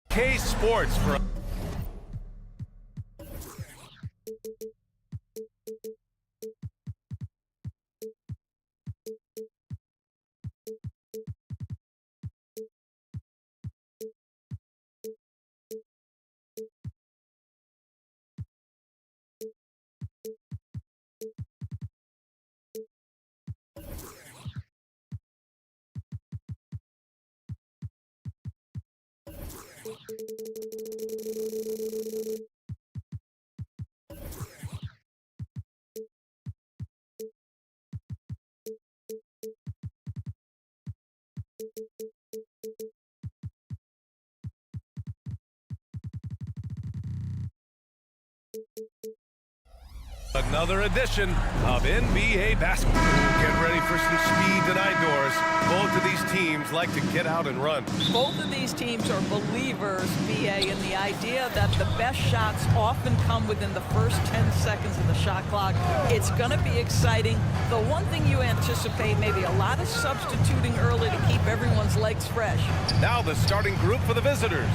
K Sports for another edition of NBA basketball. Get ready for some speed tonight, Doris. Both of these teams like to get out and run. Both of these teams are believers, BA, in the idea that the best shots often come within the first 10 seconds of the shot clock. It's going to be exciting. The one thing you anticipate, maybe a lot of substituting early to keep everyone's legs fresh. Now the starting group for the visitors.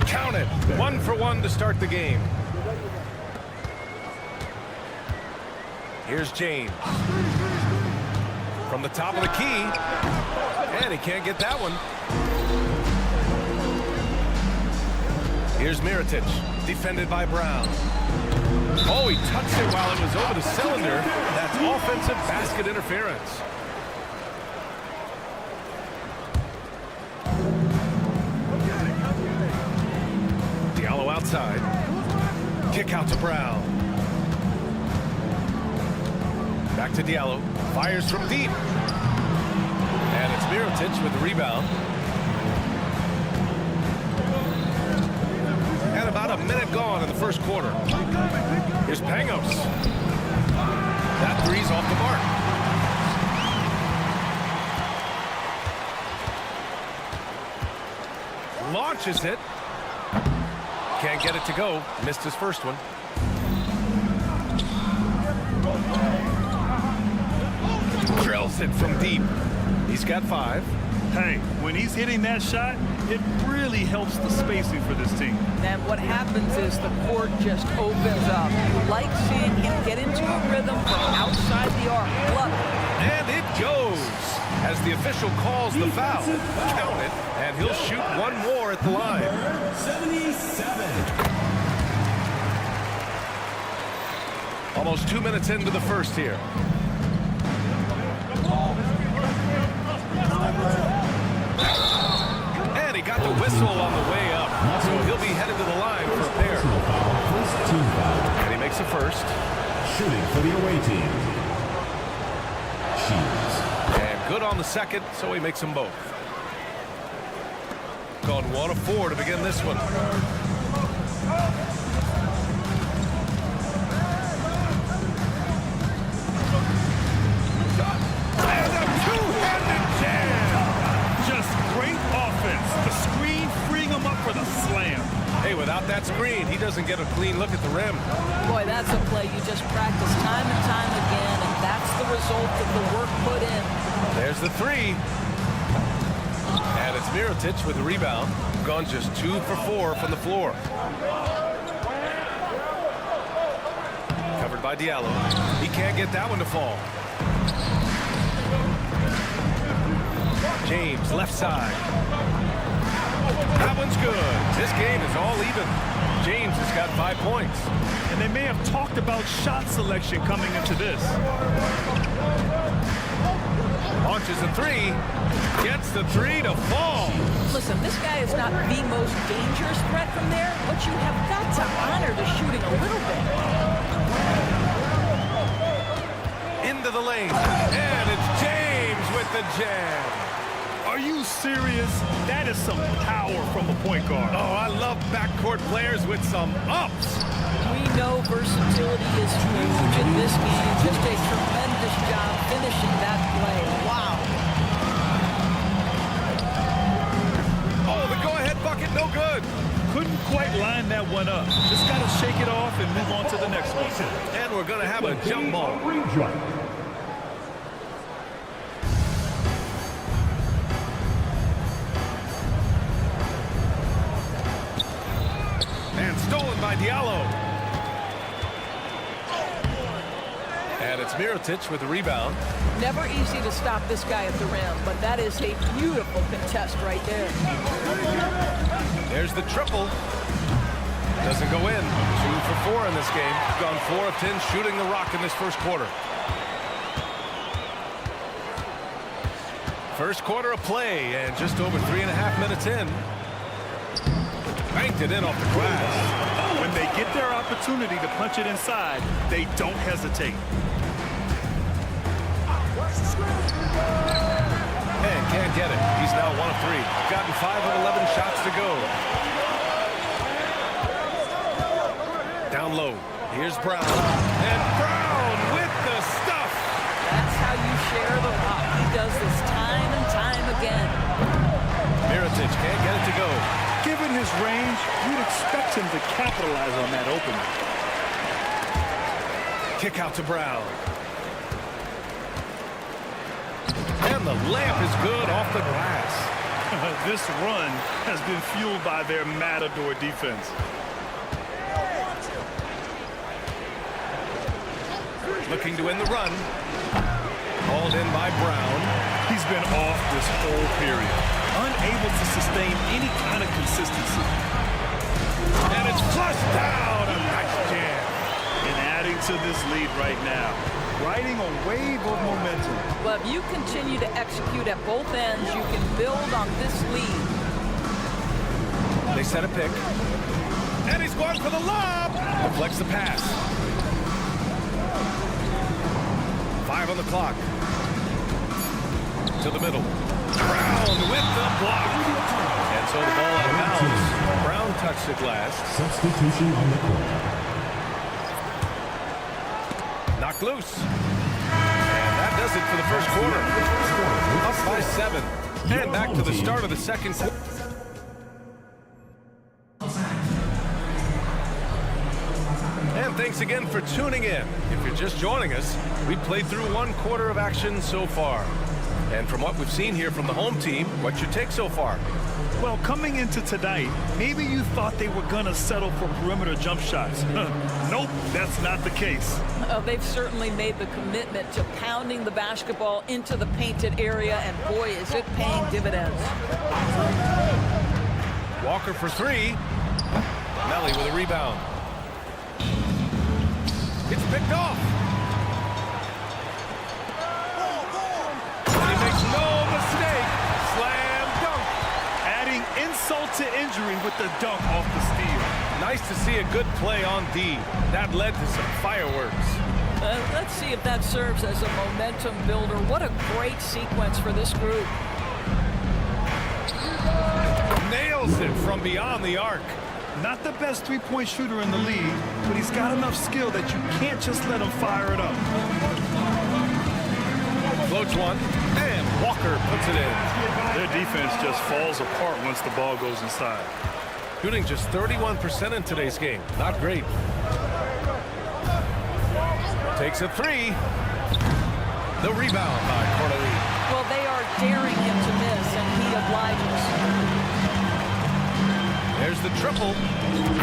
Count it. 1 for 1 to start the game. Here's James. From the top of the key. And he can't get that one. Here's Mirotic. Defended by Brown. Oh, he touched it while it was over the cylinder. That's offensive basket interference. Outside. Kick out to Brown. Back to Diallo. Fires from deep. And it's Mirotic with the rebound. And about a minute gone in the first quarter. Here's Pangos. That three's off the mark. Launches it. Can't get it to go. Missed his first one. Drills it from deep. He's got 5. Hey, when he's hitting that shot, it really helps the spacing for this team. And what happens is the court just opens up. You like seeing him get into a rhythm from outside the arc. Love it. And it goes as the official calls the foul. Count it, and he'll shoot one more at the line. 77. Almost 2 minutes into the first here. And he got the whistle on the way up, so he'll be headed to the line for a pair. And he makes a first. Shooting for the away team. And good on the second, so he makes them both. Gone 1 of 4 to begin this one. And a two-handed jam! Just great offense. The screen freeing him up for the slam. Hey, without that screen, he doesn't get a clean look at the rim. Boy, that's a play you just practice time and time again, and that's the result of the work put in. There's the 3. And it's Mirotic with the rebound. Gone just 2 for 4 from the floor. Covered by Diallo. He can't get that one to fall. James, left side. That one's good. This game is all even. James has got 5 points. And they may have talked about shot selection coming into this. Launches a 3. Gets the 3 to fall. Listen, this guy is not the most dangerous threat from there, but you have got to honor the shooting a little bit. Into the lane. And it's James with the jam. Are you serious? That is some power from a point guard. Oh, I love backcourt players with some ups. We know versatility is huge in this game. Just a tremendous job finishing that play. Wow. Oh, the go-ahead bucket, no good. Couldn't quite line that one up. Just got to shake it off and move on to the next one. And we're going to have a jump ball. Rejoin. And stolen by Diallo. And it's Mirotic with the rebound. Never easy to stop this guy at the rim, but that is a beautiful contest right there. There's the triple. Doesn't go in. 2 for 4 in this game. Gone 4 of 10 shooting the rock in this first quarter. First quarter of play, and just over 3.5 minutes in. Banked it in off the glass. When they get their opportunity to punch it inside, they don't hesitate. And can't get it. He's now 1 of 3. Gotten 5 of 11 shots to go. Down low. Here's Brown. And Brown with the stuff. That's how you share the rock. He does this time and time again. Mirotic can't get it to go. Given his range, you'd expect him to capitalize on that opening. Kick out to Brown. And the layup is good off the glass. This run has been fueled by their matador defense. Looking to win the run. Hauled in by Brown. He's been off this whole period, unable to sustain any kind of consistency. And it's flushed down. A nice jam. And adding to this lead right now, riding a wave of momentum. But if you continue to execute at both ends, you can build on this lead. They set a pick. And he's going for the lob. Deflects the pass. 5 on the clock. To the middle. Brown with the block. And so the ball out of bounds. Brown touched the glass. Substitution on the court. Knocked loose. And that does it for the first quarter. Up by 7. And back to the start of the second quarter. And thanks again for tuning in. If you're just joining us, we've played through 1 quarter of action so far. And from what we've seen here from the home team, what's your take so far? Well, coming into tonight, maybe you thought they were going to settle for perimeter jump shots. Nope, that's not the case. They've certainly made the commitment to pounding the basketball into the painted area, and boy, is it paying dividends. Walker for 3. Melly with a rebound. It's picked off. And he makes no mistake. Slam dunk. Adding insult to injury with the dunk off the steal. Nice to see a good play on D. That led to some fireworks. Let's see if that serves as a momentum builder. What a great sequence for this group. Nails it from beyond the arc. Not the best three-point shooter in the league, but he's got enough skill that you can't just let him fire it up. Floats one, and Walker puts it in. Their defense just falls apart once the ball goes inside. Shooting just 31% in today's game. Not great. Takes a 3. The rebound by Corley. Well, they are daring him to miss, and he obliges. There's the triple.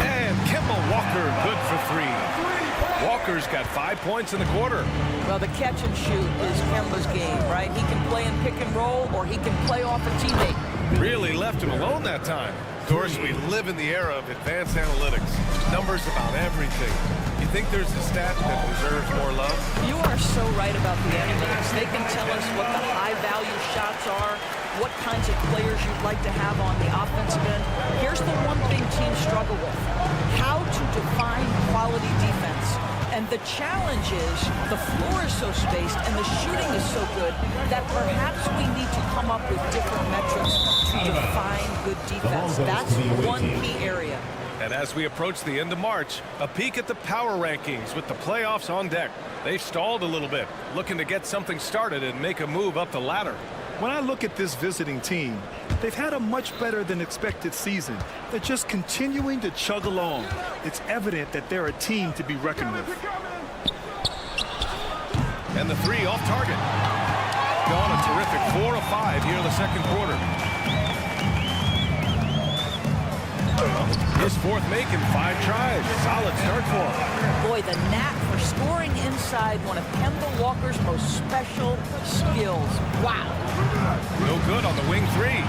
And Kemba Walker good for 3. Walker's got 5 points in the quarter. Well, the catch and shoot is Kemba's game, right? He can play in pick and roll, or he can play off a teammate. Really left him alone that time. Of course, we live in the era of advanced analytics. Numbers about everything. You think there's a stat that deserves more love? You are so right about the analytics. They can tell us what the high-value shots are, what kinds of players you'd like to have on the offensive end. Here's the one thing teams struggle with: how to define quality defense. And the challenge is the floor is so spaced and the shooting is so good that perhaps we need to come up with different metrics to define good defense. That's one key area. And as we approach the end of March, a peek at the power rankings with the playoffs on deck. They've stalled a little bit, looking to get something started and make a move up the ladder. When I look at this visiting team, they've had a much better than expected season. They're just continuing to chug along. It's evident that they're a team to be reckoned with. And the three off target. Gone a terrific 4 of 5 here in the second quarter. His fourth make in 5 tries. Solid start for him. Boy, the knack for scoring inside, one of Kemba Walker's most special skills. Wow. No good on the wing three.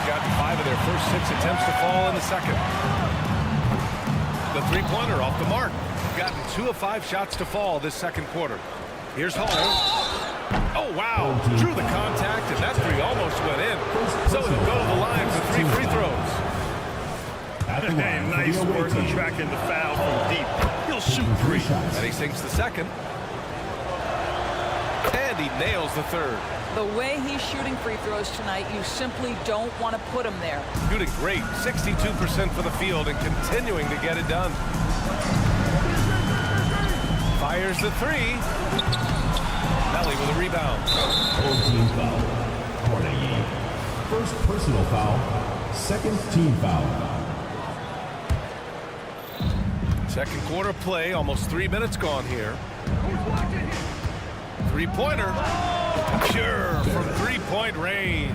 Gotten 5 of their first 6 attempts to fall in the second. The three-pointer off the mark. Gotten 2 of 5 shots to fall this second quarter. Here's Hall. Oh, wow. Drew the contact, and that three almost went in. So he'll go to the line for 3 free throws. Hey, nice work attracting the foul from deep. He'll shoot 3. And he sinks the second. And he nails the third. The way he's shooting free throws tonight, you simply don't want to put him there. Shooting great. 62% for the field and continuing to get it done. Fires the 3. Melly with a rebound. Old team foul. Corning. First personal foul. Second team foul. Second quarter play, almost 3 minutes gone here. Three-pointer. Pure from three-point range.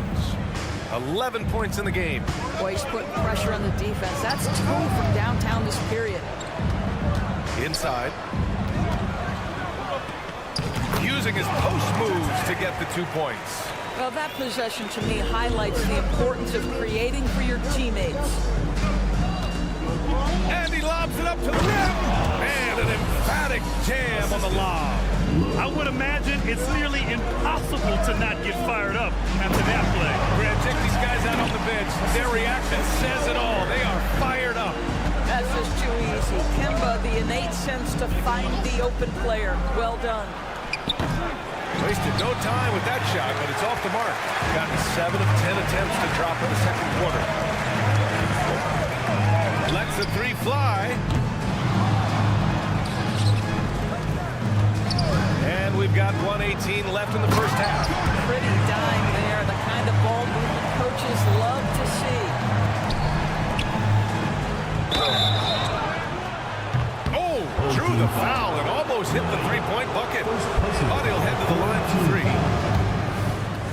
11 points in the game. Boy, he's putting pressure on the defense. That's 2 from downtown this period. Inside. Using his post moves to get the 2 points. Well, that possession to me highlights the importance of creating for your teammates. And he lobs it up to the rim. And an emphatic jam on the lob. I would imagine it's nearly impossible to not get fired up after that play. Brad, check these guys out on the bench. Their reaction says it all. They are fired up. That's just too easy. Kemba, the innate sense to find the open player. Well done. Wasted no time with that shot, but it's off the mark. Gotten 7 of 10 attempts to drop in the second quarter. Lets the 3 fly. And we've got 1:18 left in the first half. Pretty dime there. The kind of ball movement coaches love to see. Oh, drew the foul and almost hit the 3-point bucket. But he'll head to the line for 3.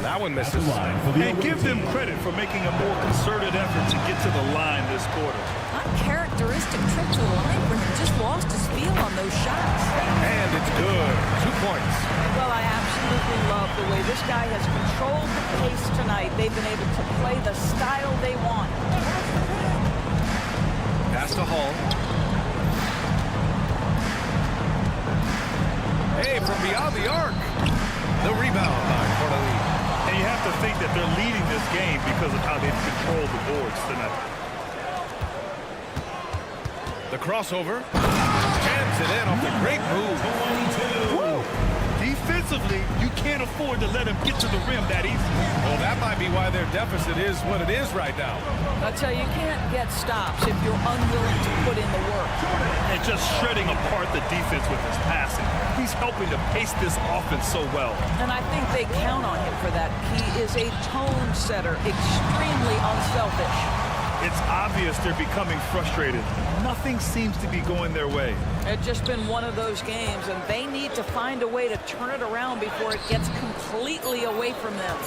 That one misses. And give them credit for making a more concerted effort to get to the line this quarter. Uncharacteristic trip to the line where he just lost his feel on those shots. And it's good. 2 points. Well, I absolutely love the way this guy has controlled the pace tonight. They've been able to play the style they want. Pass to Hall. Hey, from beyond the arc. The rebound by Corneli. And you have to think that they're leading this game because of how they've controlled the boards tonight. The crossover. Jams it in off the great move. Woo! Defensively, you can't afford to let him get to the rim that easy. Well, that might be why their deficit is what it is right now. I tell you, you can't get stops if you're unwilling to put in the work. And just shredding apart the defense with his passing. He's helping to pace this offense so well. And I think they count on him for that. He is a tone setter, extremely unselfish. It's obvious they're becoming frustrated. Nothing seems to be going their way. It's just been one of those games, and they need to find a way to turn it around before it gets completely away from them.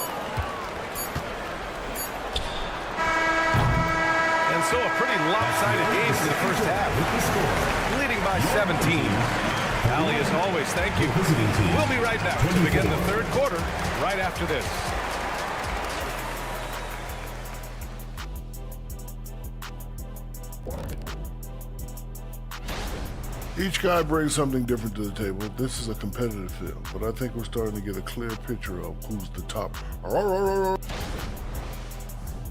And so a pretty lopsided game for the first half. Leading by 17. Ali, as always, thank you. We'll be right back to begin the third quarter right after this. Each guy brings something different to the table. This is a competitive field, but I think we're starting to get a clear picture of who's the top.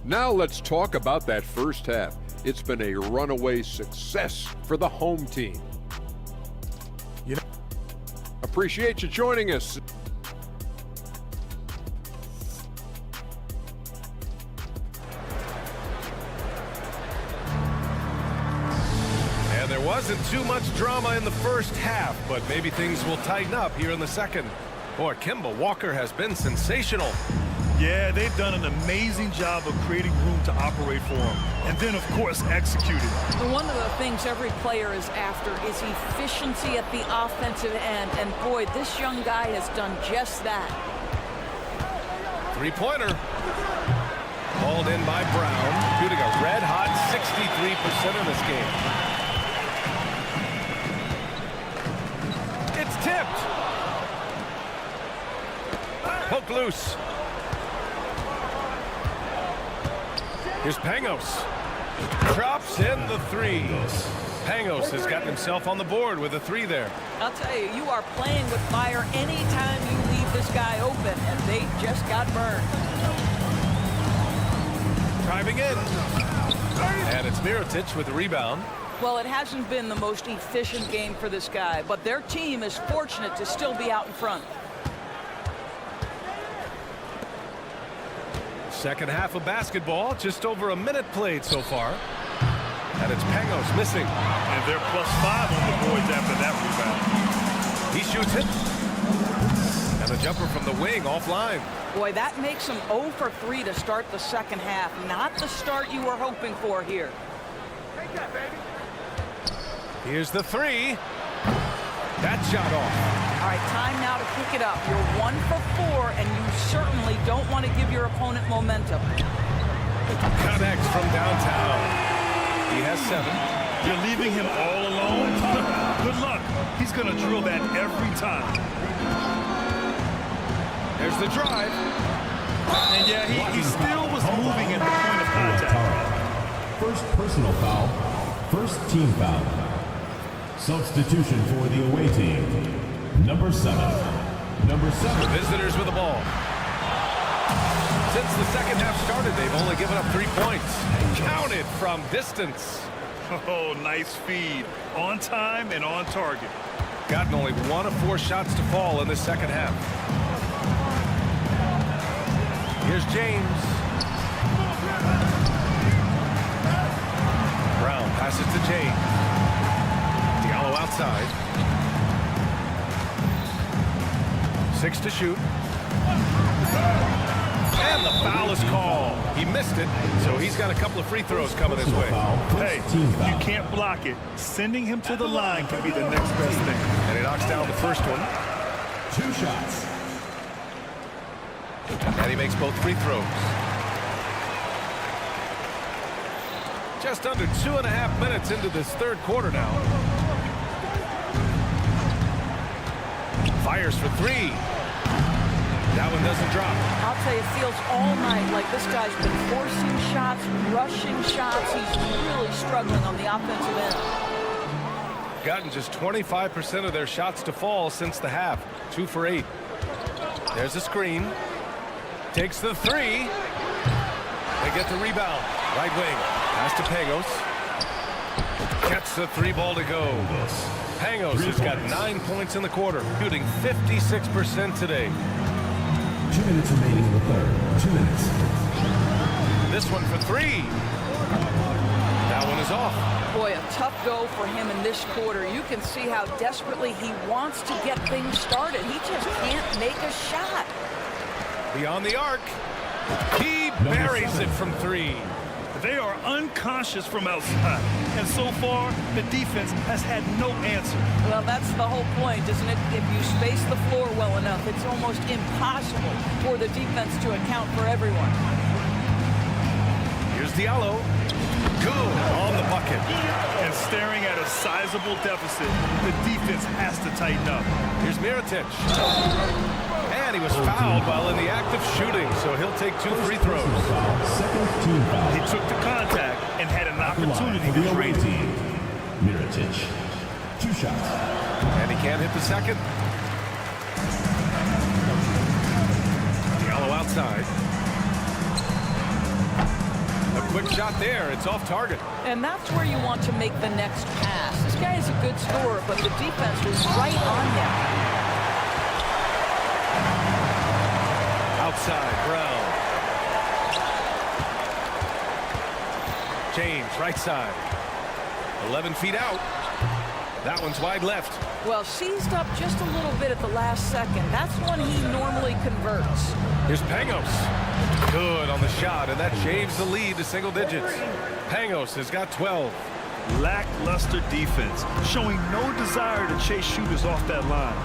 Now let's talk about that first half. It's been a runaway success for the home team. Appreciate you joining us. There wasn't too much drama in the first half, but maybe things will tighten up here in the second. Boy, Kemba Walker has been sensational. Yeah, they've done an amazing job of creating room to operate for him. And then, of course, executing. One of the things every player is after is efficiency at the offensive end. And boy, this young guy has done just that. Three-pointer. Hauled in by Brown, shooting a red-hot 63% in this game. It's tipped. Hook loose. Here's Pangos. Drops in the three. Pangos has gotten himself on the board with a three there. I'll tell you, you are playing with fire anytime you leave this guy open, and they just got burned. Driving in. And it's Mirotic with the rebound. Well, it hasn't been the most efficient game for this guy, but their team is fortunate to still be out in front. Second half of basketball, just over a minute played so far. And it's Pangos missing. And they're +5 on the boards after that rebound. He shoots it. And the jumper from the wing offline. Boy, that makes him 0 for 3 to start the second half. Not the start you were hoping for here. Here's the three. That shot off. All right, time now to pick it up. You're 1 for 4, and you certainly don't want to give your opponent momentum. Connects from downtown. He has 7. You're leaving him all alone? Good luck. He's going to drill that every time. There's the drive. And yeah, he still was moving at the point of contact. First personal foul. First team foul. Substitution for the away team. Number 7. Number 7. The visitors with the ball. Since the second half started, they've only given up 3 points. Counted from distance. Oh, nice feed. On time and on target. Gotten only 1 of 4 shots to fall in the second half. Here's James. Brown passes to James. Diallo outside. 6 to shoot. And the foul is called. He missed it, so he's got a couple of free throws coming his way. Hey, if you can't block it, sending him to the line can be the next best thing. And he knocks down the first one. 2 shots. And he makes both free throws. Just under 2.5 minutes into this third quarter now. Fires for 3. That one doesn't drop. I'll tell you, it feels all night like this guy's been forcing shots, rushing shots. He's really struggling on the offensive end. Gotten just 25% of their shots to fall since the half. 2 for 8. There's a screen. Takes the 3. They get the rebound. Right wing. Pass to Pangos. Gets the 3 ball to go. Pangos has got 9 points in the quarter, shooting 56% today. 2 minutes remaining in the third. 2 minutes. This one for 3. That one is off. Boy, a tough go for him in this quarter. You can see how desperately he wants to get things started. He just can't make a shot. Beyond the arc. He buries it from 3. They are unconscious from outside. And so far, the defense has had no answer. Well, that's the whole point, isn't it? If you space the floor well enough, it's almost impossible for the defense to account for everyone. Here's Diallo. Good on the bucket. And staring at a sizable deficit, the defense has to tighten up. Here's Mirotic. And he was fouled while in the act of shooting, so he'll take 2 free throws. Second team foul. He took the contact and had an opportunity to away drain it. team. Mirotic. 2 shots. And he can't hit the second. Diallo outside. A quick shot there. It's off target. And that's where you want to make the next pass. This guy is a good scorer, but the defense was right on him. Outside, Brown. James, right side. 11 feet out. That one's wide left. Well, seized up just a little bit at the last second. That's when he normally converts. Here's Pangos. Good on the shot, and that shaves the lead to single digits. Pangos has got 12. Lackluster defense, showing no desire to chase shooters off that line.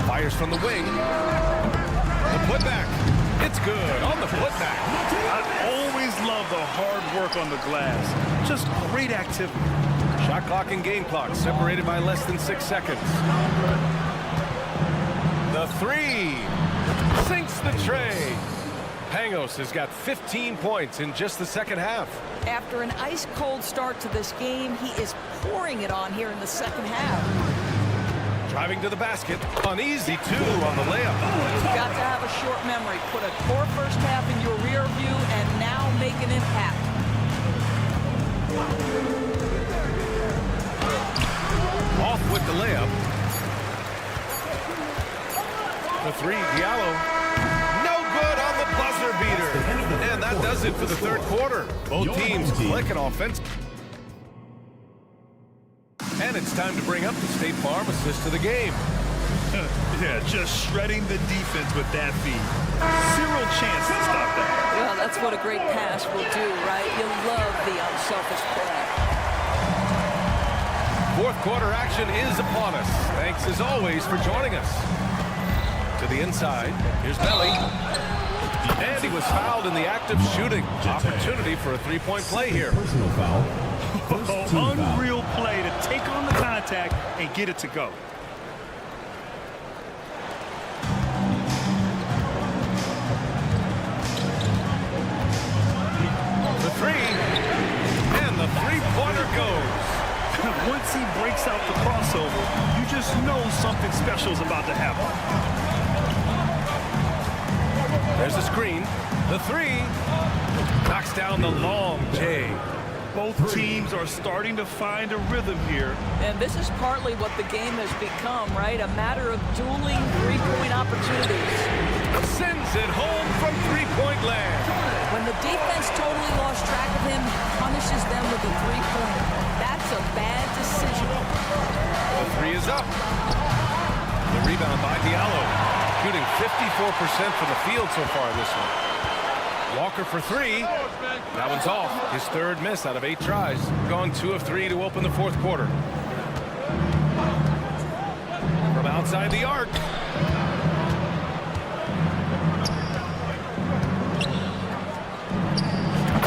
Fires from the wing. The putback. It's good on the putback. I always love the hard work on the glass. Just great activity. Shot clock and game clock separated by less than 6 seconds. The three sinks the tray. Pangos has got 15 points in just the second half. After an ice-cold start to this game, he is pouring it on here in the second half. Driving to the basket. An easy two on the layup. You've got to have a short memory. Put a poor first half in your rear view and now make an impact. Off with the layup. The three, Diallo. Good on the buzzer beater. And that does it for the third quarter. Both teams clicking offense. And it's time to bring up the State Farm assist of the game. Yeah, just shredding the defense with that feed. Zero chance to stop that. Well, that's what a great pass will do, right? You'll love the unselfish play. Fourth quarter action is upon us. Thanks as always for joining us. To the inside, here's Belly. And he was fouled in the act of shooting. Opportunity for a three-point play here. Personal foul. First team foul. Unreal play to take on the contact and get it to go. The three. And the three-pointer goes. Once he breaks out the crossover, you just know something special is about to happen. There's the screen. The three. Knocks down the long J. Both teams are starting to find a rhythm here. And this is partly what the game has become, right? A matter of dueling three-point opportunities. Sends it home from three-point land. When the defense totally lost track of him, he punishes them with a three-pointer. That's a bad decision. The three is up. The rebound by Diallo. Shooting 54% from the field so far in this one. Walker for three. That one's off. His third miss out of 8 tries. Gone 2 of 3 to open the fourth quarter. From outside the arc.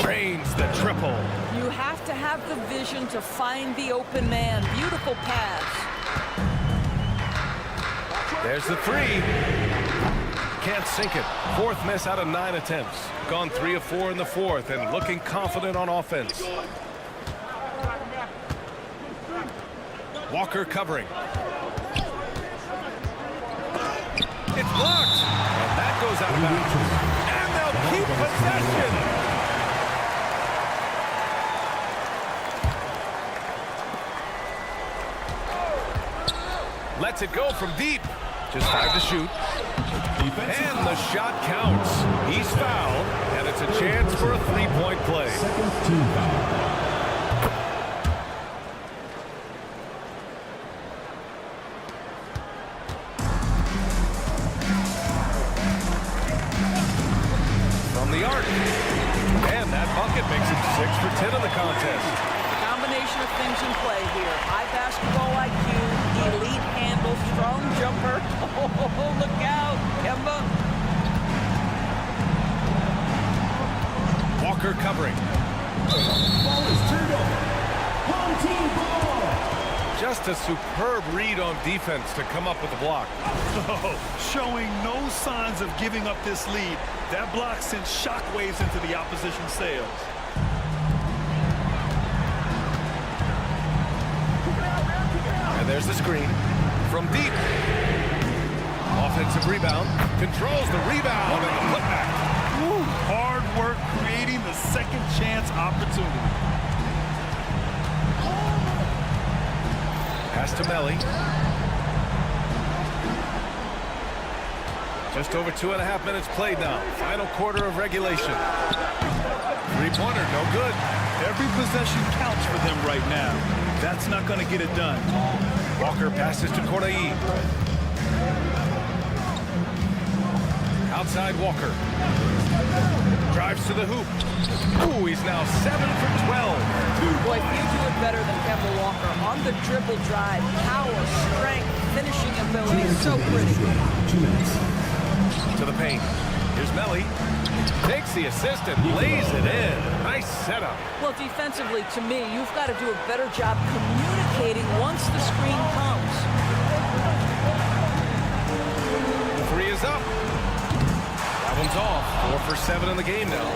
Drains the triple. You have to have the vision to find the open man. Beautiful pass. There's the three. Can't sink it. Fourth miss out of 9 attempts. Gone 3 of 4 in the fourth and looking confident on offense. Walker covering. It's blocked. And that goes out of bounds. And they'll keep possession. Lets it go from deep. Just 5 to shoot. And the shot counts. He's fouled, and it's a chance for a three-point play. Second team foul. From the arc. And that bucket makes it 6 for 10 in the contest. Combination of things in play here. High basketball IQ, elite handle, strong jumper. Oh, look out, Kemba. Walker covering. Ball is turned over. Home team ball. Just a superb read on defense to come up with the block. Showing no signs of giving up this lead. That block sent shockwaves into the opposition sails. And there's the screen. From deep. Offensive rebound. Controls the rebound and the putback. Woo, hard work creating the second chance opportunity. Pass to Melly. To Just over 2.5 minutes played now. Final quarter of regulation. Three-pointer, no good. Every possession counts for them right now. That's not going to get it done. Walker passes to Corday. Outside Walker. Drives to the hoop. Ooh, he's now 7 from 12. Boy, few do it better than Kemba Walker. On the dribble drive, power, strength, finishing ability. So pretty. 2 minutes. To the paint. Here's Melly. Takes the assist and lays it in. Nice setup. Well, defensively, to me, you've got to do a better job communicating once the screen comes. The three is up. That one's off. 4 for 7 in the game now.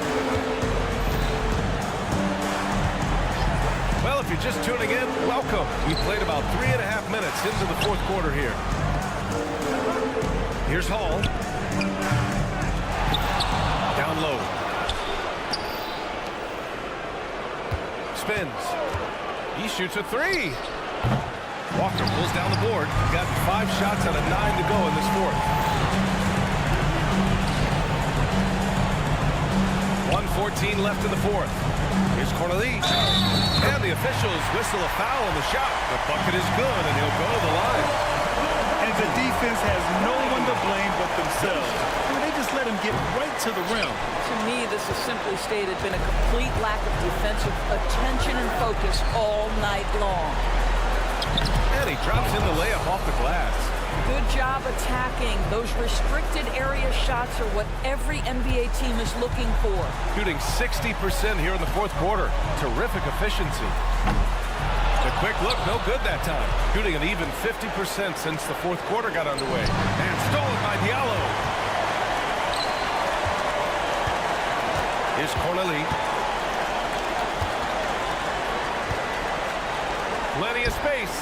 Well, if you're just tuning in, welcome. We played about 3.5 minutes into the fourth quarter here. Here's Hall. Down low. Spins. He shoots a three. Walker pulls down the board. Got 5 shots out of 9 to go in this fourth. 1:14 left in the fourth. Here's Corneli. And the officials whistle a foul on the shot. The bucket is good, and he'll go to the line. And the defense has no one to blame but themselves. They just let him get right to the rim. To me, this has simply stated been a complete lack of defensive attention and focus all night long. And he drops in the layup off the glass. Good job attacking. Those restricted area shots are what every NBA team is looking for. Shooting 60% here in the fourth quarter. Terrific efficiency. The quick look, no good that time. Shooting an even 50% since the fourth quarter got underway. And stolen by Diallo. Here's Corneli. Plenty of space.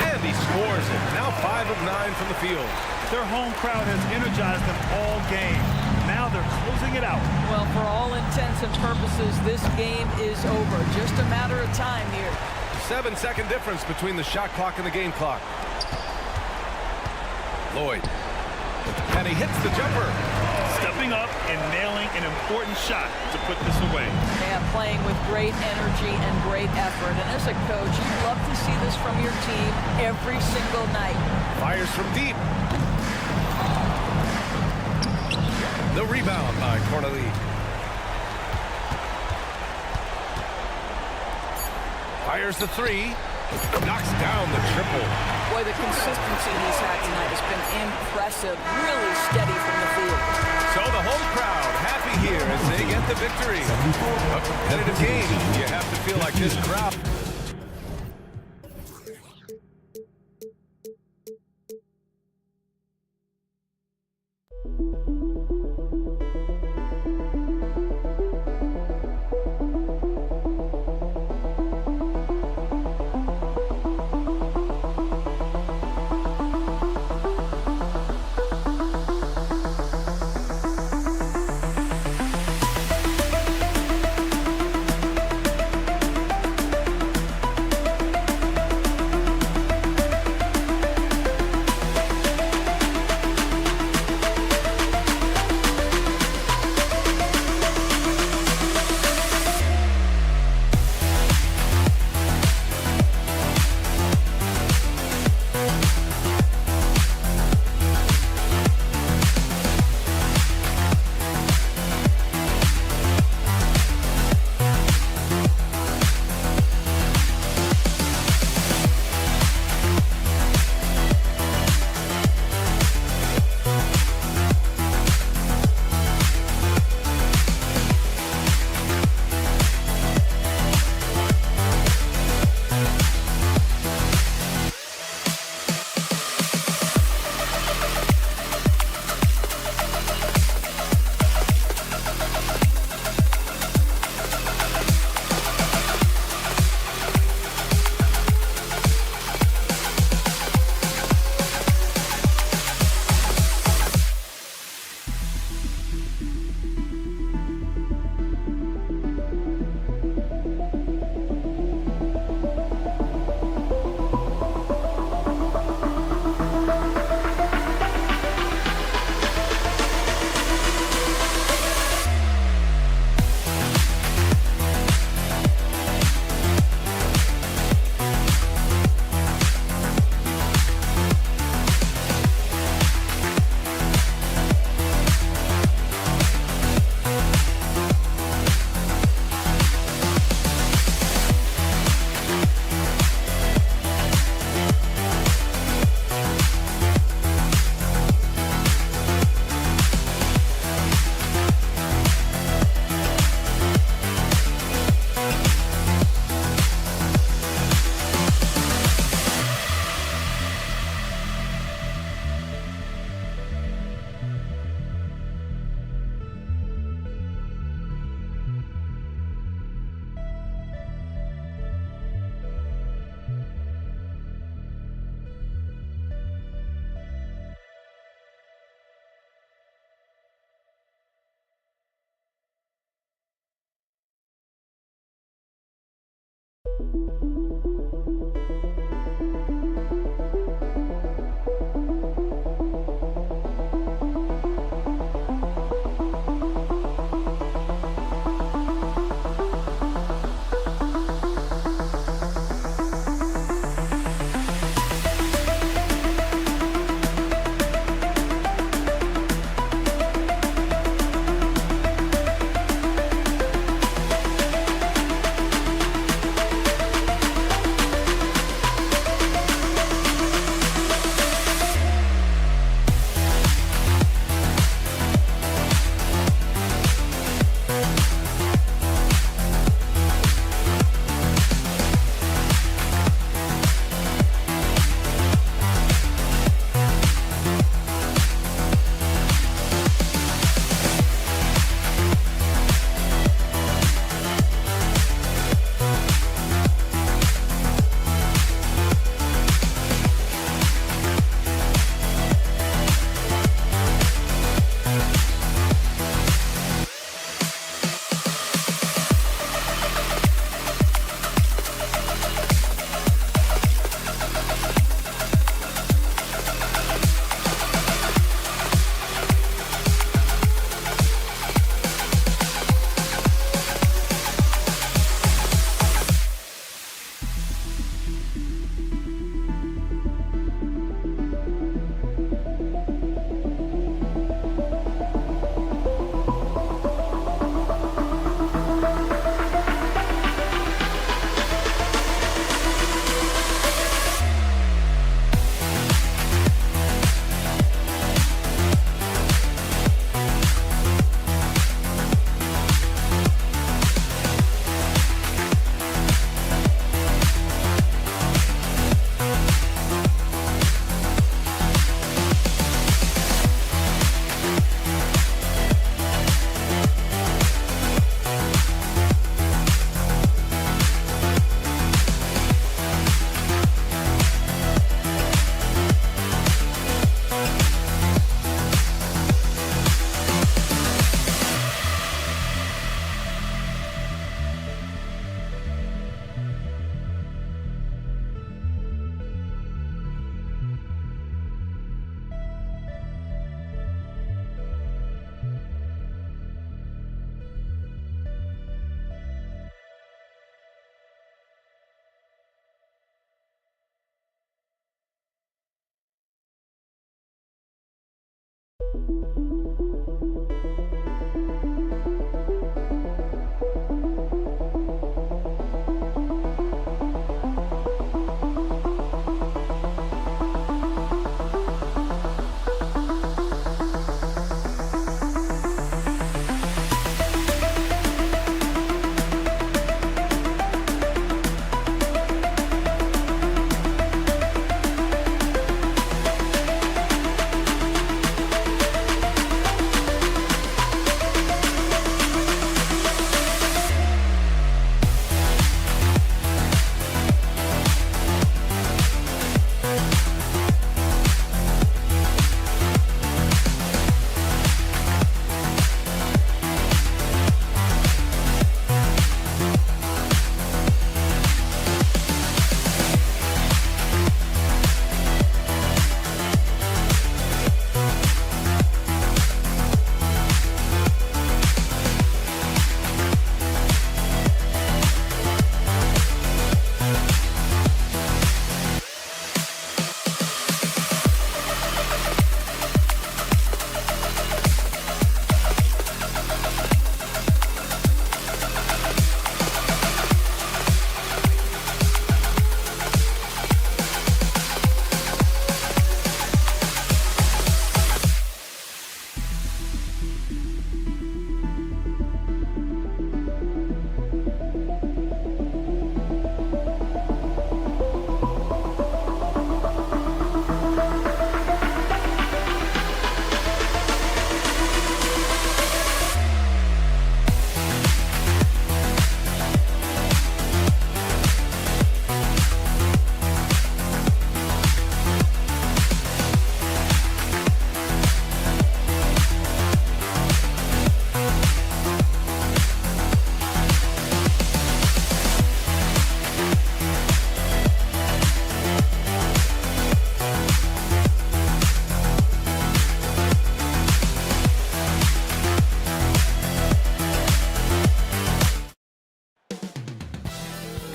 And he scores it. Now 5 of 9 from the field. Their home crowd has energized them all game. Now they're closing it out. Well, for all intents and purposes, this game is over. Just a matter of time here. 7-second difference between the shot clock and the game clock. Lloyd. And he hits the jumper. Stepping up and nailing an important shot to put this away. Yeah, playing with great energy and great effort. And as a coach, you'd love to see this from your team every single night. Fires from deep. The rebound by Corneli. Fires the three. Knocks down the triple. Boy, the consistency he's had tonight has been impressive. Really steady from the field. So the home crowd happy here as they get the victory. A competitive game. You have to feel like this crowd.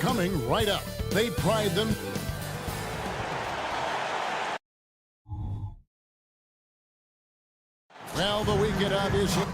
coming right up. They pride them. Well, the weekend obviously.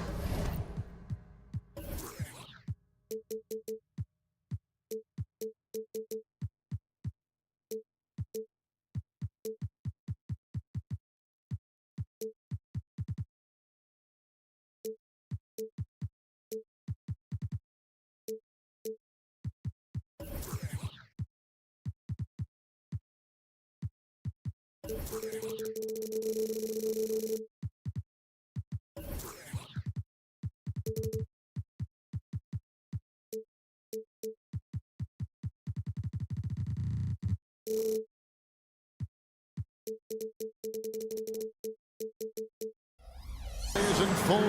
Is in full.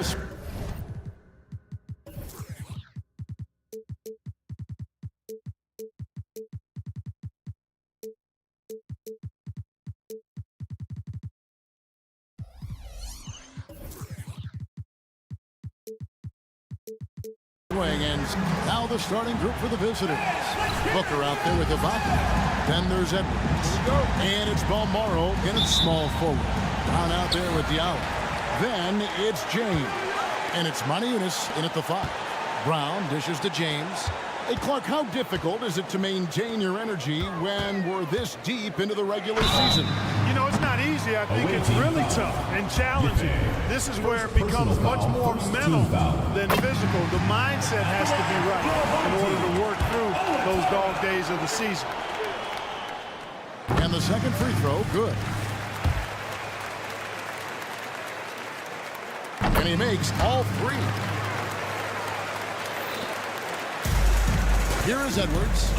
And now the starting group for the visitors. Booker out there with Ibaka. Then there's Edwards. And it's Balmaro in its small forward. Brown out there with Diallo. Then it's James. And it's Maniunas in at the 5. Brown dishes to James. Hey, Clark, how difficult is it to maintain your energy when we're this deep into the regular season? You know, it's not easy. I think it's really tough and challenging. This is where it becomes much more mental than physical. The mindset has to be right in order to work through those dog days of the season. And the second free throw, good. And he makes all 3. Here is Edwards.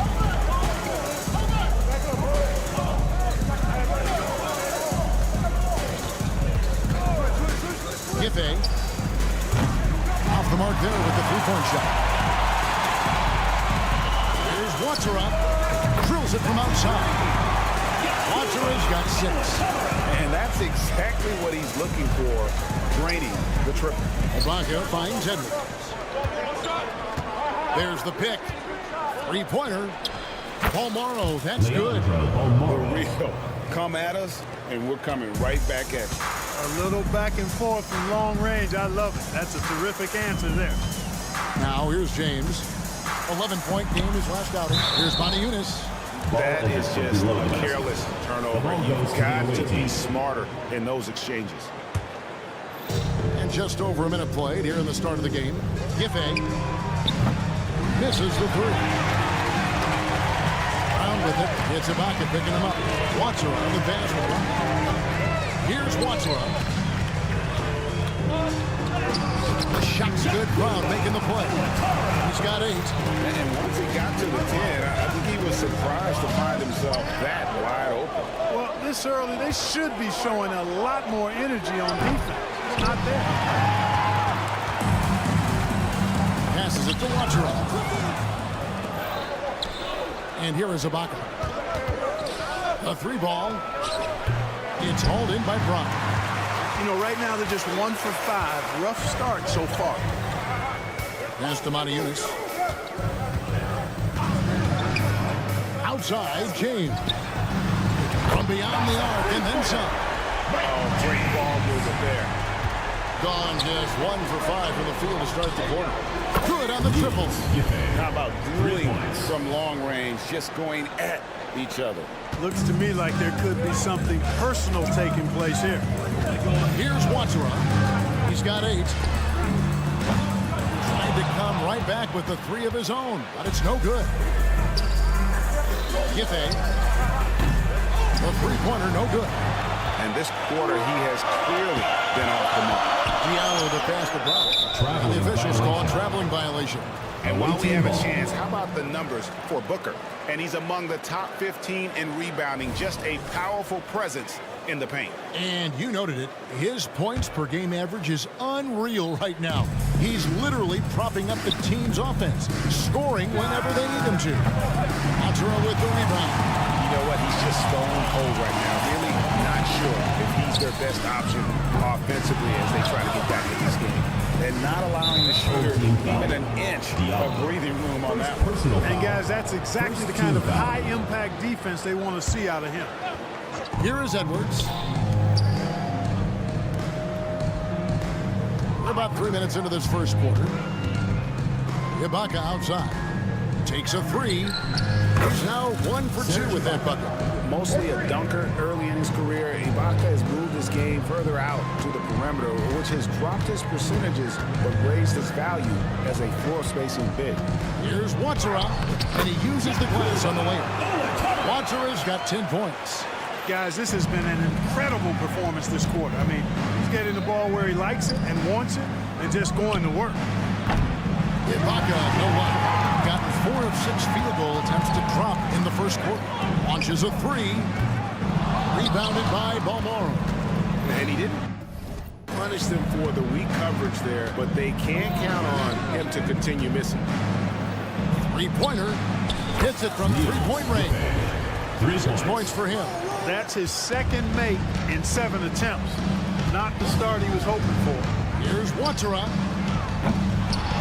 Giffey. Off the mark there with the three-point shot. Here's Watsara. Drills it from outside. Watsara's got 6. And that's exactly what he's looking for, draining the triple. Ibaka finds Edwards. There's the pick. Three-pointer. Balmaro, that's good. For real. Come at us, and we're coming right back at you. A little back and forth from long range. I love it. That's a terrific answer there. Now here's James. 11-point game his last outing. Here's Maniunas. That is just a careless turnover. You've got to be smarter in those exchanges. And just over a minute played here in the start of the game. Giffey misses the 3. Brown with it. It's Ibaka picking him up. Watsara on the basket. Here's Watsara. The shot's good. Brown making the play. He's got 8. And once he got to the 10, I think he was surprised to find himself that wide open. Well, this early, they should be showing a lot more energy on defense. It's not there. Passes it to Watsara. And here is Ibaka. A 3-ball. It's hauled in by Brown. You know, right now they're just 1 for 5. Rough start so far. Pass to Maniunas. Outside, James. From beyond the arc and then some. Oh, great ball movement there. Gone just 1 for 5 from the field to start the quarter. Good on the triples. How about drilling from long range, just going at each other? Looks to me like there could be something personal taking place here. Here's Watsara. He's got 8. Trying to come right back with the 3 of his own, but it's no good. Giffey. The three-pointer, no good. And this quarter, he has clearly been off the mark. Diallo, the basket block. The officials call a traveling violation. And while we have a chance, how about the numbers for Booker? And he's among the top 15 in rebounding. Just a powerful presence in the paint. And you noted it. His points per game average is unreal right now. He's literally propping up the team's offense, scoring whenever they need him to. Watsara with the rebound. You know what? He's just stone cold right now. Really not sure if he's their best option offensively as they try to get back in this game. and not allowing the shooter even an inch of breathing room on that one. And guys, that's exactly the kind of high-impact defense they want to see out of him. Here is Edwards. We're about 3 minutes into this first quarter. Ibaka outside. Takes a three. He's now 1 for 2 with that bucket. Mostly a dunker early in his career, Ibaka has moved his game further out to the perimeter, which has dropped his percentages but raised his value as a floor spacing big. Here's Watsara, and he uses the glass on the layup. Watsara's got 10 points. Guys, this has been an incredible performance this quarter. I mean, he's getting the ball where he likes it and wants it and just going to work. Ibaka, no luck. Gotten 4 of 6 field goal attempts to drop in the first quarter. Launches a three. Rebounded by Balmoro. And he didn't punish them for the weak coverage there, but they can count on him to continue missing. Three-pointer. Hits it from three-point range. 6 points for him. That's his second make in 7 attempts. Not the start he was hoping for. Here's Watsara.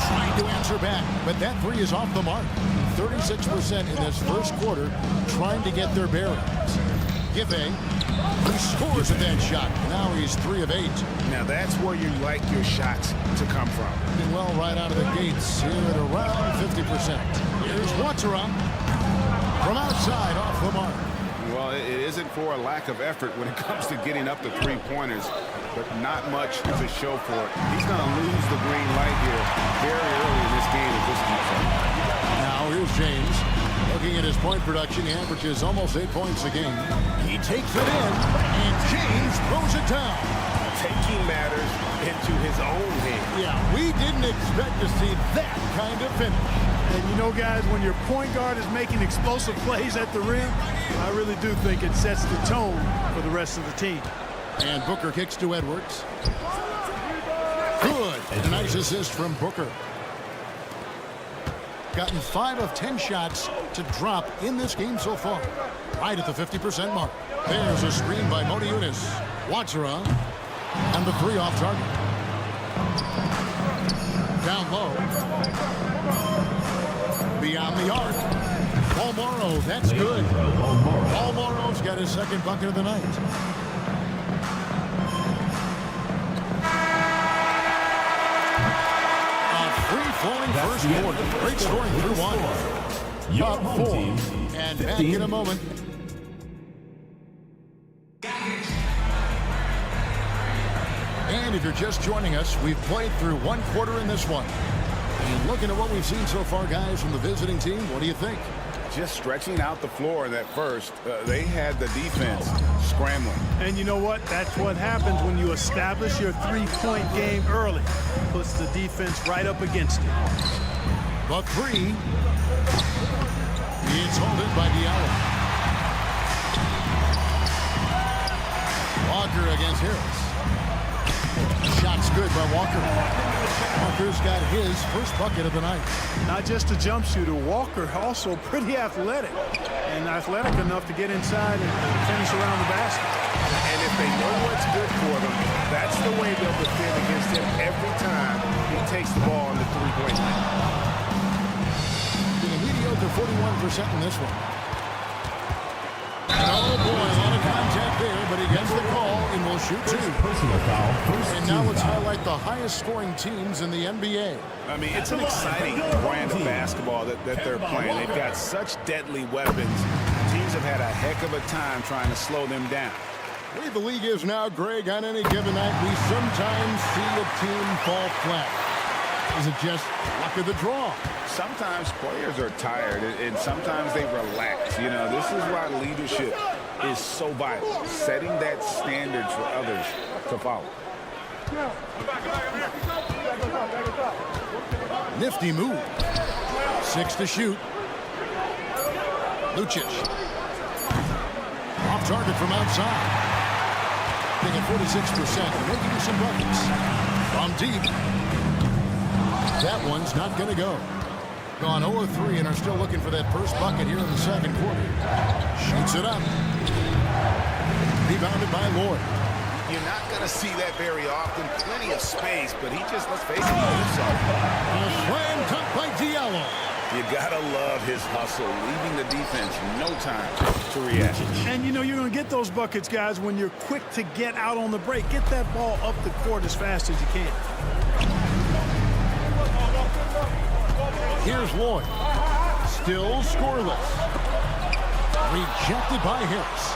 Trying to answer back, but that three is off the mark. 36% in this first quarter, trying to get their bearings. Gife, who scores at that shot. Now he's 3 of 8. Now that's where you like your shots to come from. Did well right out of the gates here at around 50%. Here's Watsara from outside off the mark. Well, it isn't for a lack of effort when it comes to getting up the three-pointers, but not much to show for it. He's going to lose the green light here very early in this game if this keeps up. Now here's James. Looking at his point production, he averages almost 8 points a game. He takes it in, and James throws it down. Taking matters into his own hand. Yeah, we didn't expect to see that kind of finish. And you know, guys, when your point guard is making explosive plays at the rim, I really do think it sets the tone for the rest of the team. And Booker kicks to Edwards. Good. A nice assist from Booker. Gotten 5 of 10 shots to drop in this game so far. Right at the 50% mark. There's a screen by Modiunis. Watsara. And the three off target. Down low. Beyond the arc. Balmoro, that's good. Balmoro's got his second bucket of the night. A free-flowing first quarter. Great scoring through one. Up 4. And back in a moment. And if you're just joining us, we've played through 1 quarter in this one. And looking at what we've seen so far, guys, from the visiting team, what do you think? Just stretching out the floor in that first. They had the defense scrambling. And you know what? That's what happens when you establish your three-point game early. Puts the defense right up against it. The three. It's holded by Diallo. Walker against Harris. Shot's good by Walker. Walker's got his first bucket of the night. Not just a jump shooter. Walker also pretty athletic. And athletic enough to get inside and finish around the basket. And if they know what's good for them, that's the way they'll defend against him every time he takes the ball on the three-point line. Being a mediocre 41% in this one. Oh boy, a lot of contact there, but he gets the call and will shoot 2. Personal foul. And now let's highlight the highest scoring teams in the NBA. I mean, it's an exciting brand of basketball that they're playing. They've got such deadly weapons. Teams have had a heck of a time trying to slow them down. The way the league is now, Greg, on any given night, we sometimes see a team fall flat. Is it just luck of the draw? Sometimes players are tired, and sometimes they relax. You know, this is why leadership is so vital, setting that standard for others to follow. Nifty move. 6 to shoot. Lucic. Off target from outside. Taking 46%, making some buckets. From deep. That one's not going to go. Gone 0-3 and are still looking for that first bucket here in the second quarter. Shoots it up. Rebounded by Lloyd. You're not going to see that very often. Plenty of space, but he just, let's face it, himself. A slam dunk by Diallo. You got to love his hustle, leaving the defense no time to react. And, you know, you're going to get those buckets, guys, when you're quick to get out on the break. Get that ball up the court as fast as you can. Here's Lloyd. Still scoreless. Rejected by Harris.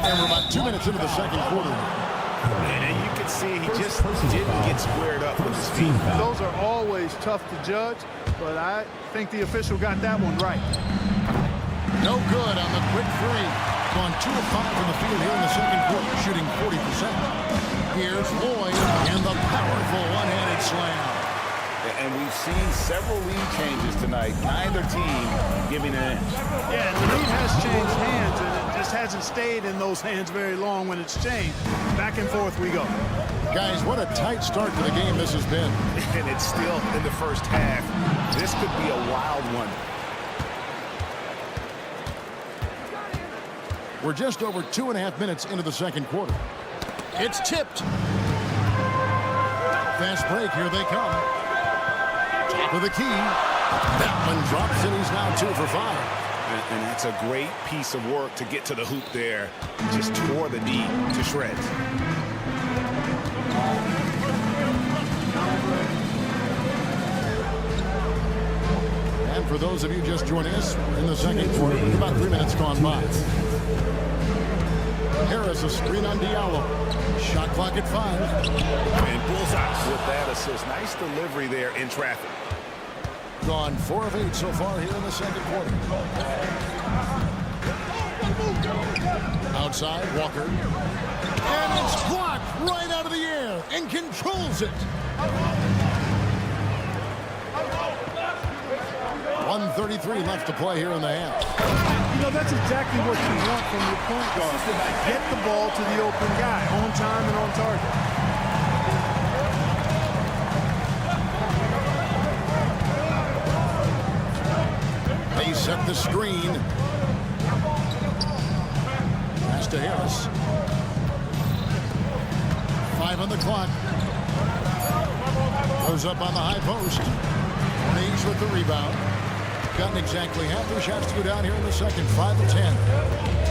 And we're about 2 minutes into the second quarter. And you can see he just didn't get squared up with his feet. Those are always tough to judge, but I think the official got that one right. No good on the quick three. Gone 2 of 5 from the field here in the second quarter, shooting 40%. Here's Lloyd and the powerful one-handed slam. And we've seen several lead changes tonight. Neither team giving an inch. Yeah, the lead has changed hands, and it just hasn't stayed in those hands very long when it's changed. Back and forth we go. Guys, what a tight start to the game this has been. And it's still in the first half. This could be a wild one. We're just over 2.5 minutes into the second quarter. It's tipped. Fast break, here they come. Top of the key. That one drops and he's now 2 for 5. And that's a great piece of work to get to the hoop there. Just tore the knee to shreds. And for those of you just joining us, in the second quarter, with about 3 minutes gone by. Harris, a screen on Diallo. Shot clock at 5. And bullseye with that assist. Nice delivery there in traffic. Gone 4 of 8 so far here in the second quarter. Outside, Walker. And it's blocked right out of the air and controls it. 1:33 left to play here in the half. You know, that's exactly what you want from your point guard. Get the ball to the open guy on time and on target. They set the screen. Pass to Harris. 5 on the clock. Goes up on the high post. Mays with the rebound. Gotten exactly half their shots to go down here in the second. 5 of 10.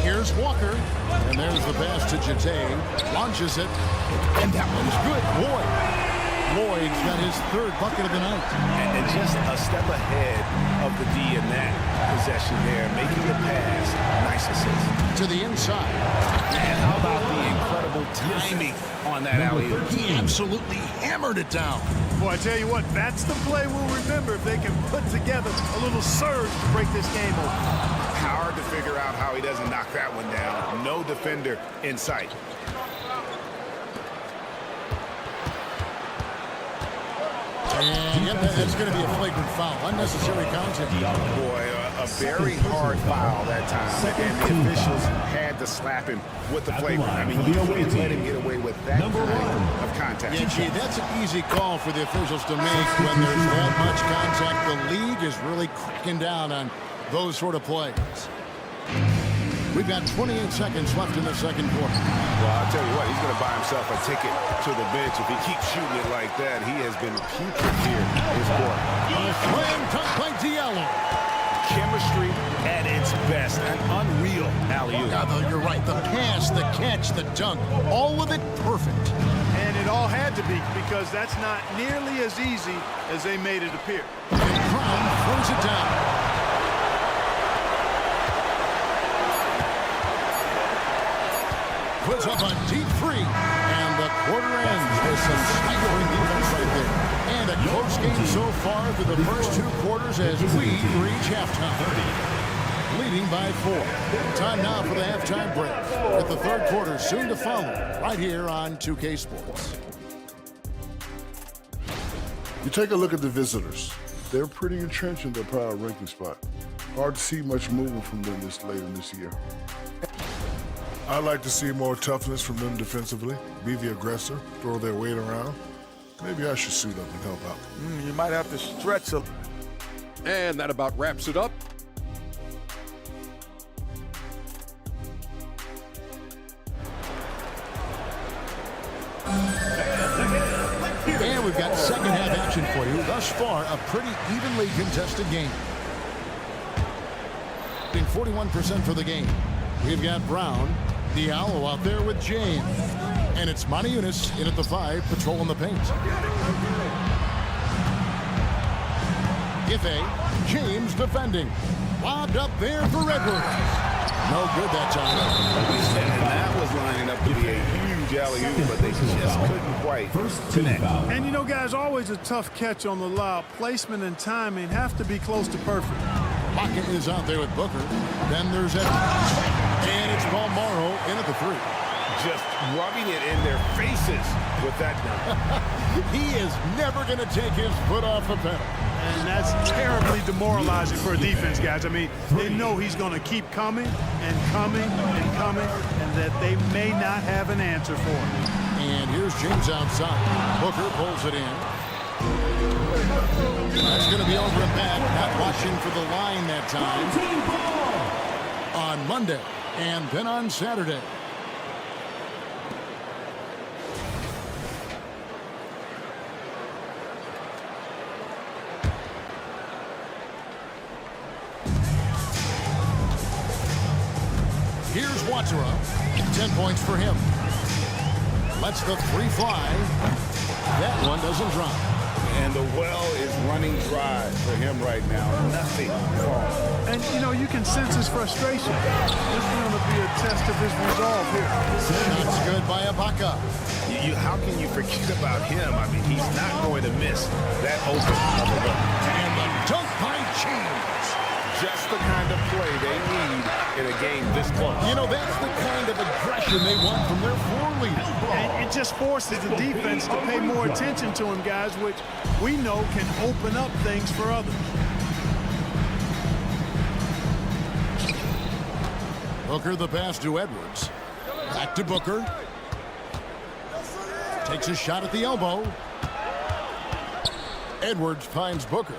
Here's Walker. And there's the pass to Jete. Launches it. And that one's good. Lloyd's got his 3rd bucket of the night. And just a step ahead of the D in that possession there. Making the pass. Nice assist. To the inside. And how about the incredible timing on that alley-oop? He absolutely hammered it down. Boy, I tell you what, that's the play we'll remember if they can put together a little surge to break this game open. Hard to figure out how he doesn't knock that one down. No defender in sight. And yep, that's going to be a flagrant foul. Unnecessary contact. Boy, a very hard foul that time. And the officials had to slap him with the flagrant. I mean, you can't let him get away with that kind of contact. Yeah, gee, that's an easy call for the officials to make when there's that much contact. The league is really cracking down on those sort of plays. We've got 28 seconds left in the second quarter. Well, I'll tell you what, he's going to buy himself a ticket to the bench if he keeps shooting it like that. He has been putrid here this quarter. A slam dunk by Diallo. Chemistry at its best. An unreal alley-oop. You're right. The pass, the catch, the dunk, all of it perfect. And it all had to be, because that's not nearly as easy as they made it appear. And Crown throws it down. Puts up a deep 3, and the quarter ends with some staggering defense right there. And a close game so far through the first 2 quarters as we reach halftime. Leading by 4. Time now for the halftime break, with the third quarter soon to follow, right here on 2K Sports. You take a look at the visitors. They're pretty entrenched in their power ranking spot. Hard to see much movement from them this late in this year. I'd like to see more toughness from them defensively, be the aggressor, throw their weight around. Maybe I should suit up and help out. You might have to stretch a... And that about wraps it up. action for you. Thus far, a pretty evenly contested game. 41% for the game. We've got Brown, Diallo out there with James. And it's Moniunas in at the 5, patrolling the paint. Ife, James defending. Lobbed up there for Edwards. No good that time. And that was lining up to be a huge alley-oop, but they just couldn't quite connect. And you know, guys, always a tough catch on the lob. Placement and timing have to be close to perfect. Pocket is out there with Booker. Then there's Edwards. And it's Balmaro in at the 3. Just rubbing it in their faces with that dunk. He is never going to take his foot off the pedal. And that's terribly demoralizing for a defense, guys. I mean, they know he's going to keep coming and coming and coming, and that they may not have an answer for him. And here's James outside. Booker pulls it in. That's going to be over and back. Not watching for the line that time. On Monday and then on Saturday. Here's Watsura. 10 points for him. Lets the 3 fly. That one doesn't drop. And the well is running dry for him right now. Nothing falls. And, you know, you can sense his frustration. This is going to be a test of his resolve here. That's good by Ibaka. How can you forget about him? I mean, he's not going to miss that open of a look. And the dunk by James. Just the kind of play they need in a game this close. You know, that's the kind of aggression they want from their floor leader. And it just forces the defense to pay more attention to him, guys, which we know can open up things for others. Booker the pass to Edwards. Back to Booker. Takes a shot at the elbow. Edwards finds Booker.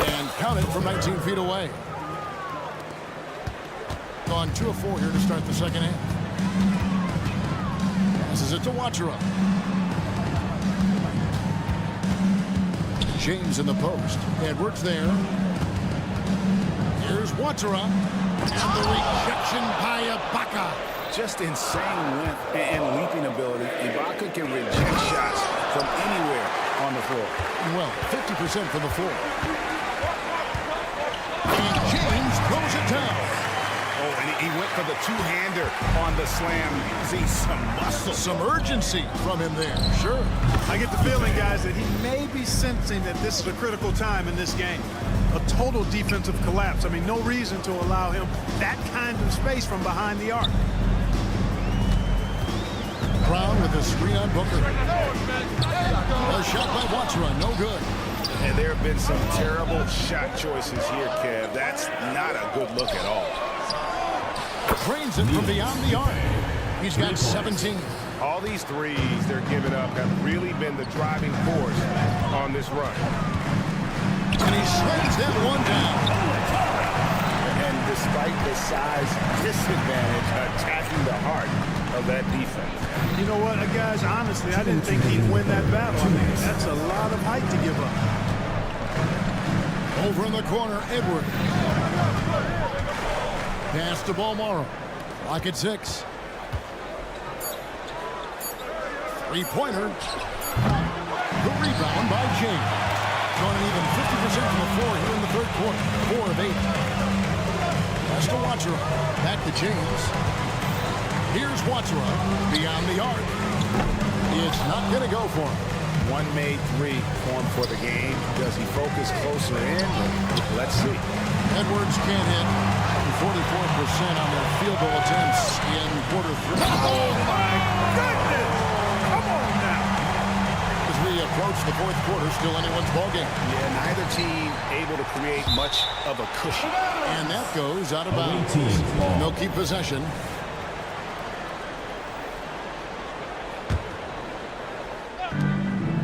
And count it from 19 feet away. Gone 2 of 4 here to start the second half. Passes it to Watsura. James in the post. Edwards there. Here's Watsura. And the rejection by Ibaka. Just insane length and leaping ability. Ibaka can reject shots from anywhere on the floor. Well, 50% from the floor. And James throws it down. Oh, and he went for the two-hander on the slam. See some muscle. Some urgency from him there. Sure. I get the feeling, guys, that he may be sensing that this is a critical time in this game. A total defensive collapse. I mean, no reason to allow him that kind of space from behind the arc. Brown with a screen on Booker. A shot by Watsura, no good. And there have been some terrible shot choices here, Kev. That's not a good look at all. Drains it from beyond the arc. He's got 17. All these threes they're giving up have really been the driving force on this run. And he slams that one down. And despite the size disadvantage, attacking the heart of that defense. You know what, guys, honestly, I didn't think he'd win that battle. I mean, that's a lot of height to give up. Over in the corner, Edwards. Pass to Balmaro. Clock at 6. Three-pointer. The rebound by James. Going even 50% from the floor here in the third quarter. 4 of 8. Pass to Watsura. Back to James. Here's Watsura. Beyond the arc. It's not going to go for him. One made 3 formed for the game. Does he focus closer in? Let's see. Edwards can't hit. 44% on their field goal attempts in quarter 3. Oh, my goodness! Come on now! As we approach the fourth quarter, still anyone's ballgame. Yeah, neither team able to create much of a cushion. And that goes out of bounds. They'll keep possession.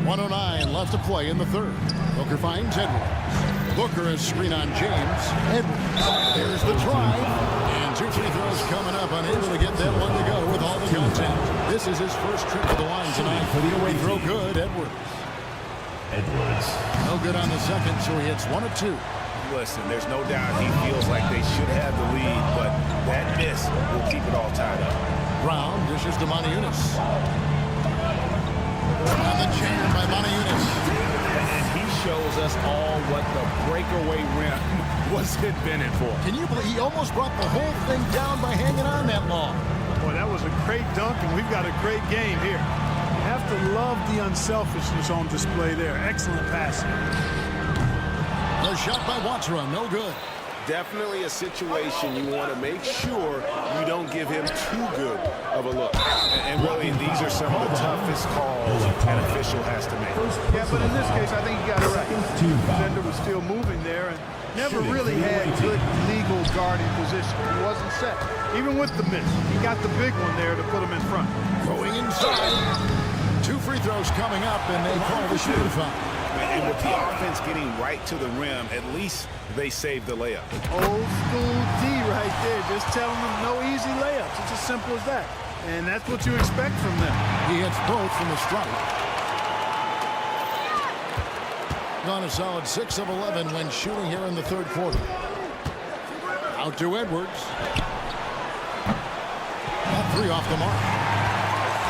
.109 left to play in the third. Booker finds Edwards. Booker is screen on James. Edwards. There's the drive. And And 2 free throws coming up, unable to get that one to go with all the contact. This is his first trip to the line tonight. Free throw good, Edwards. No good on the second, so he hits 1 of 2. Listen, there's no doubt he feels like they should have the lead, but that miss will keep it all tied up. Brown dishes to Moniunas. On the jam by Moniunas. And he shows us all what the breakaway rim was invented for. Can you believe he almost brought the whole thing down by hanging on that long? Boy, that was a great dunk, and we've got a great game here. You have to love the unselfishness on display there. Excellent passing. The shot by Watsura, no good. Definitely a situation you want to make sure you don't give him too good of a look. And really, these are some of the toughest calls an official has to make. Yeah, but in this case, I think he got it right. The defender was still moving there and never really had good legal guarding position. He wasn't set. Even with the miss, he got the big one there to put him in front. Going inside. 2 free throws coming up, and they call the shooting foul. And with the offense getting right to the rim, at least they saved the layup. Old school D right there, just telling them no easy layups. It's as simple as that. And that's what you expect from them. He hits both from the strike. Gone a solid 6 of 11 when shooting here in the third quarter. Out to Edwards. That 3 off the mark.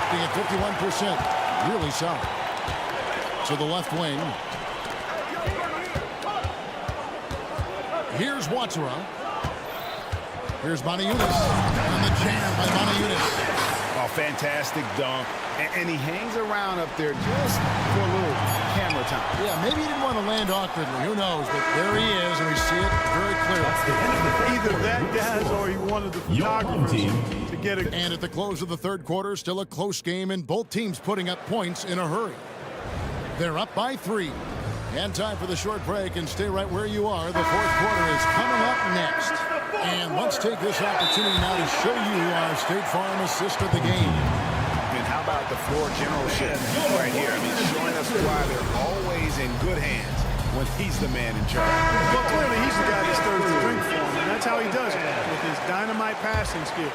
Being at 51%. Really solid. To the left wing. Here's Watsura. Here's Moniunas. On the jam by Moniunas. Oh, fantastic dunk. And he hangs around up there just for a little camera time. Yeah, maybe he didn't want to land awkwardly. Who knows? But there he is, and we see it very clearly. Either that, guys, or he wanted the photographers to get it. And at the close of the third quarter, still a close game, and both teams putting up points in a hurry. They're up by 3. And time for the short break, and stay right where you are. The fourth quarter is coming up next. And let's take this opportunity now to show you our State Farm assist of the game. And how about the floor generalship right here? I mean, showing us why they're always in good hands when he's the man in charge. Well, clearly he's the guy that stirs the drink for him, and that's how he does it, with his dynamite passing skills.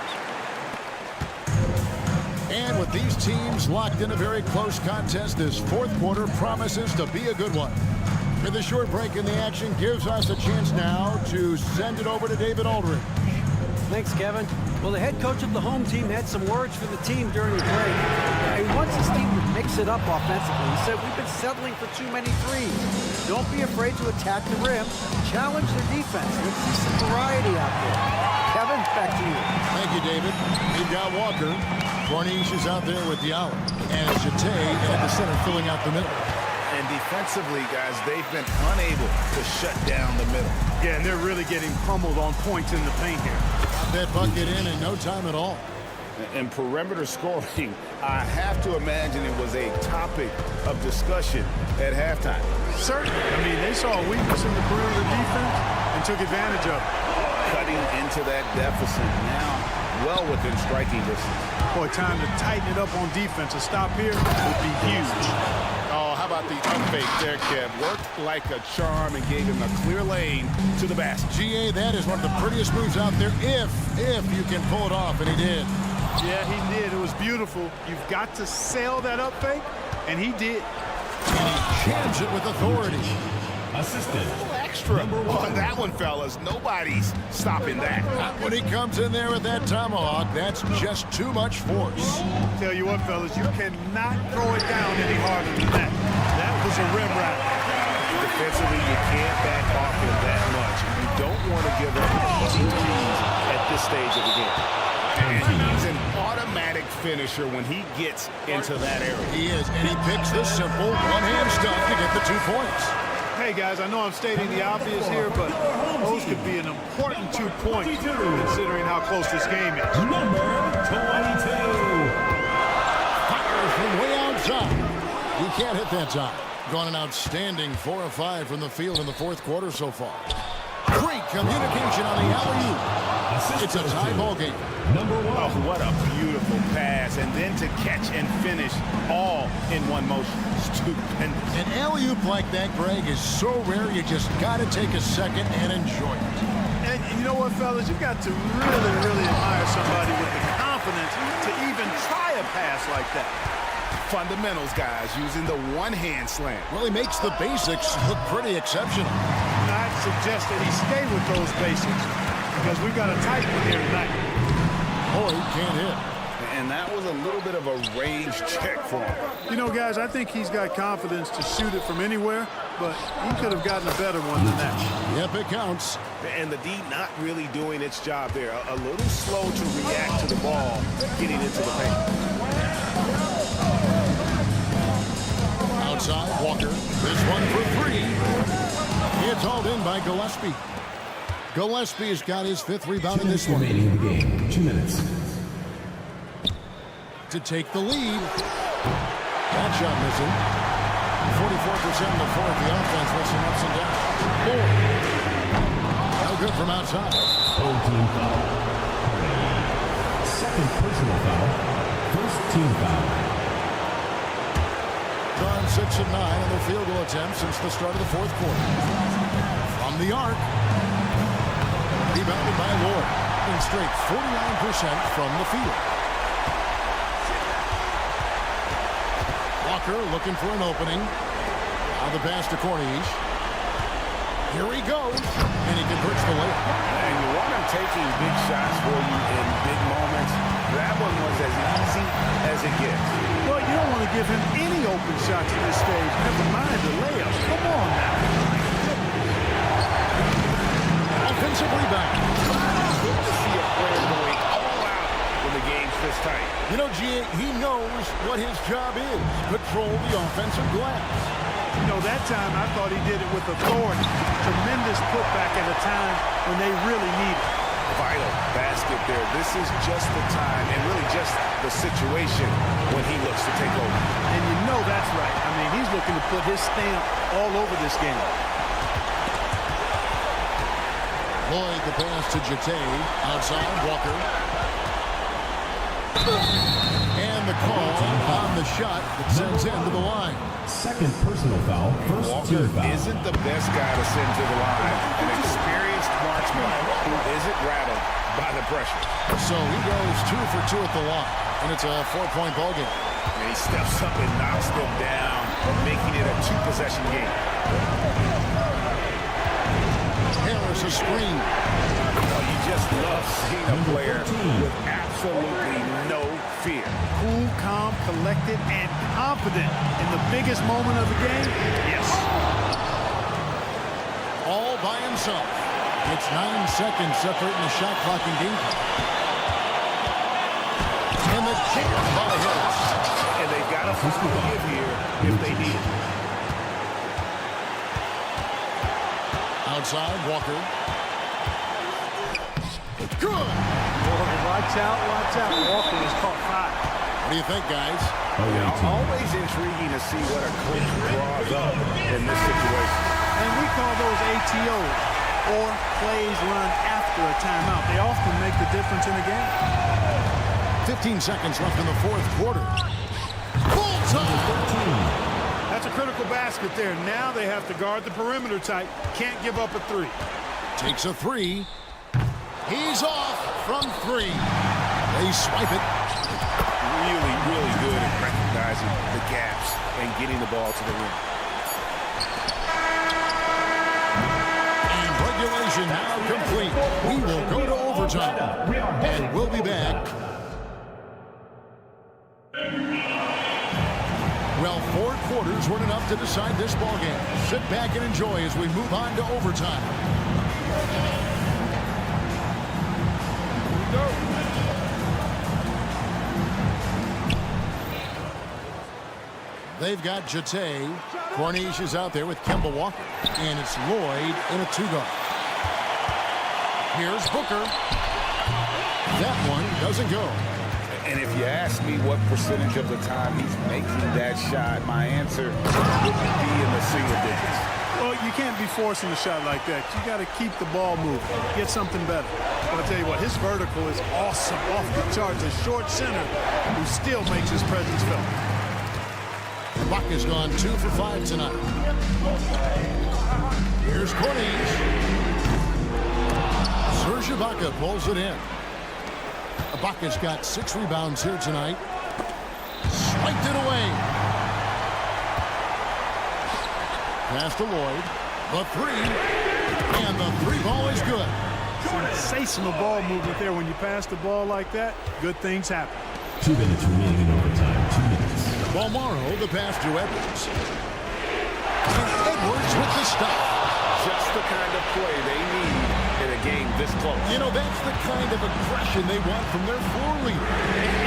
And with these teams locked in a very close contest, this fourth quarter promises to be a good one. And the short break in the action gives us a chance now to send it over to David Aldridge. Thanks, Kevin. Well, the head coach of the home team had some words for the team during the break. He wants his team to mix it up offensively. He said, we've been settling for too many threes. Don't be afraid to attack the rim. Challenge their defense. Let's see some variety out there. Kevin, back to you. Thank you, David. We've got Walker. Corniche is out there with Diallo. And Chate at the center filling out the middle. And defensively, guys, they've been unable to shut down the middle. Yeah, and they're really getting pummeled on points in the paint here. That bucket in no time at all. And perimeter scoring, I have to imagine it was a topic of discussion at halftime. Certainly. I mean, they saw a weakness in the perimeter defense and took advantage of it. Cutting into that deficit now, well within striking distance. Boy, time to tighten it up on defense. A stop here would be huge. Oh, how about the up-fake there, Kev? Worked like a charm and gave him a clear lane to the basket. GA, that is one of the prettiest moves out there if you can pull it off, and he did. Yeah, he did. It was beautiful. You've got to sell that up fake, and he did. And he jams it with authority. Assistant. Extra on that one, fellas. Nobody's stopping that. When he comes in there with that tomahawk, that's just too much force. Tell you what, fellas, you cannot throw it down any harder than that. That was a rim wrap. Defensively, you can't back off him that much. You don't want to give up easy leads at this stage of the game. And he's an automatic finisher when he gets into that area. He is, and he picks the simple one-hand stuff to get the 2 points. Hey, guys, I know I'm stating the obvious here, but those could be an important 2 points considering how close this game is. Number 22. Fires from way outside. He can't hit that time. Gone an outstanding 4 of 5 from the field in the fourth quarter so far. Great communication on the alley-oop. It's a tie ball game. Number 1. Oh, what a beautiful pass. And then to catch and finish all in one motion. Stupendous. An alley-oop like that, Greg, is so rare you just got to take a second and enjoy it. And you know what, fellas? You got to really, really admire somebody with the confidence to even try a pass like that. Fundamentals, guys, using the one-hand slam. Well, he makes the basics look pretty exceptional. I'd suggest that he stay with those basics because we've got a tight one here tonight. Oh, he can't hit. And that was a little bit of a range check for him. You know, guys, I think he's got confidence to shoot it from anywhere, but he could have gotten a better one than that. Yep, it counts. And the D not really doing its job there. A little slow to react to the ball getting into the paint. Outside, Walker. This one for three. It's hauled in by Gillespie. Gillespie's got his 5th rebound in this one. Remaining in the game. 2 minutes. To take the lead. That shot missing. 44% to 4 at the offense with some ups and downs. Lord. No good from outside. Home team foul. Second personal foul. First team foul. Gone 6 of 9 on their field goal attempts since the start of the 4th quarter. From the arc. Rebounded by Lord. And straight 49% from the field. Walker looking for an opening. Now the pass to Corniche. Here he goes. And he converts the layup. And you want him taking big shots for you in big moments. That one was as easy as it gets. Well, you don't want to give him any open shots at this stage. Never mind the layups. Come on now. Offensive rebound. Good to see a player going all out when the game's this tight. You know, G.A., he knows what his job is. Control the offensive glass. You know, that time I thought he did it with authority. Tremendous putback at a time when they really need it. Vital basket there. This is just the time and really just the situation when he looks to take over. And you know that's right. I mean, he's looking to put his stamp all over this game. Lloyd the pass to Jate. Outside, Walker. And the call on the shot that sends him to the line. Second personal foul. First Walker team foul. isn't the best guy to send to the line. An experienced marksman who isn't rattled by the pressure. So he goes 2 for 2 at the line. And it's a 4-point ball game. And he steps up and knocks them down, making it a 2-possession game. Harris a screen. Well, you just love seeing a player with absolutely no fear. Cool, calm, collected, and confident in the biggest moment of the game. Yes. All by himself. It's 9 seconds separating the shot clock and game clock. And the kick by Harris. And they've got to forgive here if they need it. Outside, Walker. Good. Watch out, watch out. Walker has caught 5. What do you think, guys? Always intriguing to see what a coach draws up in this situation. And we call those ATOs, or plays run after a timeout. They often make the difference in a game. 15 seconds left in the 4th quarter. Full time. That's a critical basket there. Now they have to guard the perimeter tight. Can't give up a 3. Takes a 3. He's off from 3. They swipe it. Really, really good at recognizing the gaps and getting the ball to the rim. And regulation now complete. We will go to overtime. And we'll be back. Well, 4 quarters weren't enough to decide this ball game. Sit back and enjoy as we move on to overtime. Here we go. They've got Jate. Corniche is out there with Kemba Walker. And it's Lloyd in a 2-guard. Here's Booker. That one doesn't go. And if you ask me what percentage of the time he's making that shot, my answer would be in the single digits. Well, you can't be forcing a shot like that. You got to keep the ball moving. Get something better. But I'll tell you what, his vertical is awesome, off the charts. A short center who still makes his presence felt. The Buck has gone 2 for 5 tonight. Here's Corniche. Ibaka pulls it in. Ibaka's got 6 rebounds here tonight. Swiped it away. Pass to Lloyd. The 3. And the 3 ball is good. Sensational ball movement there. When you pass the ball like that, good things happen. 2 minutes remaining in overtime. 2 minutes. Balmaro, the pass to Edwards. And Edwards with the stop. Just the kind of play they need in a game this close. You know, that's the kind of aggression they want from their floor leader.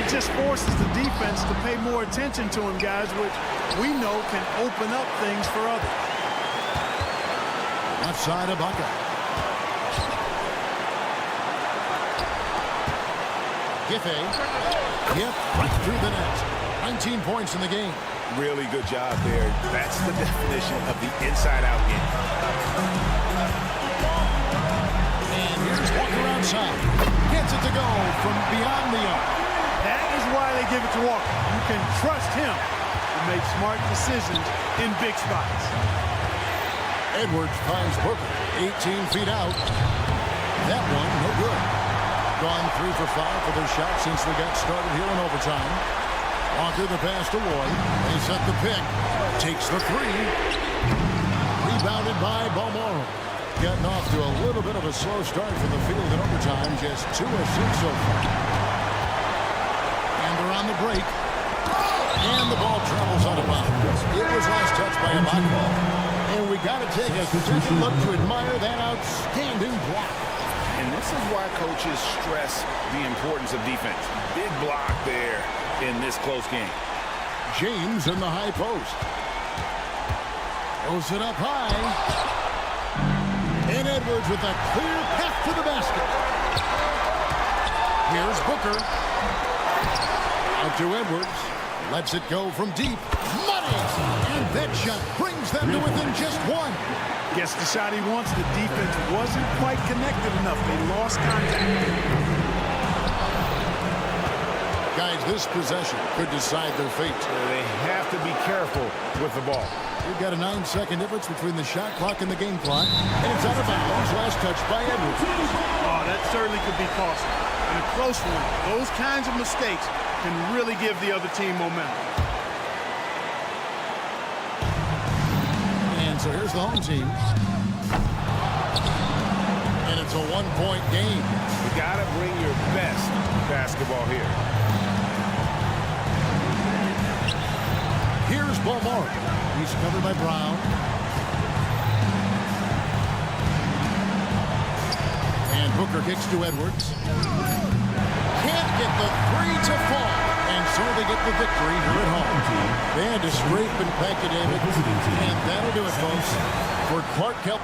It just forces the defense to pay more attention to him, guys, which we know can open up things for others. Left side of Ibaka. Giffey. Yep, right through the net. 19 points in the game. Really good job there. That's the definition of the inside-out game. And here's Walker outside. Gets it to go from beyond the arc. That is why they give it to Walker. You can trust him to make smart decisions in big spots. Edwards finds Booker. 18 feet out. That one, no good. Gone 3 for 5 for their shot since we got started here in overtime. Walker the pass to Lloyd. They set the pick. Takes the 3. Rebounded by Balmaro. Getting off to a little bit of a slow start for the field in overtime. Just 2 assists so far. And they're on the break. And the ball travels out of bounds. It was last touched by Ibaka. And we got to take a second look to admire that outstanding block. And this is why coaches stress the importance of defense. Big block there in this close game. James in the high post. Throws it up high. And Edwards with a clear path to the basket. Here's Booker. Out to Edwards. Lets it go from deep. Money! And that shot brings them to within just 1. Gets the shot he wants. The defense wasn't quite connected enough. They lost contact. Guys, this possession could decide their fate. They have to be careful with the ball. We've got a 9-second difference between the shot clock and the game clock. And it's out of bounds. Last touch by Edwards. Oh, that certainly could be costly. In a close one, those kinds of mistakes can really give the other team momentum. And so here's the home team. And it's a 1-point game. You got to bring your best basketball here. Here's Balmaro. He's covered by Brown. And Booker kicks to Edwards. Can't get the 3 to fall. And so they get the victory here at home. They had to scrape and pack it, David. And that'll do it, folks. For Clark Kelp.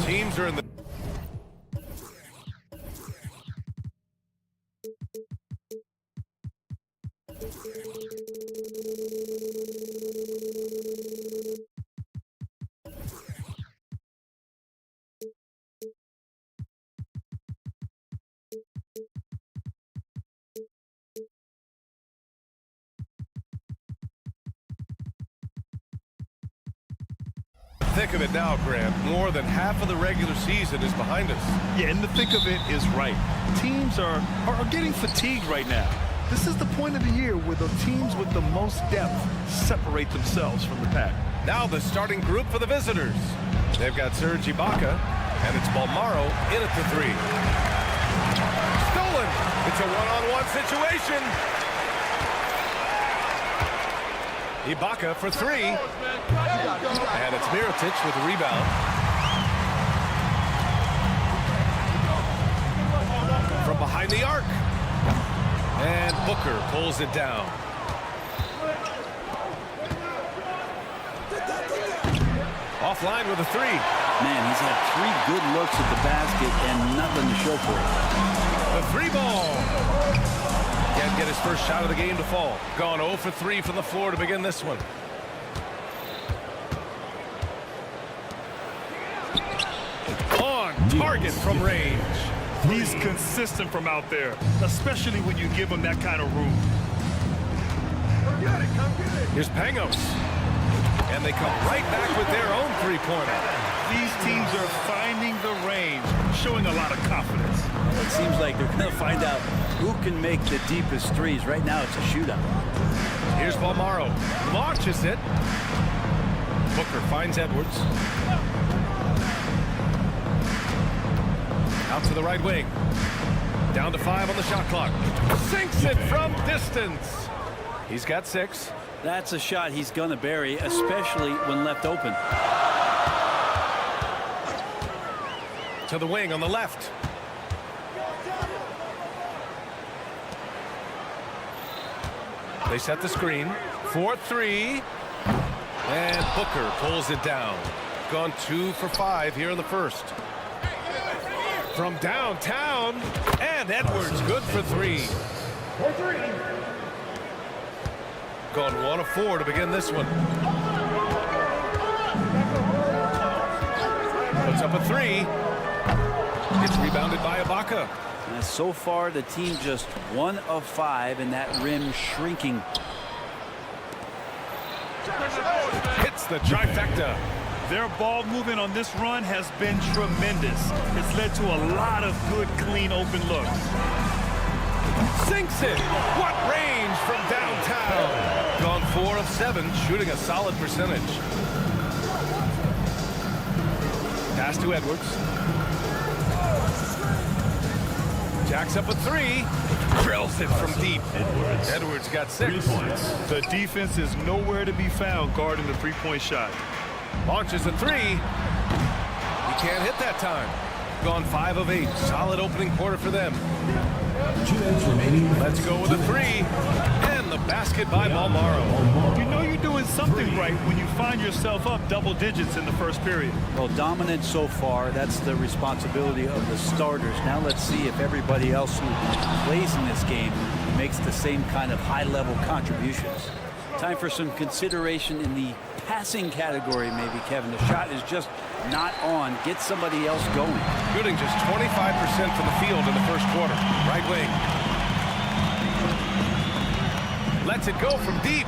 Teams are in the... Thick of it now, Grant. More than half of the regular season is behind us. Yeah, and the thick of it is right. Teams are getting fatigued right now. This is the point of the year where the teams with the most depth separate themselves from the pack. Now the starting group for the visitors. They've got Serge Ibaka, and it's Balmaro in at the 3. Stolen. It's a one-on-one situation. Ibaka for 3. And it's Mirotic with the rebound. From behind the arc. And Booker pulls it down. Offline with a 3. Man, he's had 3 good looks at the basket and nothing to show for it. The 3 ball. Can't get his first shot of the game to fall. Gone 0 for 3 from the floor to begin this one. On target from range. He's consistent from out there, especially when you give him that kind of room. Here's Pangos. And they come right back with their own 3-pointer. These teams are finding the range, showing a lot of confidence. It seems like they're going to find out who can make the deepest threes. Right now, it's a shootout. Here's Balmaro. Launches it. Booker finds Edwards. Out to the right wing. Down to 5 on the shot clock. Sinks it from distance. He's got 6. That's a shot he's going to bury, especially when left open. To the wing on the left. They set the screen. 4-3. And Booker pulls it down. Gone 2 for 5 here in the first. From downtown. And Edwards good for 3. Gone 1 of 4 to begin this one. Puts up a 3. It's rebounded by Ibaka. And so far, the team just 1 of 5, and that rim shrinking. Hits the trifecta. Their ball movement on this run has been tremendous. It's led to a lot of good, clean, open looks. Sinks it. What range from downtown. Gone 4 of 7, shooting a solid percentage. Pass to Edwards. Jacks up a 3. Drills it from deep. Edwards got 6. The defense is nowhere to be found guarding the 3-point shot. Launches a 3. He can't hit that time. Gone 5 of 8. Solid opening quarter for them. 2 minutes remaining. Let's go with a 3. And the basket by Balmaro. You know you're doing something right when you find yourself up double digits in the first period. Well, dominant so far. That's the responsibility of the starters. Now let's see if everybody else who plays in this game makes the same kind of high-level contributions. Time for some consideration in the passing category, maybe, Kevin. The shot is just not on. Get somebody else going. Shooting just 25% from the field in the first quarter. Right wing. Lets it go from deep.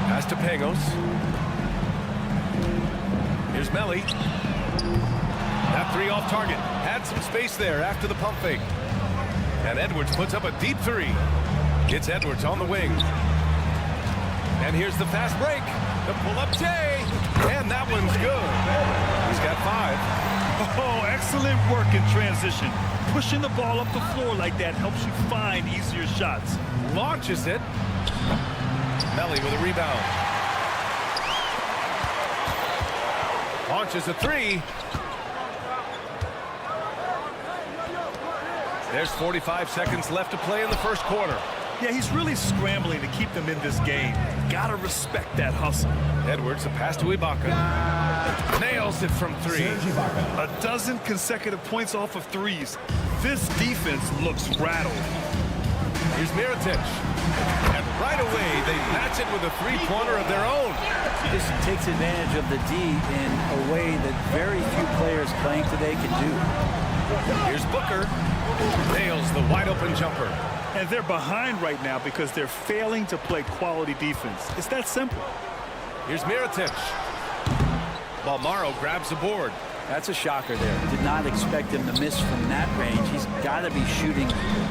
Pass to Pangos. Here's Melly. That 3 off target. Had some space there after the pump fake. And Edwards puts up a deep 3. It's Edwards on the wing. And here's the fast break. The pull-up J. And that one's good. He's got 5. Oh, excellent work in transition. Pushing the ball up the floor like that helps you find easier shots. Launches it. Melly with a rebound. Launches a 3. There's 45 seconds left to play in the first quarter. Yeah, he's really scrambling to keep them in this game. Gotta respect that hustle. Edwards, a pass to Ibaka. Nails it from 3. A dozen consecutive points off of threes. This defense looks rattled. Here's Mirotic. And right away, they match it with a three-pointer of their own. He just takes advantage of the D in a way that very few players playing today can do. Here's Booker. Nails the wide-open jumper. And they're behind right now because they're failing to play quality defense. It's that simple. Here's Mirotic. Balmaro grabs the board. That's a shocker there. Did not expect him to miss from that range. He's got to be shooting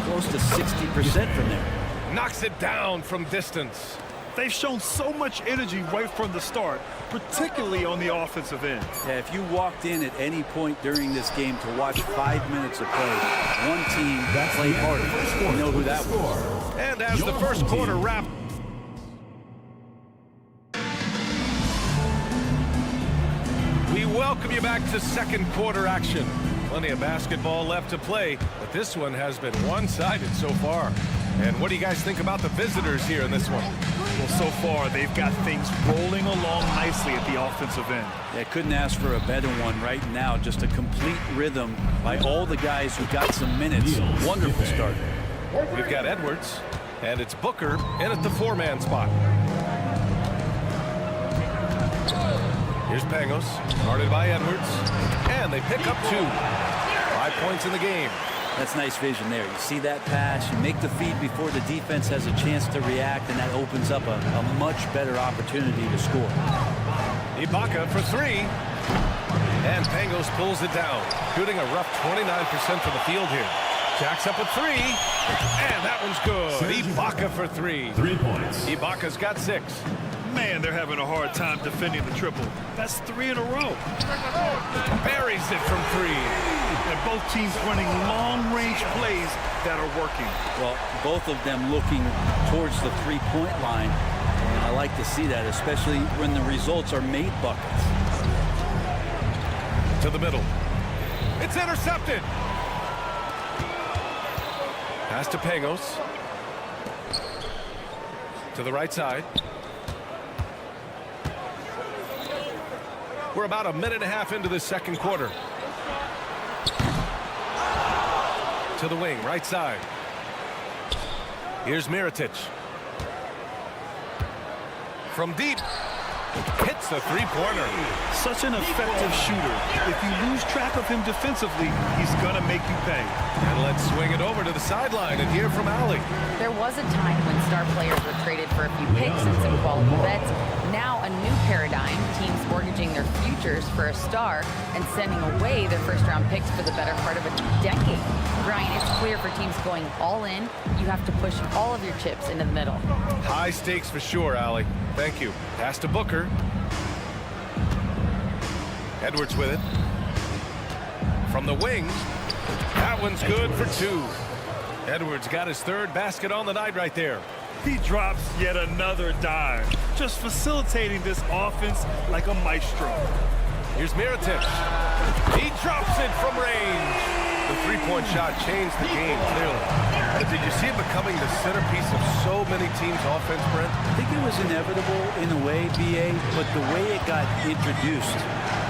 close to 60% from there. Knocks it down from distance. They've shown so much energy right from the start, particularly on the offensive end. Yeah, if you walked in at any point during this game to watch 5 minutes of play, one team played harder. You know who that was. And as the first quarter wrapped, we welcome you back to second quarter action. Plenty of basketball left to play, but this one has been one-sided so far. And what do you guys think about the visitors here in this one? Well, so far, they've got things rolling along nicely at the offensive end. They couldn't ask for a better one right now. Just a complete rhythm by all the guys who got some minutes. Wonderful start. We've got Edwards, and it's Booker in at the four-man spot. Here's Pangos, guarded by Edwards, and they pick up 2. 5 points in the game. That's nice vision there. You see that pass, you make the feed before the defense has a chance to react, and that opens up a much better opportunity to score. Ibaka for 3. And Pangos pulls it down, shooting a rough 29% from the field here. Jacks up a 3, and that one's good. Ibaka for 3. 3 points. Ibaka's got 6. Man, they're having a hard time defending the triple. That's 3 in a row. Buries it from 3. And both teams running long-range plays that are working. Well, both of them looking towards the three-point line. And I like to see that, especially when the results are made buckets. To the middle. It's intercepted. Pass to Pangos. To the right side. We're about a minute and a half into the second quarter. To the wing, right side. Here's Mirotic. From deep. Hits the three-pointer. Such an effective shooter. If you lose track of him defensively, he's going to make you pay. And let's swing it over to the sideline and hear from Allie. There was a time when star players were traded for a few picks and some quality bets. Now a new paradigm, teams mortgaging their futures for a star and sending away their first-round picks for the better part of a decade. Brian, it's clear for teams going all in, you have to push all of your chips into the middle. High stakes for sure, Allie. Thank you. Pass to Booker. Edwards with it. From the wing. That one's good for 2. Edwards got his 3rd basket on the night right there. He drops yet another dive, just facilitating this offense like a maestro. Here's Mirotic. He drops it from range. The three-point shot changed the game clearly. But did you see it becoming the centerpiece of so many teams' offense, Brent? I think it was inevitable in a way, BA, but the way it got introduced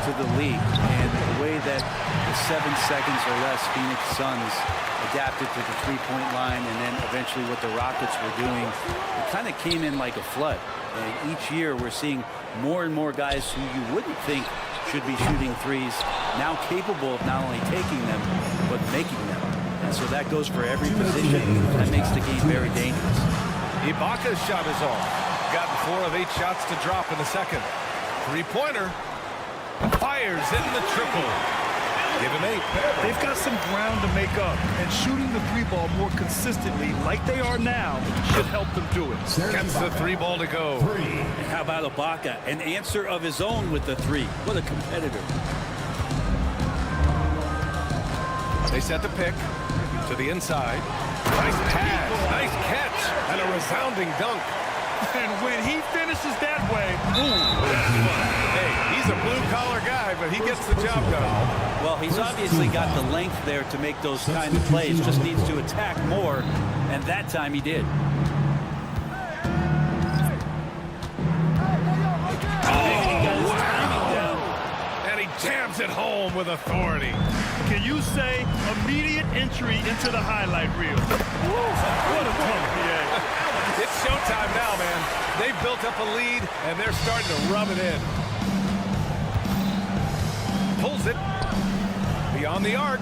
to the league and the way that the 7 seconds or less Phoenix Suns adapted to the three-point line and then eventually what the Rockets were doing, it kind of came in like a flood. And each year we're seeing more and more guys who you wouldn't think should be shooting threes now capable of not only taking them but making them. And so that goes for every position. That makes the game very dangerous. Ibaka's shot is off. Gotten 4 of 8 shots to drop in the second. Three-pointer. Fires in the triple. Give him 8. They've got some ground to make up, and shooting the 3-ball more consistently like they are now should help them do it. Gets the 3-ball to go. And how about Ibaka? An answer of his own with the 3. What a competitor. They set the pick to the inside. Nice pass, nice catch, and a resounding dunk. And when he finishes that way, that's fun. Hey, he's a blue-collar guy, but he gets the job done. Well, he's obviously got the length there to make those kind of plays. Just needs to attack more, and that time he did. Slams it home with authority. Can you say immediate entry into the highlight reel? What a dunk, PA. It's showtime now, man. They've built up a lead, and they're starting to rub it in. Pulls it beyond the arc.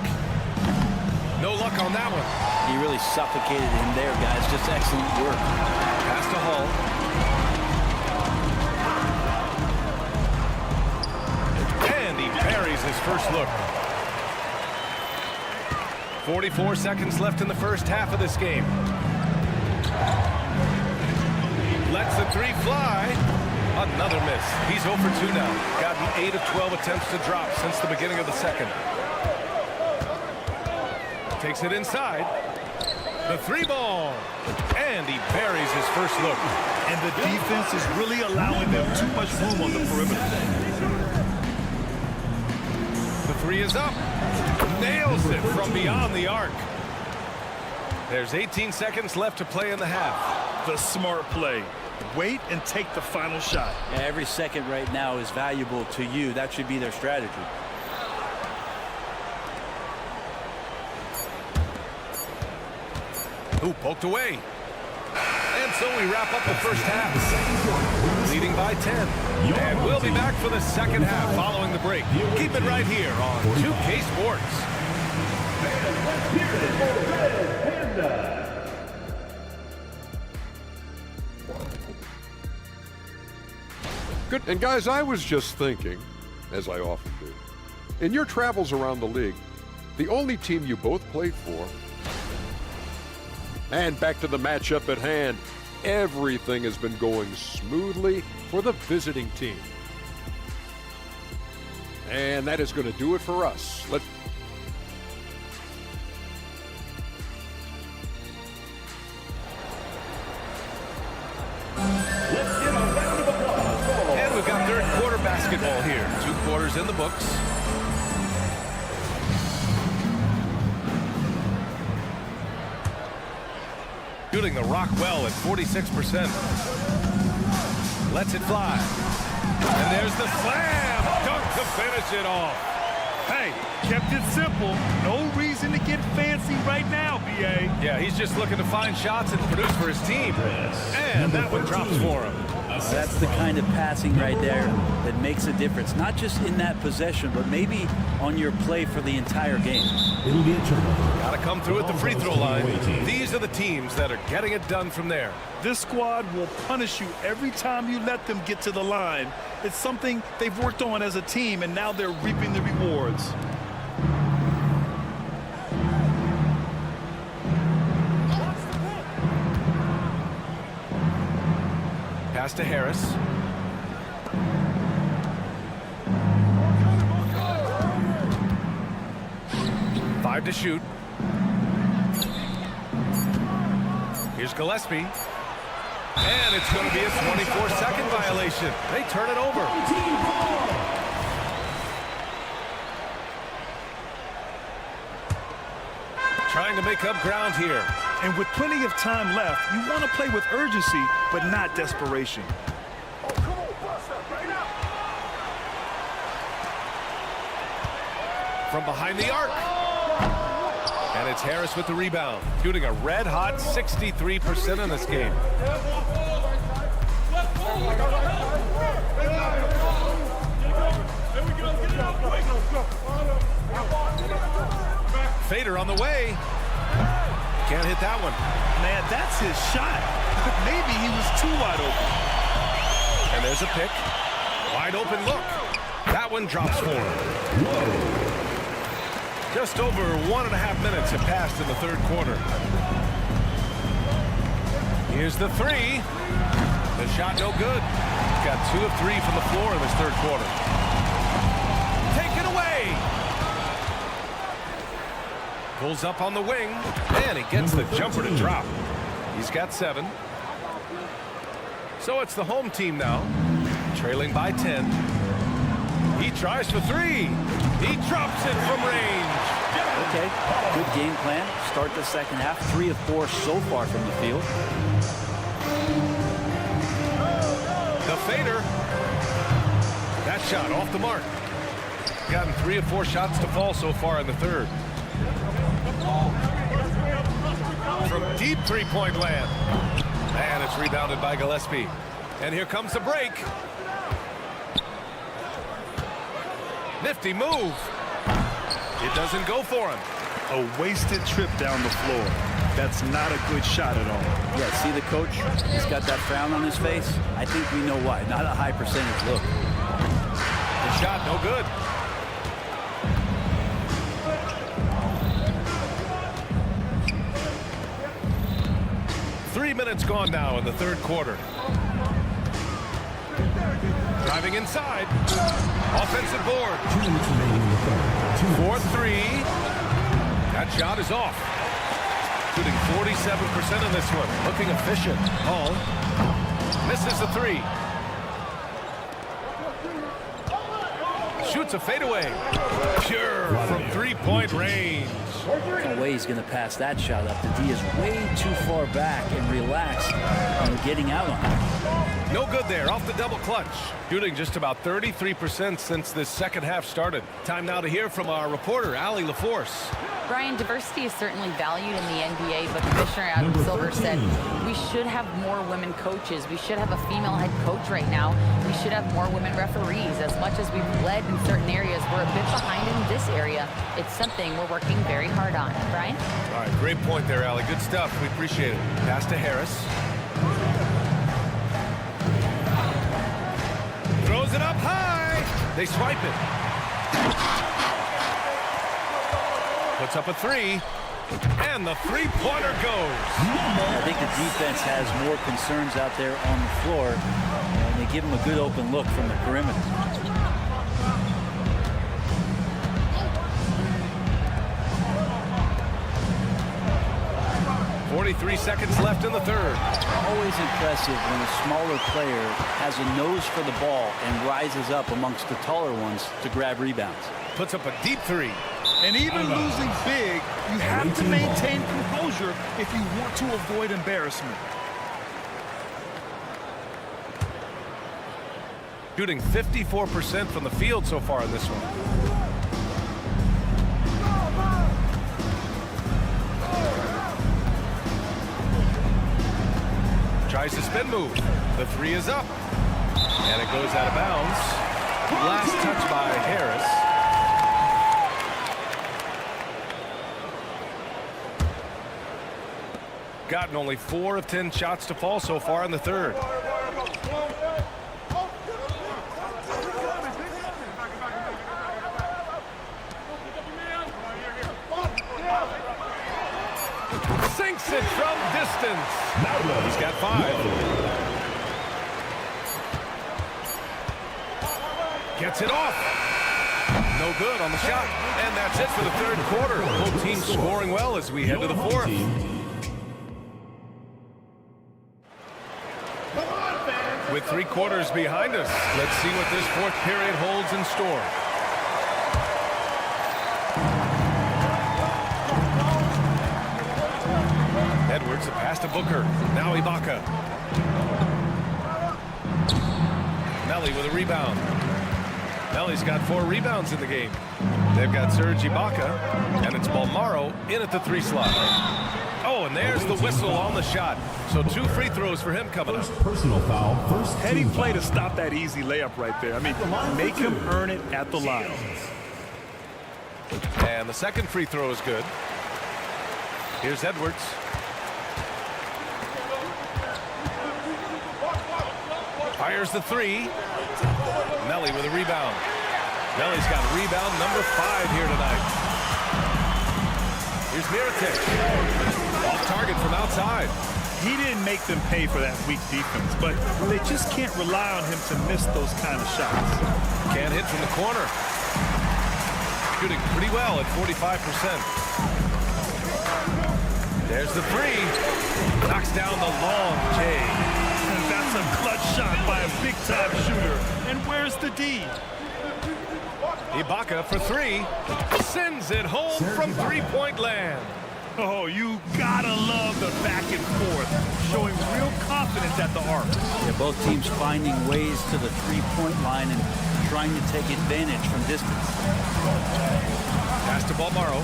No luck on that one. He really suffocated him there, guys. Just excellent work. Pass to Hall. And he buries his first look. 44 seconds left in the first half of this game. Lets the three fly. Another miss. He's 0 for 2 now. Gotten 8 of 12 attempts to drop since the beginning of the second. Takes it inside. The three ball. And he buries his first look. And the defense is really allowing them too much room on the perimeter. The three is up. Nails it from beyond the arc. There's 18 seconds left to play in the half. The smart play. Wait and take the final shot. Yeah, every second right now is valuable to you. That should be their strategy. Ooh, poked away. And so we wrap up the first half. Leading by 10. And we'll be back for the second half following the break. Keep it right here on 2K Sports. Good. And guys, I was just thinking, as I often do, in your travels around the league, the only team you both played for, and back to the matchup at hand, everything has been going smoothly for the visiting team. And that is going to do it for us. And we've got third quarter basketball here. 2 quarters in the books. Shooting the rock well at 46%. Lets it fly. And there's the slam. Dunk to finish it off. Hey, kept it simple. No reason to get fancy right now, BA. Yeah, he's just looking to find shots and produce for his team. And that one drops for him. That's the kind of passing right there that makes a difference. Not just in that possession, but maybe on your play for the entire game. It'll be a turnover. Got to come through at the free throw line. These are the teams that are getting it done from there. This squad will punish you every time you let them get to the line. It's something they've worked on as a team, and now they're reaping the rewards. Pass to Harris. Five to shoot. Here's Gillespie. And it's going to be a 24-second violation. They turn it over. Trying to make up ground here. And with plenty of time left, you want to play with urgency, but not desperation. From behind the arc. And it's Harris with the rebound. Shooting a red-hot 63% in this game. Fader on the way. Can't hit that one. Man, that's his shot. Maybe he was too wide open. And there's a pick. Wide open look. That one drops for him. Just over 1.5 minutes have passed in the third quarter. Here's the three. The shot no good. Got 2 of 3 from the floor in this third quarter. Taken away. Pulls up on the wing, and he gets the jumper to drop. He's got 7. So it's the home team now, trailing by 10. He tries for 3. He drops it from range. Okay, good game plan. Start the second half. 3 of 4 so far from the field. The fader. That shot off the mark. Gotten 3 of 4 shots to fall so far in the third. From deep three-point land. And it's rebounded by Gillespie. And here comes the break. Nifty move. It doesn't go for him. A wasted trip down the floor. That's not a good shot at all. Yeah, see the coach? He's got that frown on his face. I think we know why. Not a high percentage look. The shot, no good. Three minutes gone now in the third quarter. Driving inside. Offensive board. 4-3. That shot is off. Shooting 47% in this one. Looking efficient. Hall misses the three. Shoots a fadeaway. Pure from three-point range. No way he's going to pass that shot up. The D is way too far back and relaxed on getting out on it. No good there, off the double clutch. Shooting just about 33% since this second half started. Time now to hear from our reporter, Allie LaForce. Brian, diversity is certainly valued in the NBA, but Commissioner Adam Silver said we should have more women coaches. We should have a female head coach right now. We should have more women referees. As much as we've led in certain areas, we're a bit behind in this area. It's something we're working very hard on. Brian? All right, great point there, Allie. Good stuff. We appreciate it. Pass to Harris. Throws it up high. They swipe it. Puts up a three. And the three-pointer goes. I think the defense has more concerns out there on the floor, and they give him a good open look from the perimeter. 43 seconds left in the third. Always impressive when a smaller player has a nose for the ball and rises up amongst the taller ones to grab rebounds. Puts up a deep three. And even losing big, you have to maintain composure if you want to avoid embarrassment. Shooting 54% from the field so far in this one. Tries the spin move. The three is up. And it goes out of bounds. Last touch by Harris. Gotten only 4 of 10 shots to fall so far in the third. Sinks it from distance. He's got 5. Gets it off. No good on the shot. And that's it for the third quarter. Both teams scoring well as we head to the fourth. With 3 quarters behind us, let's see what this fourth period holds in store. Edwards, a pass to Booker. Now Ibaka. Melli with a rebound. Melli's got 4 rebounds in the game. They've got Serge Ibaka, and it's Balmaro in at the 3 slot. Oh, and there's the whistle on the shot. So 2 free throws for him coming up. Personal foul. First Heady play to stop that easy layup right there. I mean, make him earn it at the line. And the second free throw is good. Here's Edwards. Fires the 3. Melli with a rebound. Melli's got rebound number 5 here tonight. Here's Mirotic. Off target from outside. He didn't make them pay for that weak defense, but they just can't rely on him to miss those kind of shots. Can't hit from the corner. Shooting pretty well at 45%. There's the 3. Knocks down the long J. And that's a clutch shot by a big-time shooter. And where's the D? Ibaka for 3. Sends it home from three-point land. Oh, you gotta love the back and forth, showing real confidence at the arc. Yeah, both teams finding ways to the three-point line and trying to take advantage from distance. Pass to Balmaro.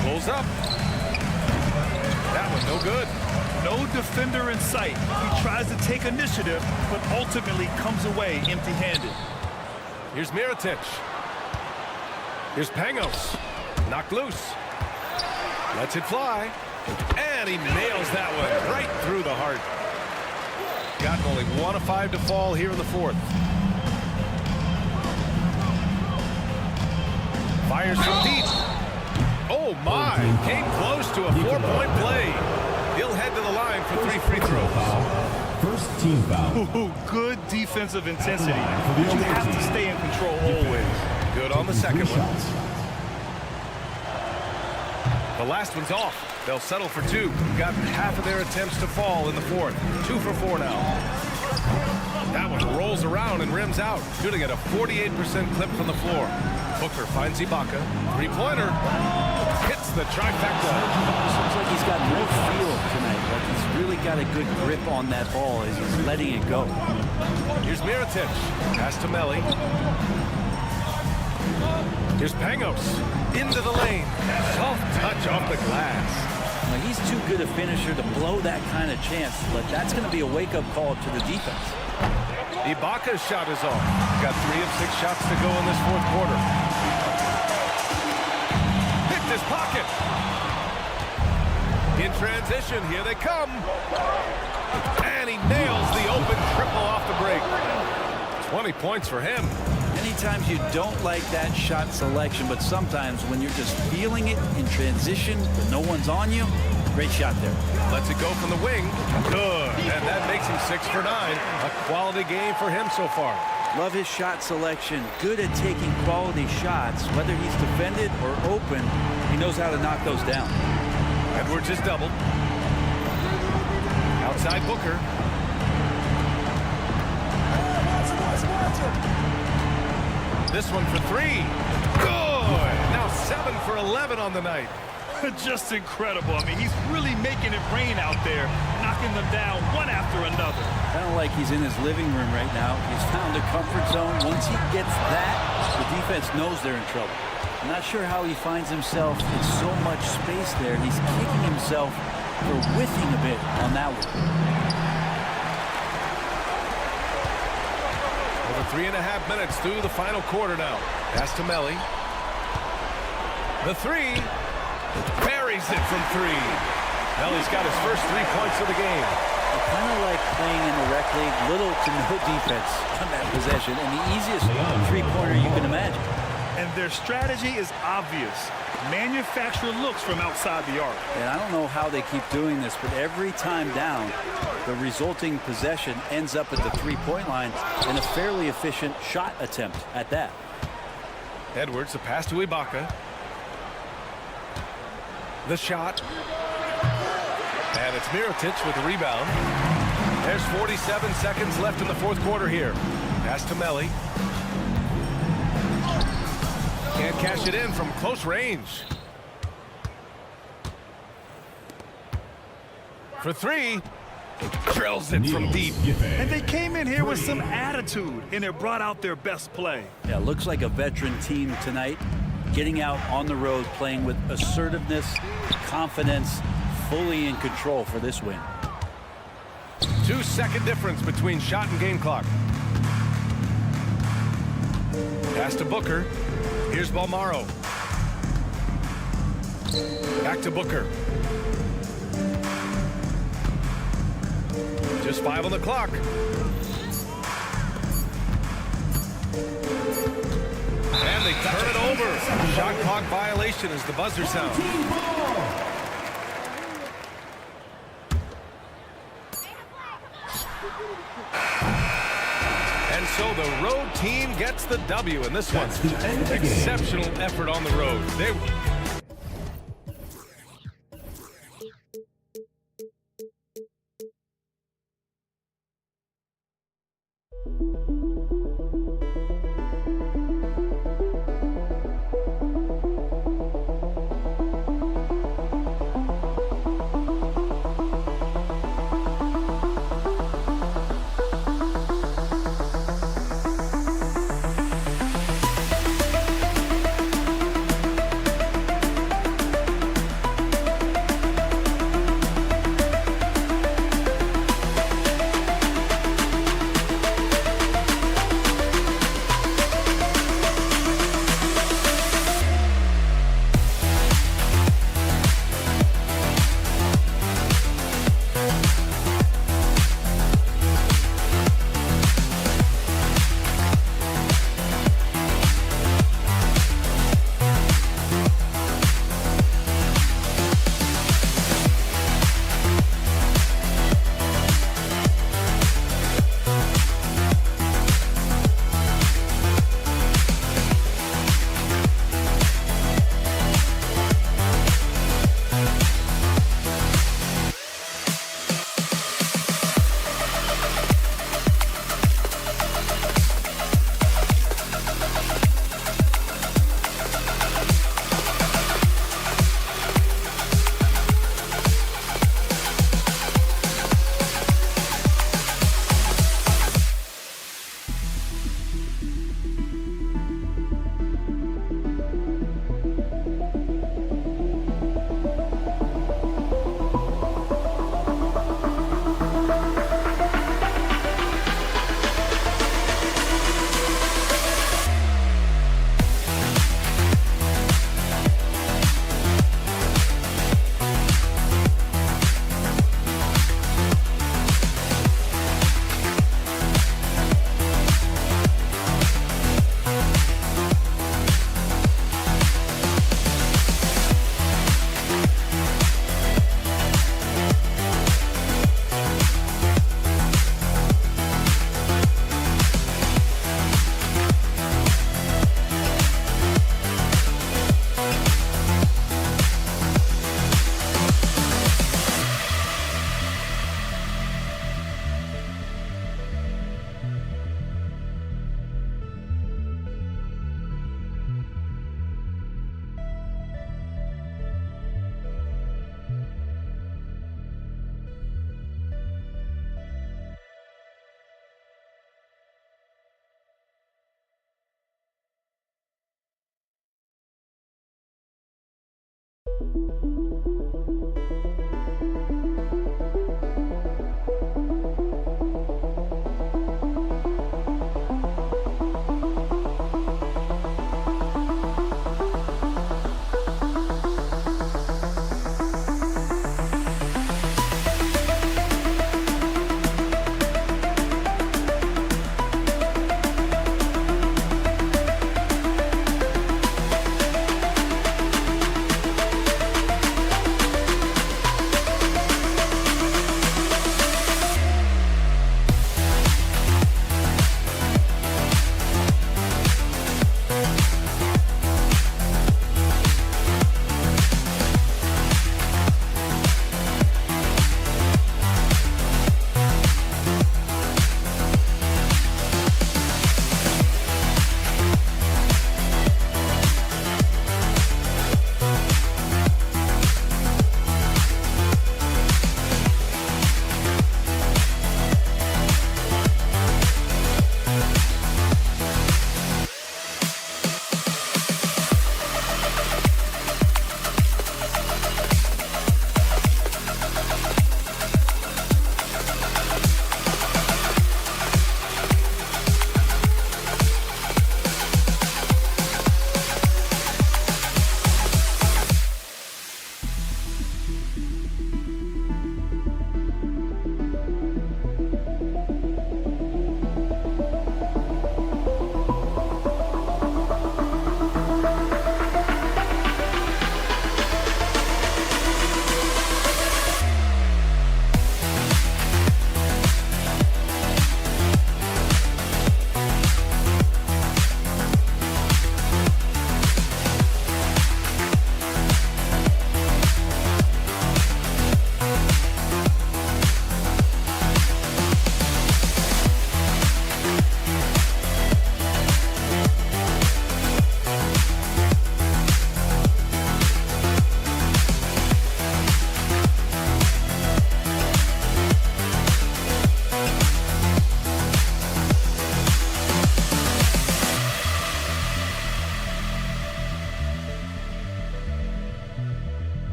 Pulls up. That one no good. No defender in sight. He tries to take initiative, but ultimately comes away empty-handed. Here's Mirotic. Here's Pangos. Knocked loose. Lets it fly. And he nails that one right through the heart. Gotten only 1 of 5 to fall here in the fourth. Fires from deep. Oh my, came close to a 4-point play. He'll head to the line for 3 free throws. First team foul. Ooh, good defensive intensity, but you have to stay in control always. Good on the second one. The last one's off. They'll settle for 2. Gotten half of their attempts to fall in the fourth. 2 for 4 now. That one rolls around and rims out, shooting at a 48% clip from the floor. Booker finds Ibaka. 3-pointer. Hits the trifecta. Seems like he's got no feel tonight. Like he's really got a good grip on that ball as he's letting it go. Here's Mirotic. Pass to Melli. Here's Pangos. Into the lane. Soft touch off the glass. Now, he's too good a finisher to blow that kind of chance, but that's going to be a wake-up call to the defense. Ibaka's shot is off. Got 3 of 6 shots to go in this fourth quarter. Picked his pocket. In transition, here they come. And he nails the open triple off the break. 20 points for him. Many times you don't like that shot selection, but sometimes when you're just feeling it in transition, but no one's on you, great shot there. Lets it go from the wing. Good. And that makes him 6 for 9. A quality game for him so far. Love his shot selection. Good at taking quality shots. Whether he's defended or open, he knows how to knock those down. Edwards is doubled. Outside Booker. This one for 3. Good. Now 7 for 11 on the night. Just incredible. I mean, he's really making it rain out there, knocking them down one after another. Kind of like he's in his living room right now. He's found a comfort zone. Once he gets that, the defense knows they're in trouble. I'm not sure how he finds himself in so much space there. He's kicking himself for whiffing a bit on that one. Over 3.5 minutes through the final quarter now. Pass to Melli. The 3. Buries it from 3. Melli's got his first 3 points of the game. Kind of like playing in the rec league, little to no defense on that possession, and the easiest three-pointer you can imagine. And their strategy is obvious. Manufacture looks from outside the arc. And I don't know how they keep doing this, but every time down, the resulting possession ends up at the three-point line in a fairly efficient shot attempt at that. Edwards, the pass to Ibaka. The shot. And it's Mirotic with the rebound. There's 47 seconds left in the fourth quarter here. Pass to Melli. Can't cash it in from close range. For 3. Drills it from deep. And they came in here with some attitude, and it brought out their best play. Yeah, looks like a veteran team tonight. Getting out on the road, playing with assertiveness, confidence, fully in control for this win. 2-second difference between shot and game clock. Pass to Booker. Here's Balmaro. Back to Booker. Just 5 on the clock. And they turn it over. Shot clock violation as the buzzer sounds. And so the road team gets the W in this one. Exceptional effort on the road.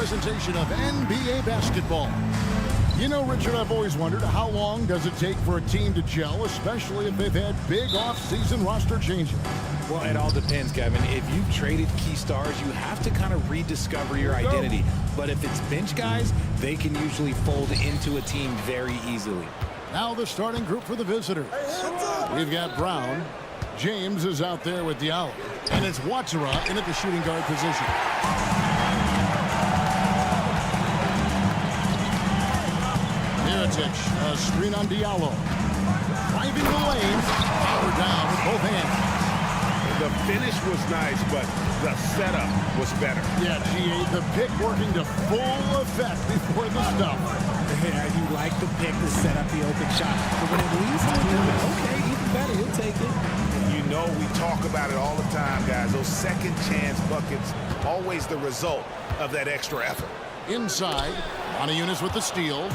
presentation of NBA basketball. You know, Richard, I've always wondered how long does it take for a team to gel, especially if they've had big off-season roster changes? Well, it all depends, Kevin. If you've traded key stars, you have to kind of rediscover your identity. But if it's bench guys, they can usually fold into a team very easily. Now the starting group for the visitors. We've got Brown. James is out there with Diallo. And it's Watsara in at the shooting guard position. A screen on Diallo. Driving the lane. Power down with both hands. The finish was nice, but the setup was better. Yeah, GA, the pick working to full effect before the stuff. Yeah, you like the pick to set up the open shot. But when it leads to him, okay, even better, he'll take it. You know we talk about it all the time, guys. Those second chance buckets, always the result of that extra effort. Inside, Eunice with the steal.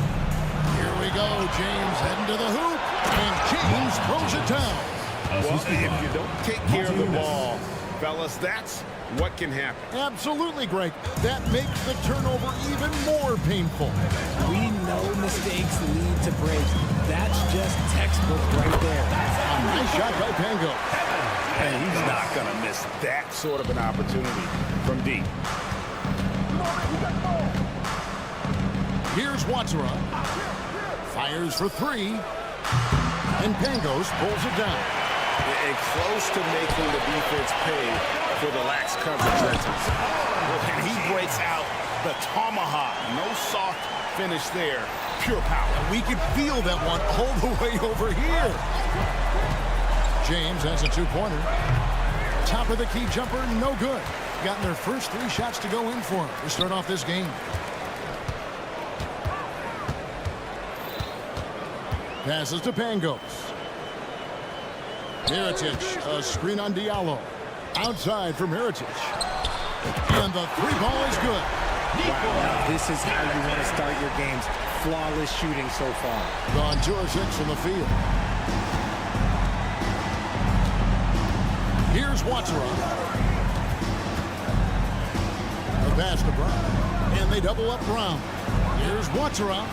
Here we go, James heading to the hoop, and James throws it down. Well, if you don't take care of the ball, fellas, that's what can happen. Absolutely, Greg. That makes the turnover even more painful. We know mistakes lead to breaks. That's just textbook right there. A nice shot by Pango. And he's not going to miss that sort of an opportunity from deep. Here's Watsara. Fires for three. And Pangos pulls it down. And close to making the defense pay for the lax coverage rentals. And he breaks out the tomahawk. No soft finish there. Pure power. And we can feel that one all the way over here. James has a two-pointer. Top of the key jumper, no good. Gotten their first three shots to go in for him to start off this game. Passes to Pangos. Mirotic, a screen on Diallo. Outside for Mirotic. And the three ball is good. Wow, this is how you want to start your games. Flawless shooting so far. Gone 2 of 6 from the field. Here's Watsara. The pass to Brown. And they double up Brown. Here's Watsara.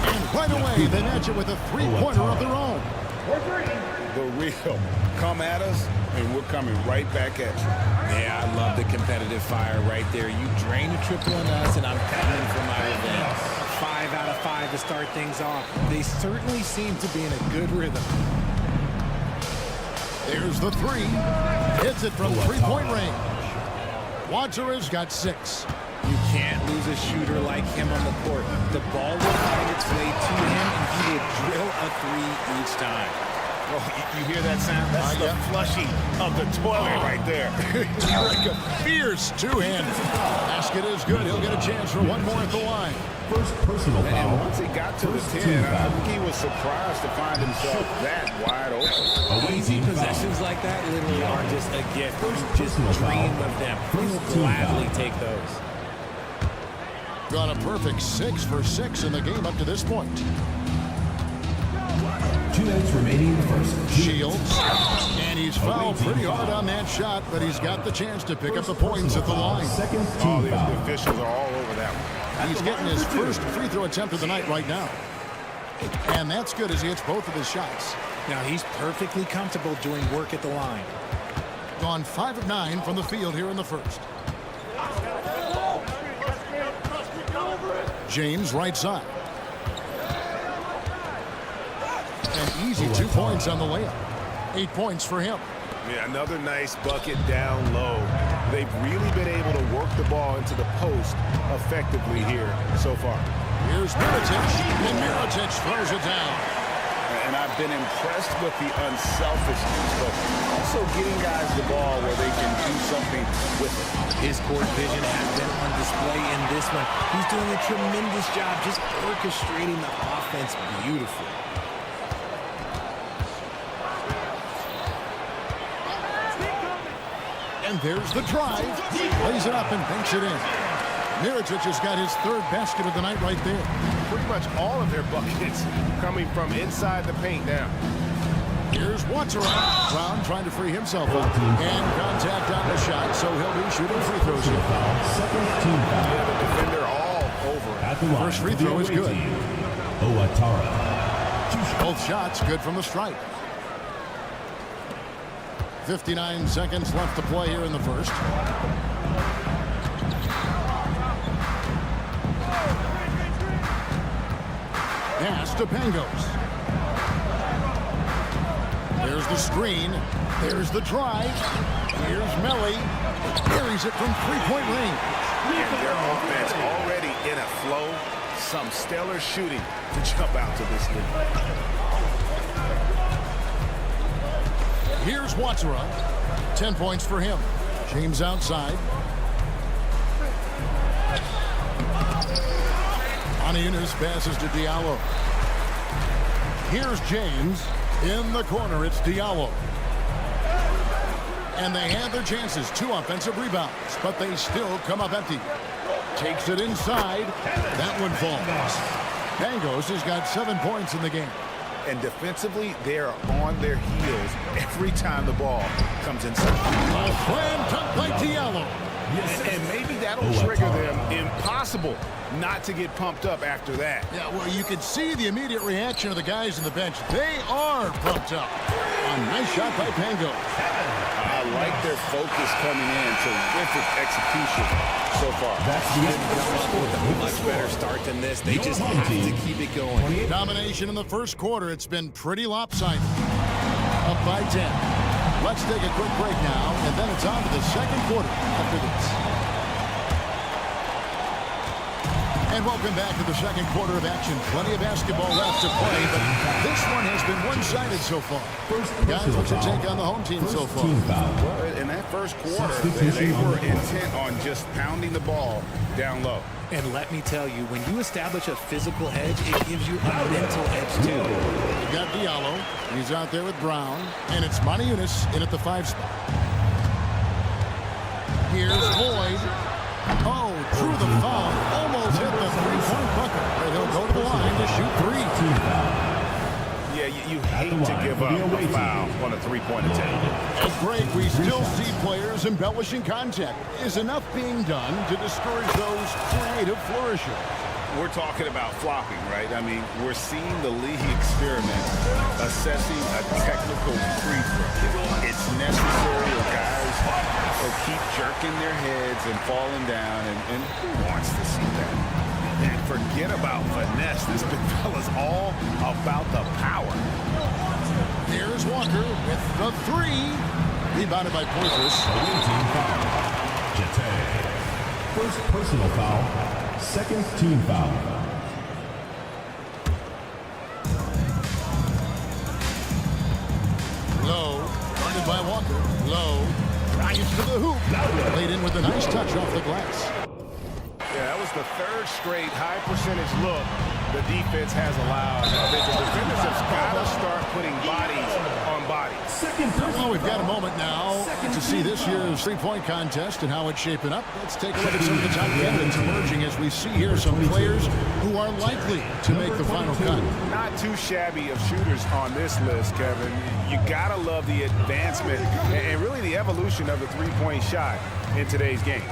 And right away, they match it with a three-pointer of their own. The real come at us, and we're coming right back at you. Yeah, I love the competitive fire right there. You drain a triple on us, and I'm coming for my revenge. 5 out of 5 to start things off. They certainly seem to be in a good rhythm. There's the three. Hits it from three-point range. Watsara's got 6. You can't lose a shooter like him on the court. The ball will find its way to him, and he will drill a three each time. Oh, you hear that sound? That's the flushing of the toilet right there. Like a fierce two-handed. Basket is good. He'll get a chance for one more at the line. First personal foul. And once he got to the 10, I think he was surprised to find himself that wide open. Easy possessions like that literally are just a gift. Just dream of them. He'll gladly take those. Got a perfect 6 for 6 in the game up to this point. 2 minutes remaining in the first. Shields. And he's fouled pretty hard on that shot, but he's got the chance to pick up the points at the line. Second team The foul. officials are all over that one. He's getting his first free throw attempt of the night right now. And that's good as he hits both of his shots. Now he's perfectly comfortable doing work at the line. Gone 5 of 9 from the field here in the first. James right side. An easy 2 points on the layup. 8 points for him. Yeah, another nice bucket down low. They've really been able to work the ball into the post effectively here so far. Here's Mirotic, and Mirotic throws it down. And I've been impressed with the unselfishness, but also getting guys the ball where they can do something with it. His court vision has been on display in this one. He's doing a tremendous job just orchestrating the offense beautifully. And there's the drive. Lays it up and banks it in. Mirotic has got his third basket of the night right there. Pretty much all of their buckets coming from inside the paint now. Here's Watsara. Brown trying to free himself up. And contact on the shot, so he'll be shooting free throws here. Second team foul. Yeah, the defender all the line. First free throw is good. Both shots good from the stripe. 59 seconds left to play here in the first. Pass to Pangos. There's the screen. There's the drive. Here's Melly. Carries it from three-point range. And their offense already in a flow. Some stellar shooting to jump out to this league. Here's Watsura. 10 points for him. James outside. Yunus passes to Diallo. Here's James. In the corner, it's Diallo. And they have their chances. 2 offensive rebounds, but they still come up empty. Takes it inside. That one falls. Pangos has got 7 points in the game. And defensively, they're on their heels every time the ball comes inside. A slam dunk by Diallo. And maybe that'll trigger them. Impossible not to get pumped up after that. Yeah, well, you can see the immediate reaction of the guys on the bench. They are pumped up. A nice shot by Pangos. I like their focus coming in. Terrific execution so far. That's the end of the score. Much better start than this. They just have to keep it going. Domination in the first quarter. It's been pretty lopsided. Up by 10. Let's take a quick break now, and then it's on to the second quarter after this. And welcome back to the second quarter of action. Plenty of basketball left to play, but this one has been one-sided so far. Guys, what's your take on the home team so far? Well, in that first quarter, they were intent on just pounding the ball down low. And let me tell you, when you establish a physical edge, it gives you a mental edge, too. You got Diallo. He's out there with Brown. And it's Yunus in at the 5 spot. Here's Lloyd. Oh, drew the foul. Almost hit the three-point bucket. But he'll go to the line to shoot 3. Yeah, you hate to give up a foul on a three-point attempt. At break, we still see players embellishing contact. Is enough being done to discourage those creative flourishes? We're talking about flopping, right? I mean, we're seeing the league experiment assessing a technical free throw. It's necessary. Guys will keep jerking their heads and falling down, and who wants to see that? And forget about finesse. This big fella's all about the power. Here's Walker with the 3. Rebounded by Poitras. Team foul. Jete. First personal foul. Second team foul. Low. Guarded by Walker. Low. Drives to the hoop. Laid in with a nice touch off the glass. Yeah, that was the 3rd straight high percentage look the defense has allowed. The defenders have got to start putting bodies on bodies. Well, we've got a moment now to see this year's three-point contest and how it's shaping up. Let's take a look at some of the top candidates emerging as we see here some players who are likely to make the final cut. Not too shabby of shooters on this list, Kevin. You got to love the advancement and really the evolution of the three-point shot in today's game.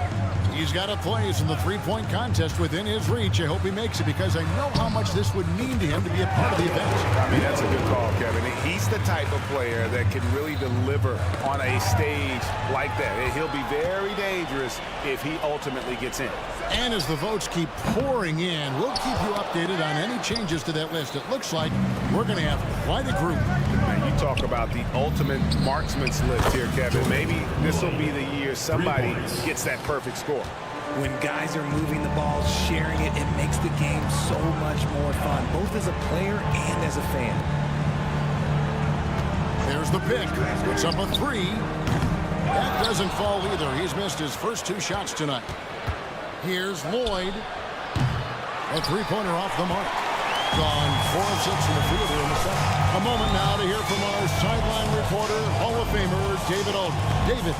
He's got a place in the three-point contest within his reach. I hope he makes it because I know how much this would mean to him to be a part of the event. I mean, that's a good call, Kevin. He's the type of player that can really deliver on a stage like that. He'll be very dangerous if he ultimately gets in. And as the votes keep pouring in, we'll keep you updated on any changes to that list. It looks like we're going to have quite a group. Man, you talk about the ultimate marksman's list here, Kevin. Maybe this will be the year somebody gets that perfect score. When guys are moving the ball, sharing it, it makes the game so much more fun, both as a player and as a fan. There's the pick. It's up a 3. That doesn't fall either. He's missed his first 2 shots tonight. Here's Lloyd. A three-pointer off the mark. Gone 4 of 6 in the field here in the second. A moment now to hear from our sideline reporter, Hall of Famer David Alden. David.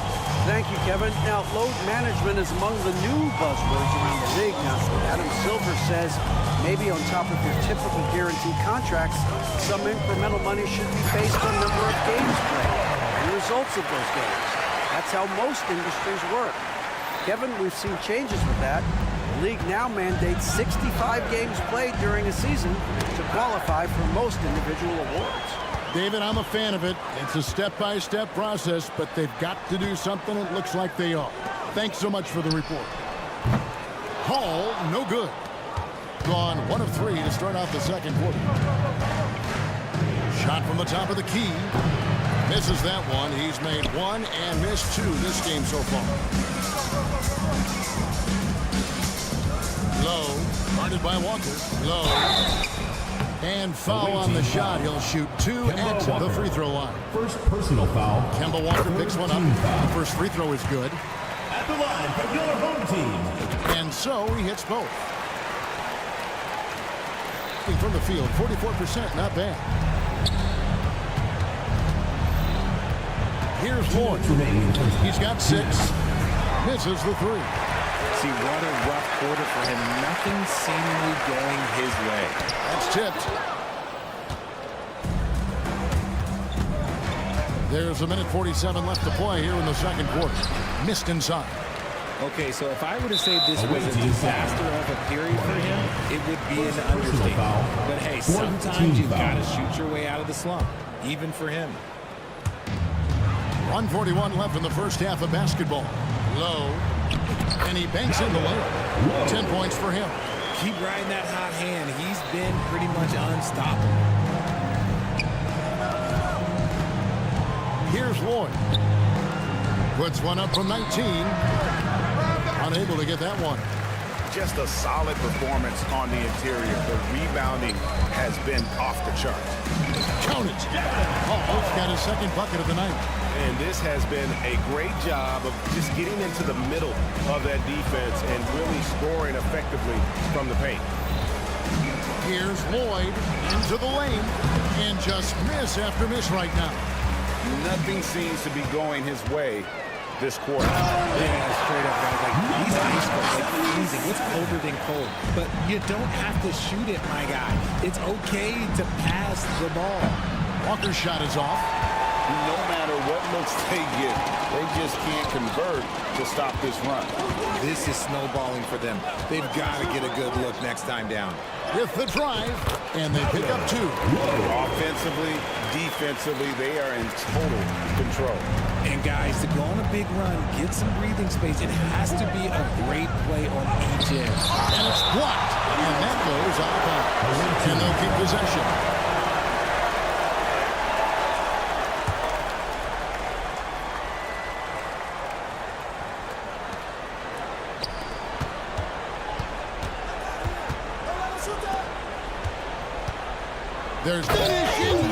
Thank you, Kevin. Now, load management is among the new buzzwords around the league. Now, Adam Silver says maybe on top of your typical guaranteed contracts, some incremental money should be based on number of games played and results of those games. That's how most industries work. Kevin, we've seen changes with that. The league now mandates 65 games played during a season to qualify for most individual awards. David, I'm a fan of it. It's a step-by-step process, but they've got to do something. It looks like they are. Thanks so much for the report. Hall, no good. Gone 1 of 3 to start out the second quarter. Shot from the top of the key. Misses that one. He's made 1 and missed 2 this game so far. Low. Guarded by Walker. Low. And foul on the shot. He'll shoot 2 at the free throw line. First personal foul. Kemba Walker picks one up. The first free throw is good. At the line for your home team. And so he hits both. From the field, 44%, not bad. Here's Lloyd. He's got 6. Misses the 3. See, what a rough quarter for him. Nothing seemingly going his way. That's tipped. There's 1:47 left to play here in the second quarter. Missed inside. Okay, so if I were to say this was a disaster of a period for him, it would be an understatement. But hey, sometimes you've got to shoot your way out of the slump, even for him. 1:41 left in the first half of basketball. Low. And he banks in the lane. 10 points for him. Keep riding that hot hand. He's been pretty much unstoppable. Here's Lloyd. Puts one up from 19. Unable to get that one. Just a solid performance on the interior. The rebounding has been off the charts. Count it. Hall's got his second bucket of the night. And this has been a great job of just getting into the middle of that defense and really scoring effectively from the paint. Here's Lloyd into the lane. And just miss after miss right now. Nothing seems to be going his way this quarter. Yeah, straight up, guys. Like, he's ice cold, like freezing. It's colder than cold. But you don't have to shoot it, my guy. It's okay to pass the ball. Walker's shot is off. No matter what looks they get, they just can't convert to stop this run. This is snowballing for them. They've got to get a good look next time down. With the drive, and they pick up 2. Offensively, defensively, they are in total control. And guys, to go on a big run, get some breathing space, it has to be a great play on each end. And it's blocked, and that goes out of bounds. And they'll keep possession. There's finishing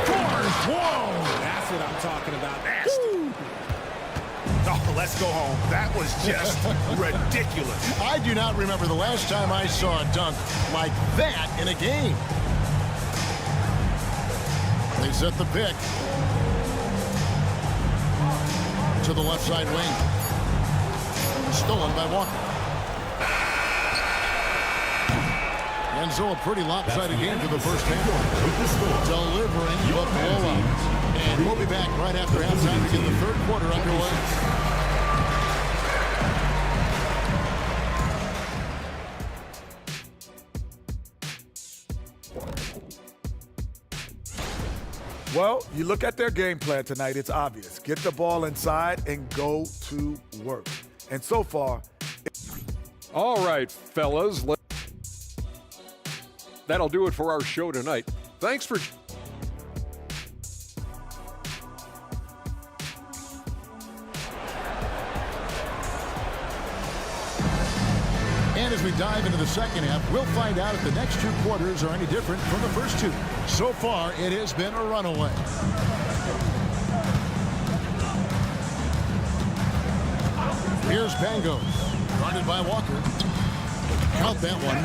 scores. Whoa! That's what I'm talking about. Nasty. Oh, let's go home. That was just ridiculous. I do not remember the last time I saw a dunk like that in a game. They set the pick to the left side wing. Stolen by Walker. And so a pretty lopsided game for the first half. Delivering the blowout. And we'll be back right after halftime to get the third quarter underway. Well, you look at their game plan tonight, it's obvious. Get the ball inside and go to work. And so far... All right, fellas. That'll do it for our show tonight. Thanks for... And as we dive into the second half, we'll find out if the next 2 quarters are any different from the first 2. So far, it has been a runaway. Here's Bangos, guarded by Walker. Count that one.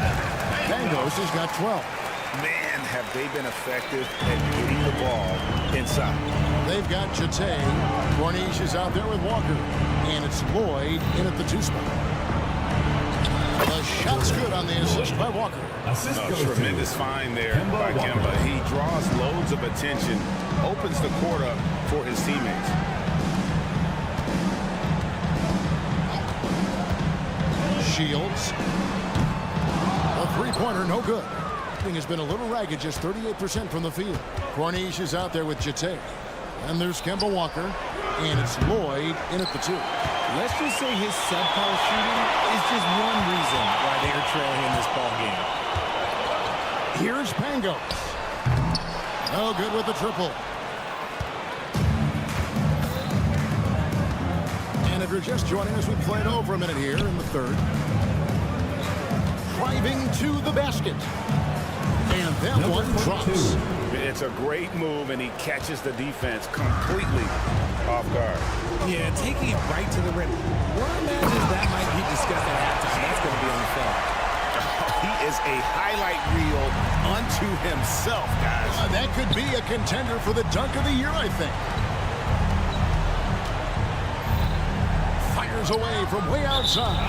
Bangos has got 12. Man, have they been effective at getting the ball inside. They've got Chate. Corniche is out there with Walker. And it's Lloyd in at the 2 spot. The shot's good on the assist by Walker. Tremendous find there by Kemba. He draws loads of attention, opens the court up for his teammates. Shields three-pointer, no good. Thing has been a little ragged, just 38% from the field. Corniche is out there with Jete. And there's Kemba Walker. And it's Lloyd in at the 2. Let's just say his subpar shooting is just one reason why they're trailing in this ball game. Here's Pangos. No good with the triple. And if you're just joining us, we played over a minute here in the third. Driving to the basket. And that one drops. It's a great move, and he catches the defense completely off guard. Yeah, taking it right to the rim. One imagines that might be discussed at halftime. That's going to be on the film. He is a highlight reel unto himself, guys. That could be a contender for the dunk of the year, I think. Fires away from way outside.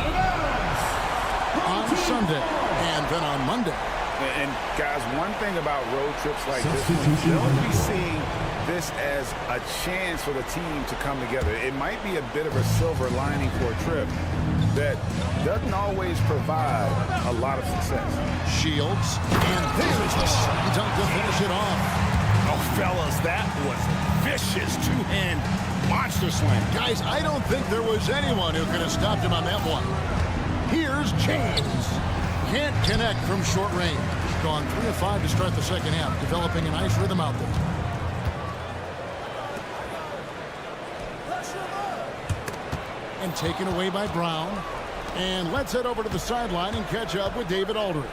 On Sunday, and then on Monday. And guys, one thing about road trips like this one, they'll be seeing this as a chance for the team to come together. It might be a bit of a silver lining for a trip that doesn't always provide a lot of success. Shields, and there's the slam dunk to finish it off. Oh, fellas, that was vicious two-hand monster slam. Guys, I don't think there was anyone who could have stopped him on that one. Here's James. Can't connect from short range. Gone 3 of 5 to start the second half, developing a nice rhythm out there. And taken away by Brown. And let's head over to the sideline and catch up with David Aldridge.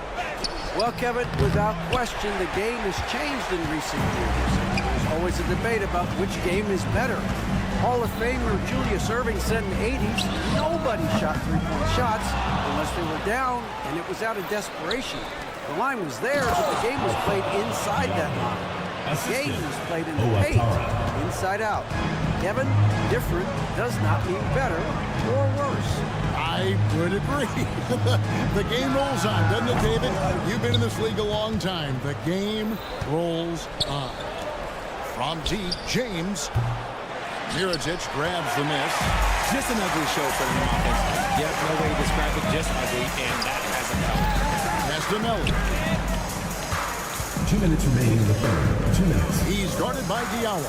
Well, Kevin, without question, the game has changed in recent years. There's always a debate about which game is better. Hall of Famer Julius Erving said in the 80s, nobody shot three-point shots unless they were down, and it was out of desperation. The line was there, but the game was played inside that line. The game was played in the paint, inside out. Kevin, different does not mean better or worse. I would agree. The game rolls on, doesn't it, David? You've been in this league a long time. The game rolls on. From deep, James. Mirotic grabs the miss. Just an ugly show for him offensively. Yep, no way to describe it, just ugly, and that hasn't helped. Castanelli. 2 minutes remaining in the third. 2 minutes. He's guarded by Diallo.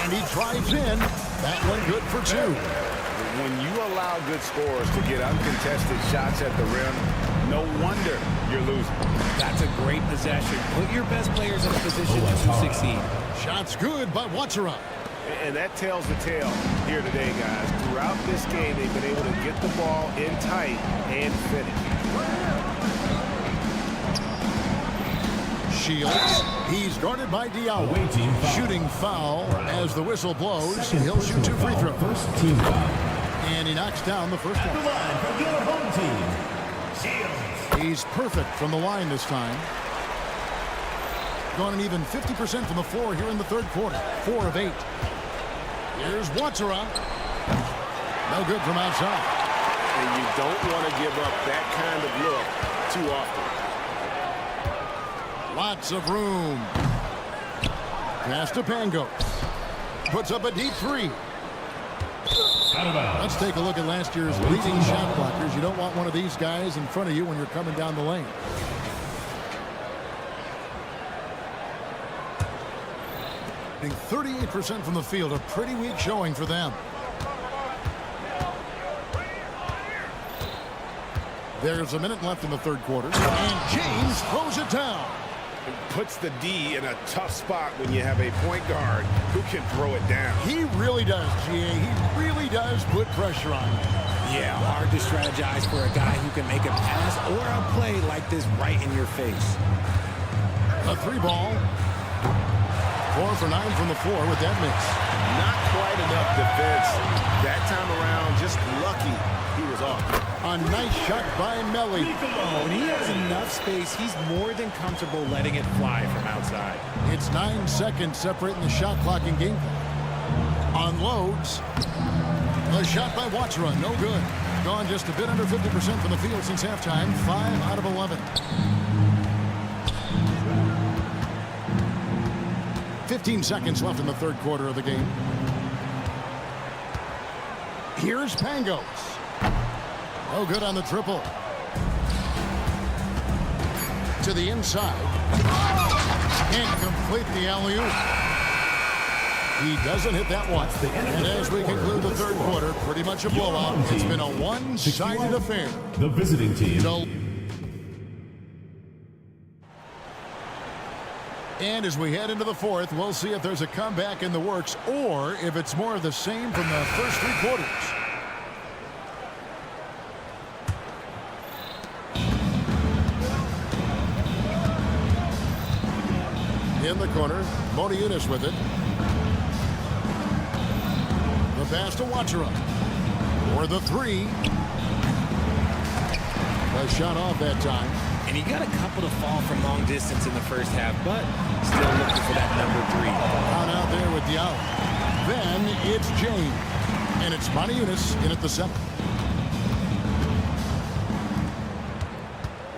And he drives in. That one good for 2. When you allow good scorers to get uncontested shots at the rim, no wonder you're losing. That's a great possession. Put your best players in a position to succeed. Shots good by Watson. And that tells the tale here today, guys. Throughout this game, they've been able to get the ball in tight and finish. Shields. He's guarded by Diallo. Shooting foul as the whistle blows. He'll shoot 2 free throws. First team foul. And he knocks down the first one. He's perfect from the line this time. Gone an even 50% from the floor here in the third quarter. 4 of 8. Here's Watson. No good from outside. And you don't want to give up that kind of look too often. Lots of room. Pass to Pangos. Puts up a deep 3. Let's take a look at last year's leading shot blockers. You don't want one of these guys in front of you when you're coming down the lane. Hitting 38% from the field, a pretty weak showing for them. There's a minute left in the third quarter, and James throws it down. It puts the D in a tough spot when you have a point guard who can throw it down. He really does, GA. He really does put pressure on him. Yeah, hard to strategize for a guy who can make a pass or a play like this right in your face. A 3 ball. 4 for 9 from the floor with that miss. Not quite enough defense that time around. Just lucky he was off. A nice shot by Melly. When he has enough space, he's more than comfortable letting it fly from outside. It's 9 seconds separating the shot clock and game clock. Unloads. A shot by Watson. No good. Gone just a bit under 50% from the field since halftime. 5 out of 11. 15 seconds left in the third quarter of the game. Here's Pangos. Oh, good on the triple. to the inside. Can't complete the alley-oop. He doesn't hit that one. And as we conclude the third quarter, pretty much a blowout. It's been a one-sided affair. The visiting team. And as we head into the fourth, we'll see if there's a comeback in the works or if it's more of the same from the first three quarters. In the corner, Moniunas with it. The pass to Watchera. For the three. A shot off that time. And he got a couple to fall from long distance in the first half, but still looking for that number 3. Down out there with Diallo. Then it's James. And it's Moniunas in at the 7th.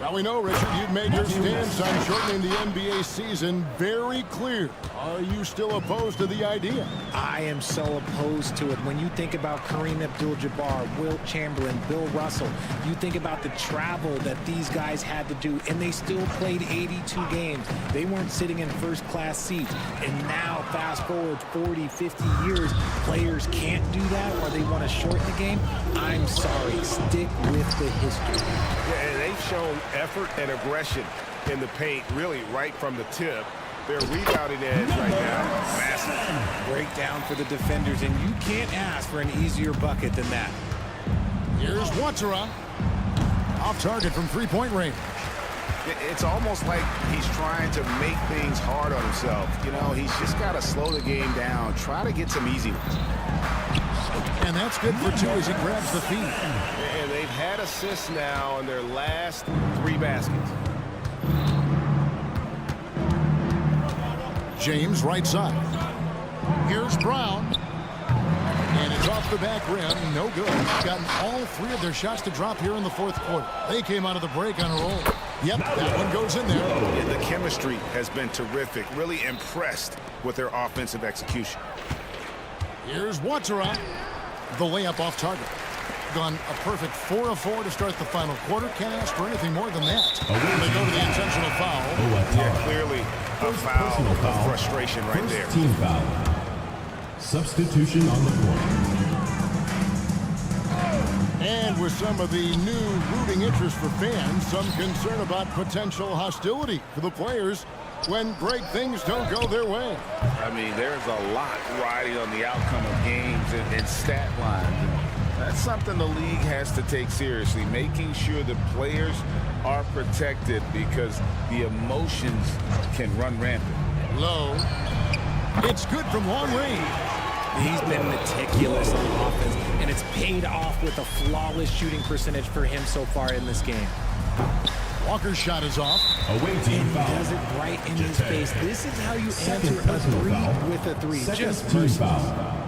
Now we know, Richard, you've made your stance on shortening the NBA season very clear. Are you still opposed to the idea? I am so opposed to it. When you think about Kareem Abdul-Jabbar, Wilt Chamberlain, Bill Russell, you think about the travel that these guys had to do, and they still played 82 games. They weren't sitting in first-class seats. And now, fast forward 40, 50 years, players can't do that or they want to shorten the game. I'm sorry. Stick with the history. Yeah, and they've shown effort and aggression in the paint, really right from the tip. Their rebounding edge right now, massive. Breakdown for the defenders, and you can't ask for an easier bucket than that. Here's Watchera. Off target from three-point range. It's almost like he's trying to make things hard on himself. You know, he's just got to slow the game down, try to get some easy ones. And that's good for 2 as he grabs the feed. And they've had assists now on their last 3 baskets. James right side. Here's Brown. And it's off the back rim. No good. Gotten all 3 of their shots to drop here in the fourth quarter. They came out of the break on a roll. Yep, that one goes in there. And the chemistry has been terrific. Really impressed with their offensive execution. Here's Watchera. The layup off target. Gone a perfect 4 of 4 to start the final quarter. Can't ask for anything more than that. And they go to the intentional foul. Yeah, clearly a foul of frustration right First there. Team foul. Substitution on the court. And with some of the new rooting interest for fans, some concern about potential hostility for the players when great things don't go their way. I mean, there's a lot riding on the outcome of games and stat lines. That's something the league has to take seriously, making sure the players are protected because the emotions can run rampant. Low. It's good from long range. He's been meticulous on offense, and it's paid off with a flawless shooting percentage for him so far in this game. Walker's shot is off. Away team and foul. does it right in his face. This is how you Second answer a personal 3 foul. with a 3. Second Just team mercy. foul.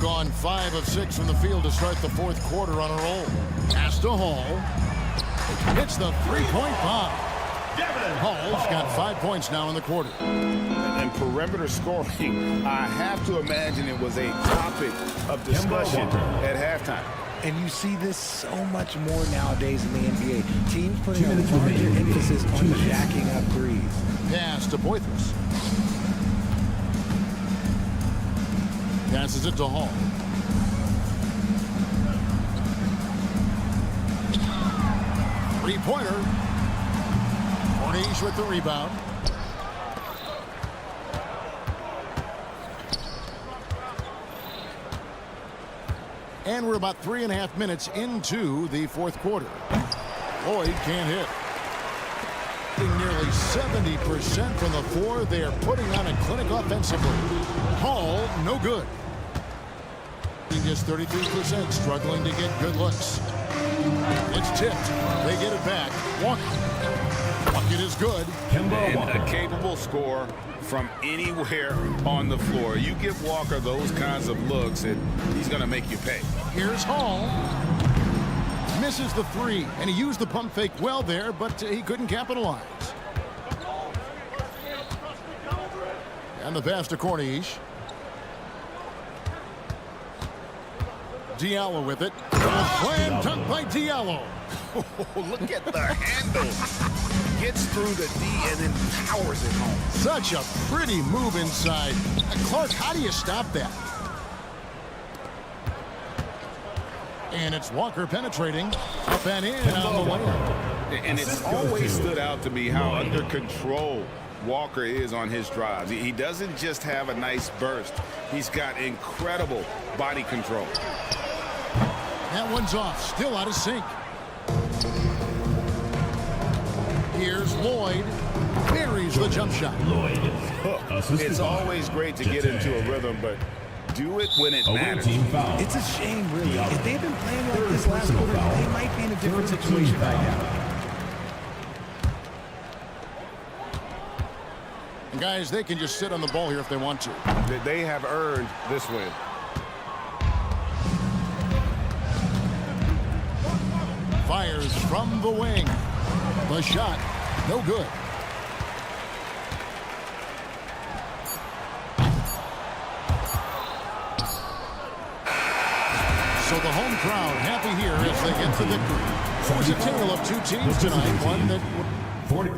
Gone 5 of 6 from the field to start the fourth quarter on a roll. Pass to Hall. Hits the three-point bomb. Hall's got 5 points now in the quarter. And perimeter scoring, I have to imagine it was a topic of discussion at halftime. And you see this so much more nowadays in the NBA. Teams putting a 2 minutes larger remaining. emphasis on jacking up threes. Pass to Poitras. Passes it to Hall. Three-pointer. Corniche with the rebound. And we're about 3.5 minutes into the fourth quarter. Lloyd can't hit. Nearly 70% from the floor. They are putting on a clinic offensively. Hall, no good. Just 33%, struggling to get good looks. It's tipped. They get it back. Walker. Bucket is good. And a capable scorer from anywhere on the floor. You give Walker those kinds of looks, and he's going to make you pay. Here's Hall. Misses the 3, and he used the pump fake well there, but he couldn't capitalize. And the pass to Corniche. Diallo with it. A slam dunk by Diallo. Look at the handle. Gets through the D and then powers it home. Such a pretty move inside. Clark, how do you stop that? And it's Walker penetrating. Up and in on the layup. And it's always stood out to me how under control Walker is on his drives. He doesn't just have a nice burst. He's got incredible body control. That one's off. Still out of sync. Here's Lloyd. Buries the jump shot. Lloyd. It's always great to get into a rhythm, but do it when it matters. It's a shame, really. If they've been playing like this last quarter, they might be in a different situation right now. Guys, they can just sit on the ball here if they want to. They have earned this win. Fires from the wing. The shot, no good. So the home crowd happy here as they get the victory. It was a tale of two teams tonight. One that 40.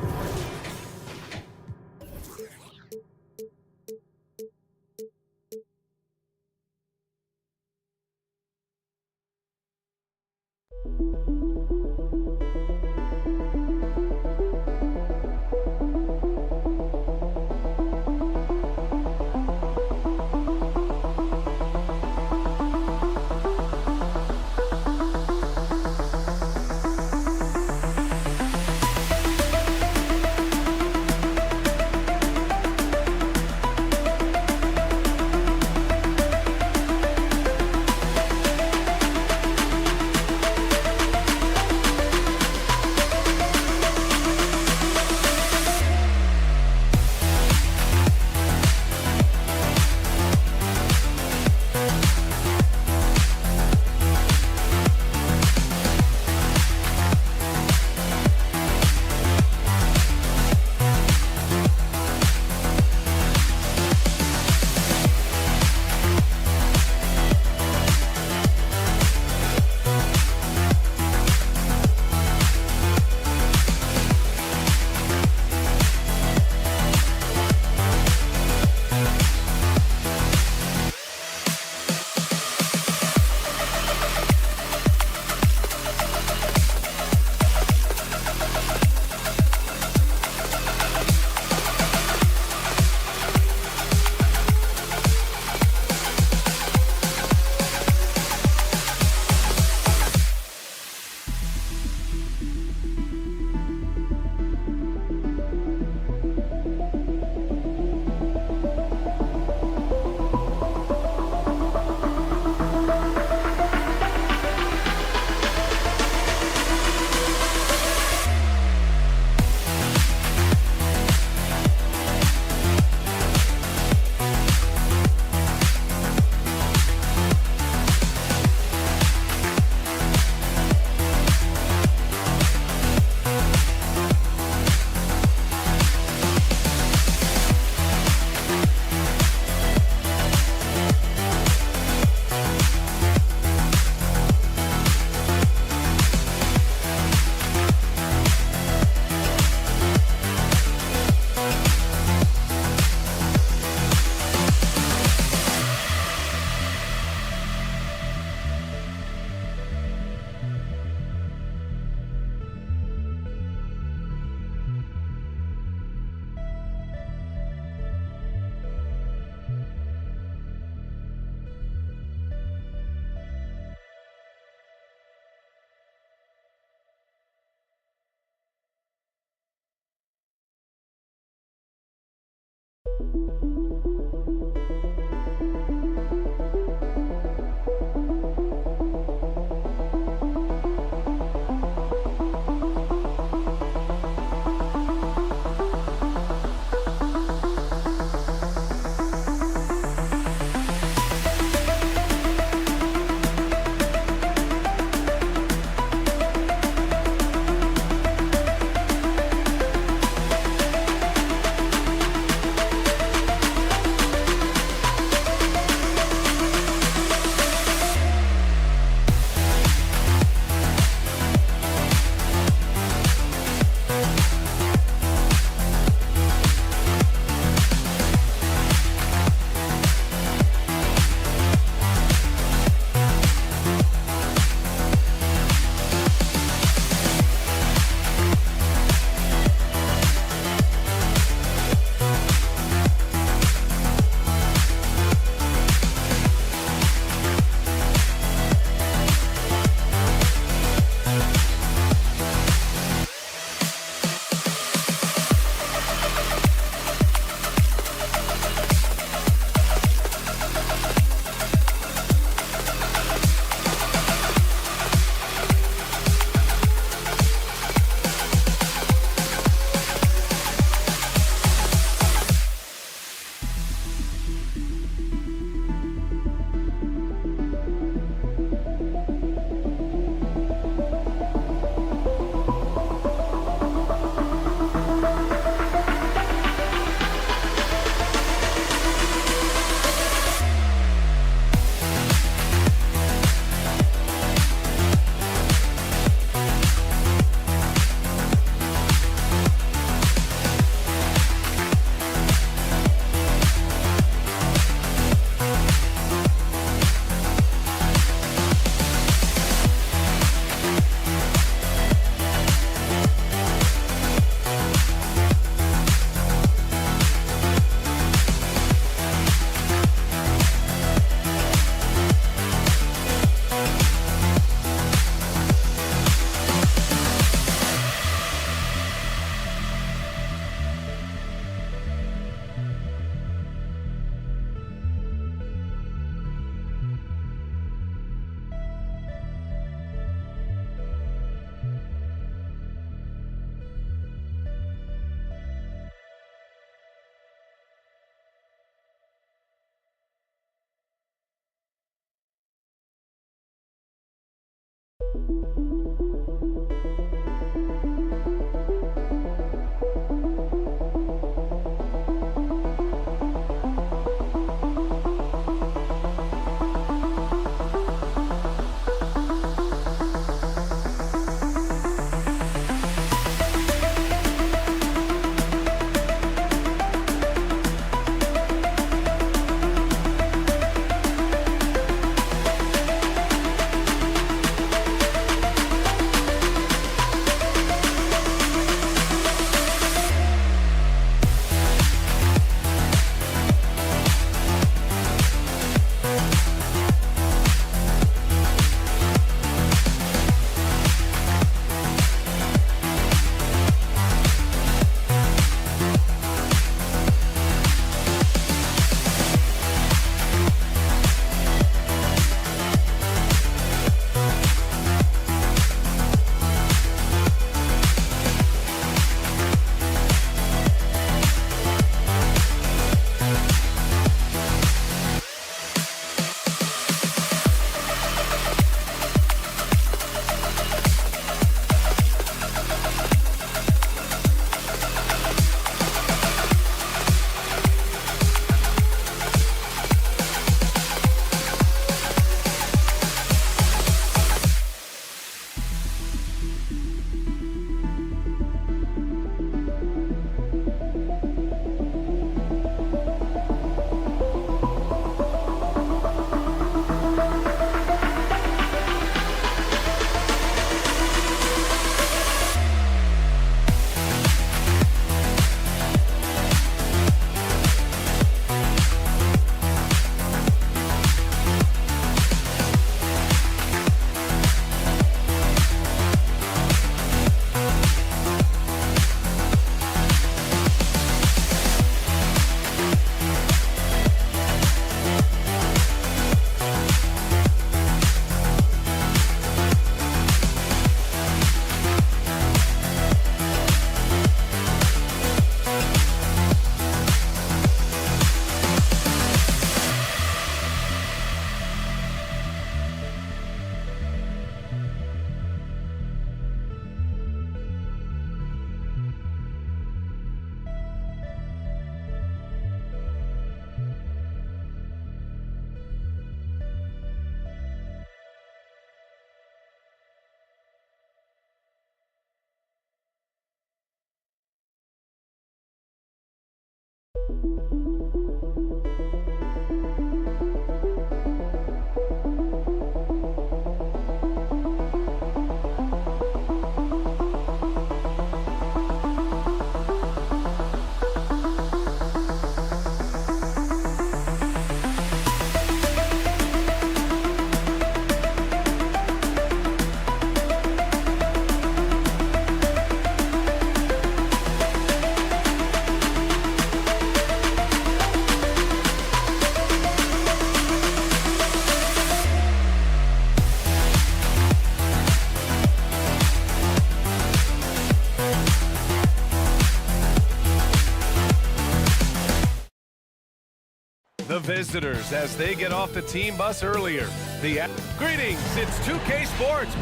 visitors as they get off the team bus earlier. Greetings, it's 2K Sports.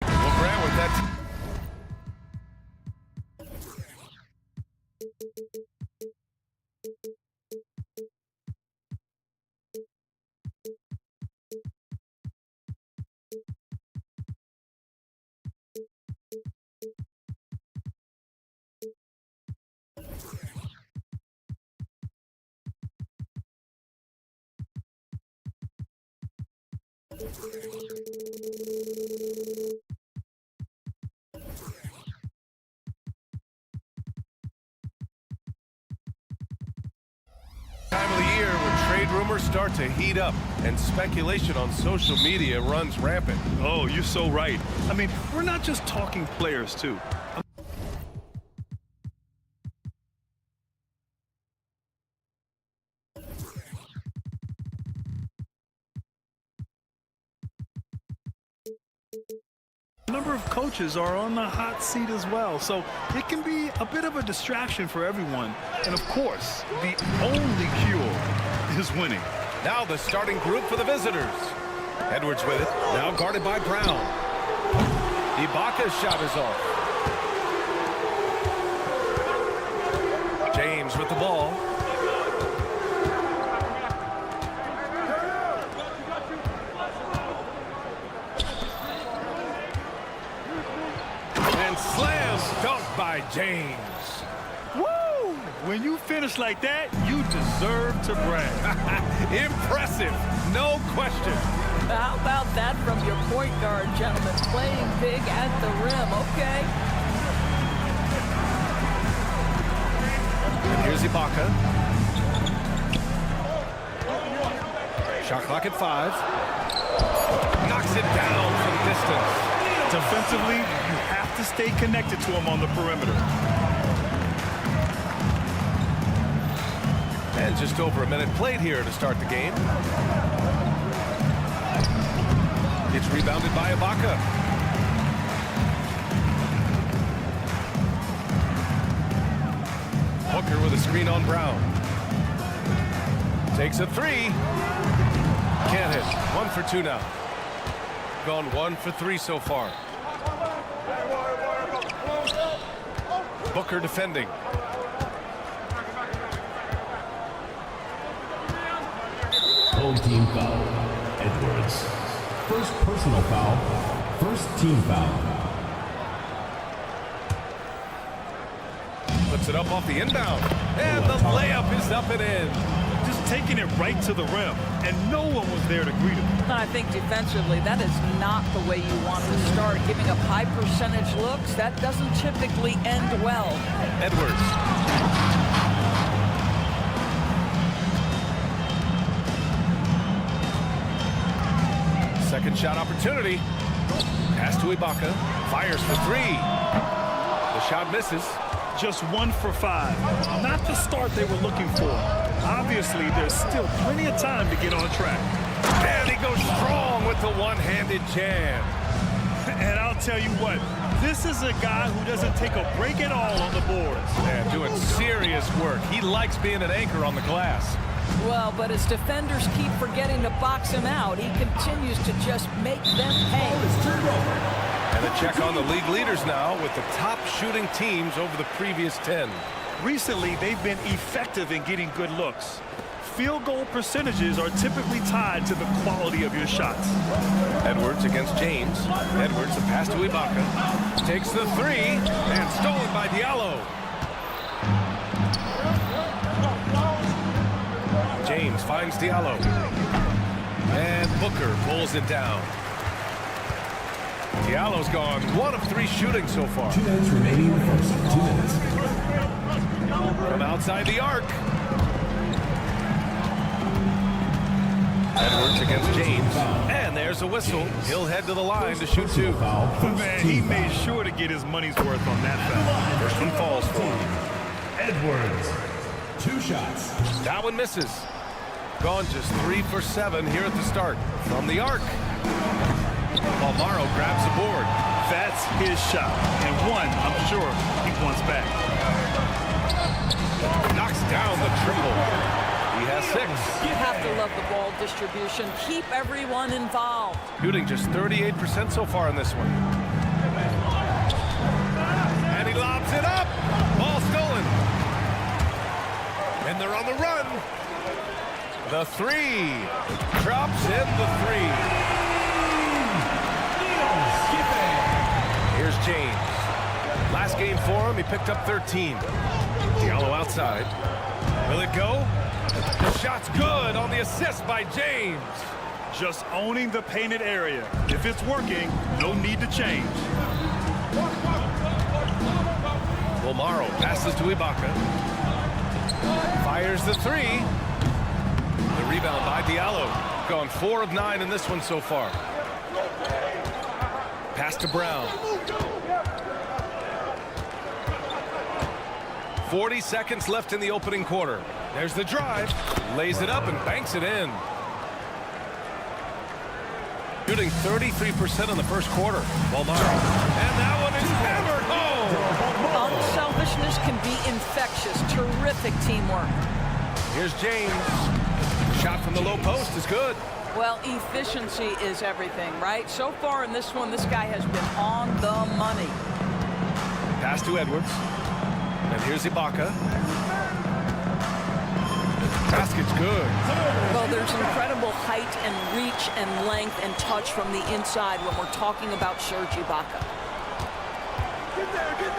Grant with that. Time of the year when trade rumors start to heat up and speculation on social media runs rampant. Oh, you're so right. I mean, we're not just talking players, too. A number of coaches are on the hot seat as well, so it can be a bit of a distraction for everyone. And of course, the only cure is winning. Now the starting group for the visitors. Edwards with it, now guarded by Brown. Ibaka's shot is off. James with the ball. By James. Woo! When you finish like that, you deserve to brag. Impressive, no question. How about that from your point guard, gentlemen? Playing big at the rim, okay? And here's Ibaka. Shot clock at 5. Knocks it down from distance. Defensively, you have to stay connected to him on the perimeter. And just over a minute played here to start the game. It's rebounded by Ibaka. Booker with a screen on Brown. Takes a 3. Can't hit. 1 for 2 now. Gone 1 for 3 so far. Booker defending. Home team foul. Edwards. First personal foul. First team foul. Puts it up off the inbound. And the layup is up and in. Just taking it right to the rim, and no one was there to greet him. I think defensively, that is not the way you want to start. Giving up high percentage looks, that doesn't typically end well. Edwards. Second shot opportunity. Pass to Ibaka. Fires for 3. The shot misses. Just 1 for 5. Not the start they were looking for. Obviously, there's still plenty of time to get on track. And he goes strong with the one-handed jam. And I'll tell you what, this is a guy who doesn't take a break at all on the boards. Yeah, doing serious work. He likes being an anchor on the glass. Well, but as defenders keep forgetting to box him out, he continues to just make them pay. And a check on the league leaders now with the top shooting teams over the previous 10. Recently, they've been effective in getting good looks. Field goal percentages are typically tied to the quality of your shots. Edwards against James. Edwards, a pass to Ibaka. Takes the 3 and stolen by Diallo. James finds Diallo. And Booker pulls it down. Diallo's gone 1 of 3 shooting so far. 2 minutes remaining in the first. 2 minutes. From outside the arc. Edwards against James. And there's a whistle. He'll head to the line to shoot 2. Man, he made sure to get his money's worth on that foul. First one falls for him. Edwards. 2 shots. That one misses. Gone just 3 for 7 here at the start. From the arc. Palmaro grabs the board. That's his shot. And one, I'm sure, he wants back. Knocks down the triple. He has 6. You have to love the ball distribution. Keep everyone involved. Shooting just 38% so far in this one. And he lobs it up. Ball stolen. And they're on the run. The 3. Drops in the 3. Here's James. Last game for him, he picked up 13. Diallo outside. Will it go? The shot's good on the assist by James. Just owning the painted area. If it's working, no need to change. Palmaro passes to Ibaka. Fires the 3. The rebound by Diallo. Gone 4 of 9 in this one so far. Pass to Brown. 40 seconds left in the opening quarter. There's the drive. Lays it up and banks it in. Shooting 33% in the first quarter. Palmaro. And that one is hammered home. Unselfishness can be infectious. Terrific teamwork. Here's James. Shot from the low post is good. Well, efficiency is everything, right? So far in this one, this guy has been on the money. Pass to Edwards. And here's Ibaka. Basket's good. Well, there's incredible height and reach and length and touch from the inside when we're talking about Serge Ibaka.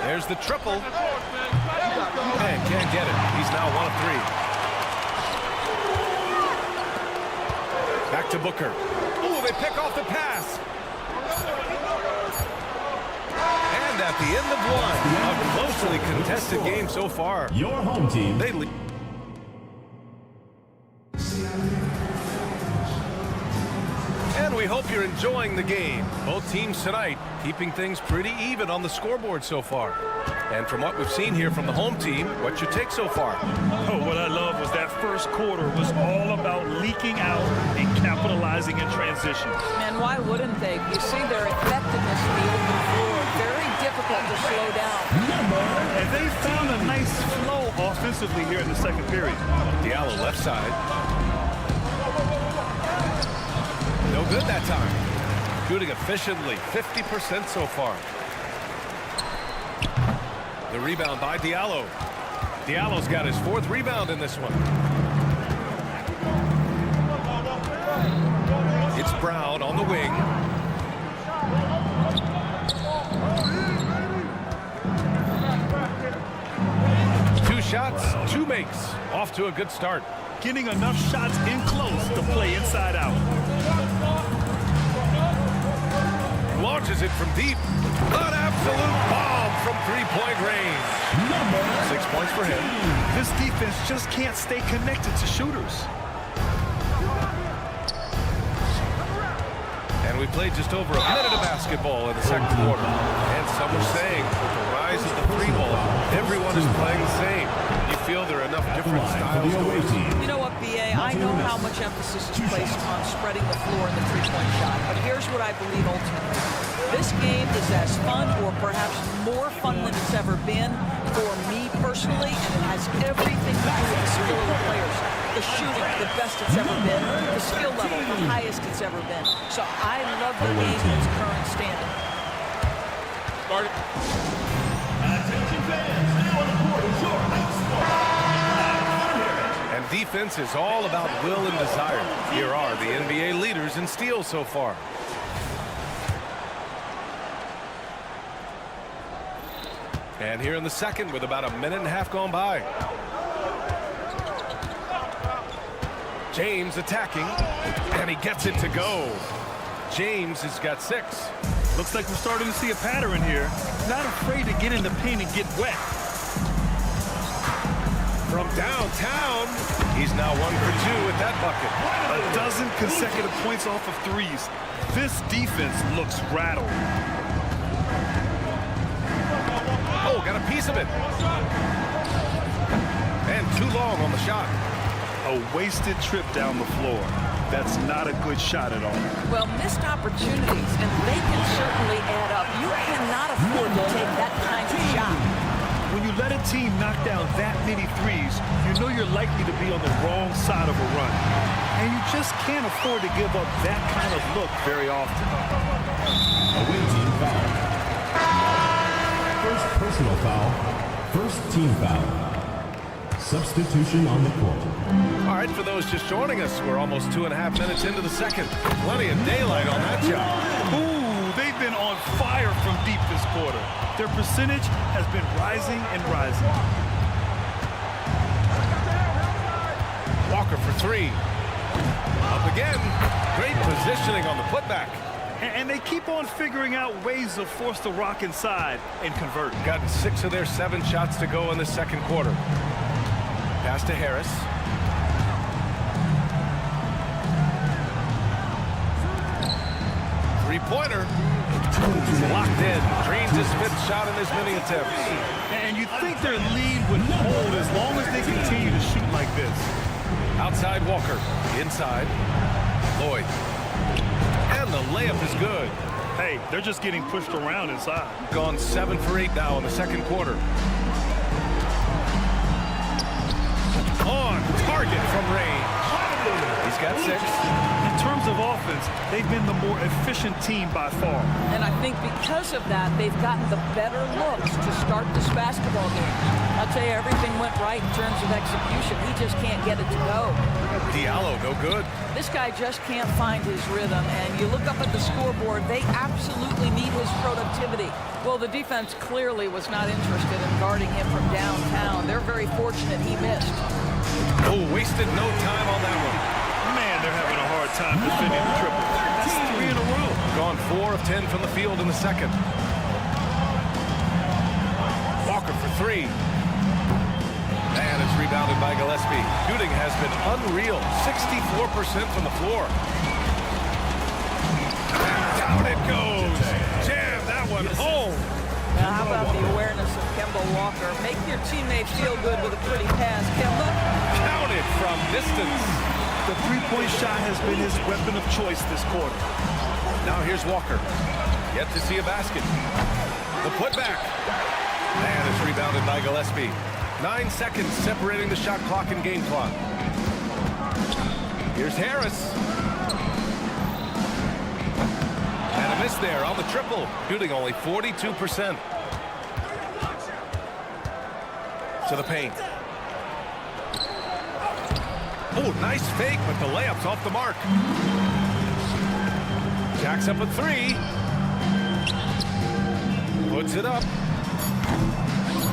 There's the triple. And can't get it. He's now 1 of 3. Back to Booker. Ooh, they pick off the pass. And at the end of one, a closely contested game so far. Your home team. They lead. And we hope you're enjoying the game. Both teams tonight keeping things pretty even on the scoreboard so far. And from what we've seen here from the home team, what's your take so far? Oh, what I love was that first quarter was all about leaking out and capitalizing in transition. And why wouldn't they? You see their effectiveness in the open floor. Very difficult to slow down. And they found a nice flow offensively here in the second period. Diallo left side. No good that time. Shooting efficiently, 50% so far. The rebound by Diallo. Diallo's got his 4th rebound in this one. It's Brown on the wing. Two shots, 2 makes. Off to a good start. Getting enough shots in close to play inside out. Launches it from deep. An absolute bomb from 3-point range. 6 points for him. This defense just can't stay connected to shooters. And we played just over a minute of basketball in the second quarter. And some are saying with the rise of the 3 ball, everyone is playing the same. You feel there are enough different styles to win. You know what, B.A.? I know how much emphasis is placed on spreading the floor in the 3-point shot, but here's what I believe ultimately. This game is as fun or perhaps more fun than it's ever been for me personally, and it has everything to do with the skill of the players. The shooting, the best it's ever been. The skill level, the highest it's ever been. So I love the game in its current standing. And defense is all about will and desire. Here are the NBA leaders in steals so far. And here in the second with about a minute and a half gone by. James attacking, and he gets it to go. James has got 6. Looks like we're starting to see a pattern here. Not afraid to get in the paint and get wet. From downtown, he's now 1 for 2 with that bucket. A dozen consecutive points off of 3s. This defense looks rattled. Oh, got a piece of it. too long on the shot. A wasted trip down the floor. That's not a good shot at all. Well, missed opportunities, and they can certainly add up. You cannot afford to take that kind of shot. When you let a team knock down that many threes, you know you're likely to be on the wrong side of a run. And you just can't afford to give up that kind of look very often. Away team foul. First personal foul. First team foul. Substitution on the court. All right, for those just joining us, we're almost 2.5 minutes into the second. Plenty of daylight on that shot. Ooh, they've been on fire from deep this quarter. Their percentage has been rising and rising. Walker for three. Up again. Great positioning on the putback. And they keep on figuring out ways to force the rock inside and convert. Gotten 6 of their 7 shots to go in the second quarter. Pass to Harris. Three-pointer. Locked in. Drains his 5th shot in as many attempts. And you think their lead would hold as long as they continue to shoot like this. Outside Walker. Inside. Lloyd. And the layup is good. Hey, they're just getting pushed around inside. Gone 7 for 8 now in the second quarter. On target from range. He's got 6. In terms of offense, they've been the more efficient team by far. And I think because of that, they've gotten the better looks to start this basketball game. I'll tell you, everything went right in terms of execution. He just can't get it to go. Diallo, no good. This guy just can't find his rhythm. And you look up at the scoreboard, they absolutely need his productivity. Well, the defense clearly was not interested in guarding him from downtown. They're very fortunate he missed. Oh, wasted no time on that one. Man, they're having a hard time defending the triple. That's 3 in a row. Gone 4 of 10 from the field in the second. Walker for 3. And it's rebounded by Gillespie. Shooting has been unreal. 64% from the floor. Down it goes. Jam that one home. Now, how about the awareness of Kemba Walker? Make your teammate feel good with a pretty pass. Kemba. Counted from distance. The three-point shot has been his weapon of choice this quarter. Now here's Walker. Yet to see a basket. The putback. And it's rebounded by Gillespie. 9 seconds separating the shot clock and game clock. Here's Harris. And a miss there on the triple. Shooting only 42%. To the paint. Oh, nice fake, but the layup's off the mark. Jacks up a 3. Puts it up.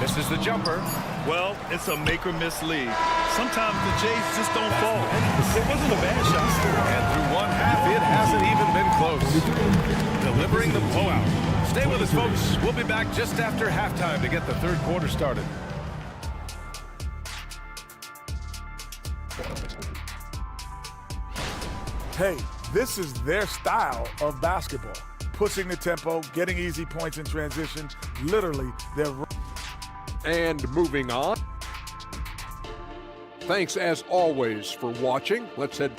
Misses the jumper. Well, it's a make-or-miss league. Sometimes the Jays just don't fall. It wasn't a bad shot. And through one half, it hasn't even been close. Delivering the blowout. Stay with us, folks. We'll be back just after halftime to get the third quarter started. Hey, this is their style of basketball. Pushing the tempo, getting easy points in transition. Literally, they're... And moving on. Thanks, as always, for watching. Let's head...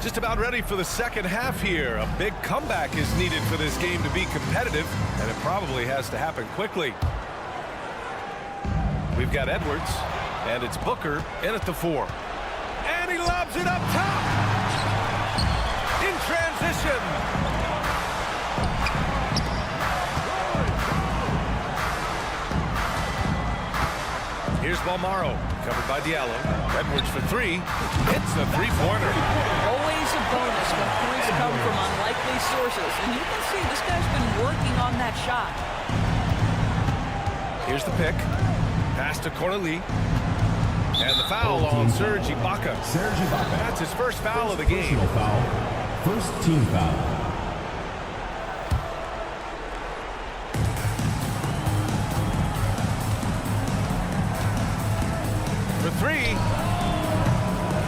Just about ready for the second half here. A big comeback is needed for this game to be competitive, and it probably has to happen quickly. We've got Edwards, and it's Booker in at the 4. And he lobs it up top! In transition! Here's Balmaro, covered by Diallo. Edwards for 3. Hits the three-pointer. Always a bonus when points come from unlikely sources. And you can see this guy's been working on that shot. Here's the pick. Pass to Corneli. And the foul on Serge Ibaka. Serge Ibaka. That's his first foul of the game. Personal foul. First team foul. For 3.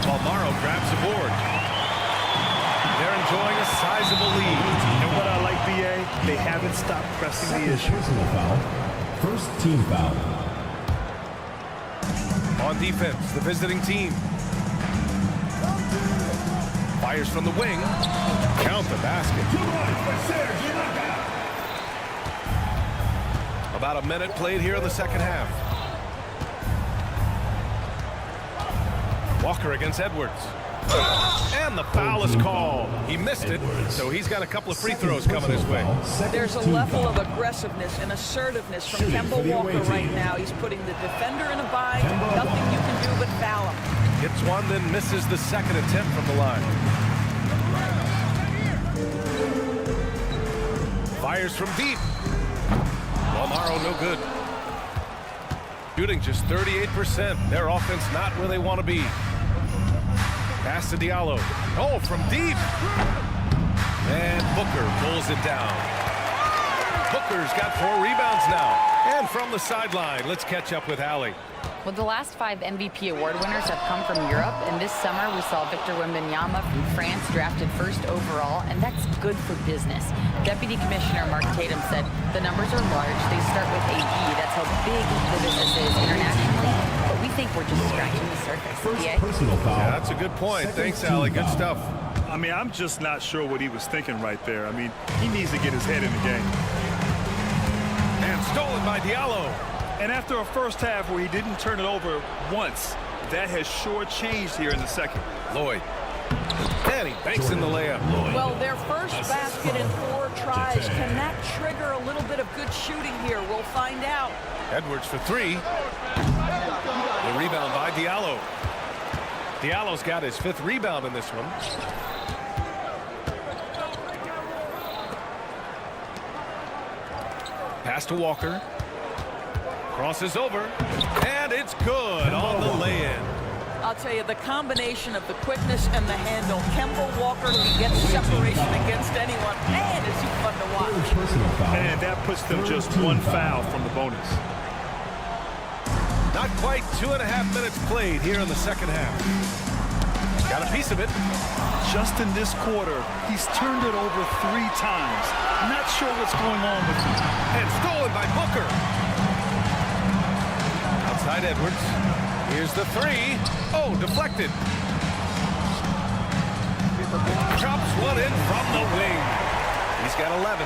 Balmaro grabs the board. They're in enjoying a sizable lead. And what I like, BA, they haven't stopped pressing the issue. Personal foul. First team foul. On defense, the visiting team. Fires from the wing. Count the basket. About a minute played here in the second half. Walker against Edwards. And the foul is called. He missed it, so he's got a couple of free throws coming his way. There's a level of aggressiveness and assertiveness from Kemba Walker right now. He's putting the defender in a bind. Nothing you can do but foul him. Hits one, then misses the second attempt from the line. Fires from deep. Balmaro no good. Shooting just 38%. Their offense not where they want to be. Pass to Diallo. Oh, from deep. And Booker pulls it down. Booker's got 4 rebounds now. And from the sideline, let's catch up with Allie. Well, the last 5 MVP award winners have come from Europe, and this summer we saw Victor Wembanyama from France drafted first overall, and that's good for business. Deputy Commissioner Mark Tatum said the numbers are large. They start with AD. That's how big the business is internationally, but we think we're just scratching the surface. Yeah, that's a good point. Thanks, Allie. Good stuff. I mean, I'm just not sure what he was thinking right there. I mean, he needs to get his head in the game. And stolen by Diallo. And after a first half where he didn't turn it over once, that has sure changed here in the second. Lloyd. And he banks in the layup. Well, their first basket in 4 tries. Can that trigger a little bit of good shooting here? We'll find out. Edwards for 3. The rebound by Diallo. Diallo's got his 5th rebound in this one. Pass to Walker. Crosses over, and it's good on the lay-in. I'll tell you, the combination of the quickness and the handle, Kemba Walker can get separation against anyone. Man, is he fun to watch. And that puts them just 1 foul from the bonus. Not quite 2.5 minutes played here in the second half. Got a piece of it. Just in this quarter, he's turned it over 3 times. Not sure what's going on with him. And stolen by Booker. Outside Edwards. Here's the 3. Oh, deflected. Chops one in from the wing. He's got 11.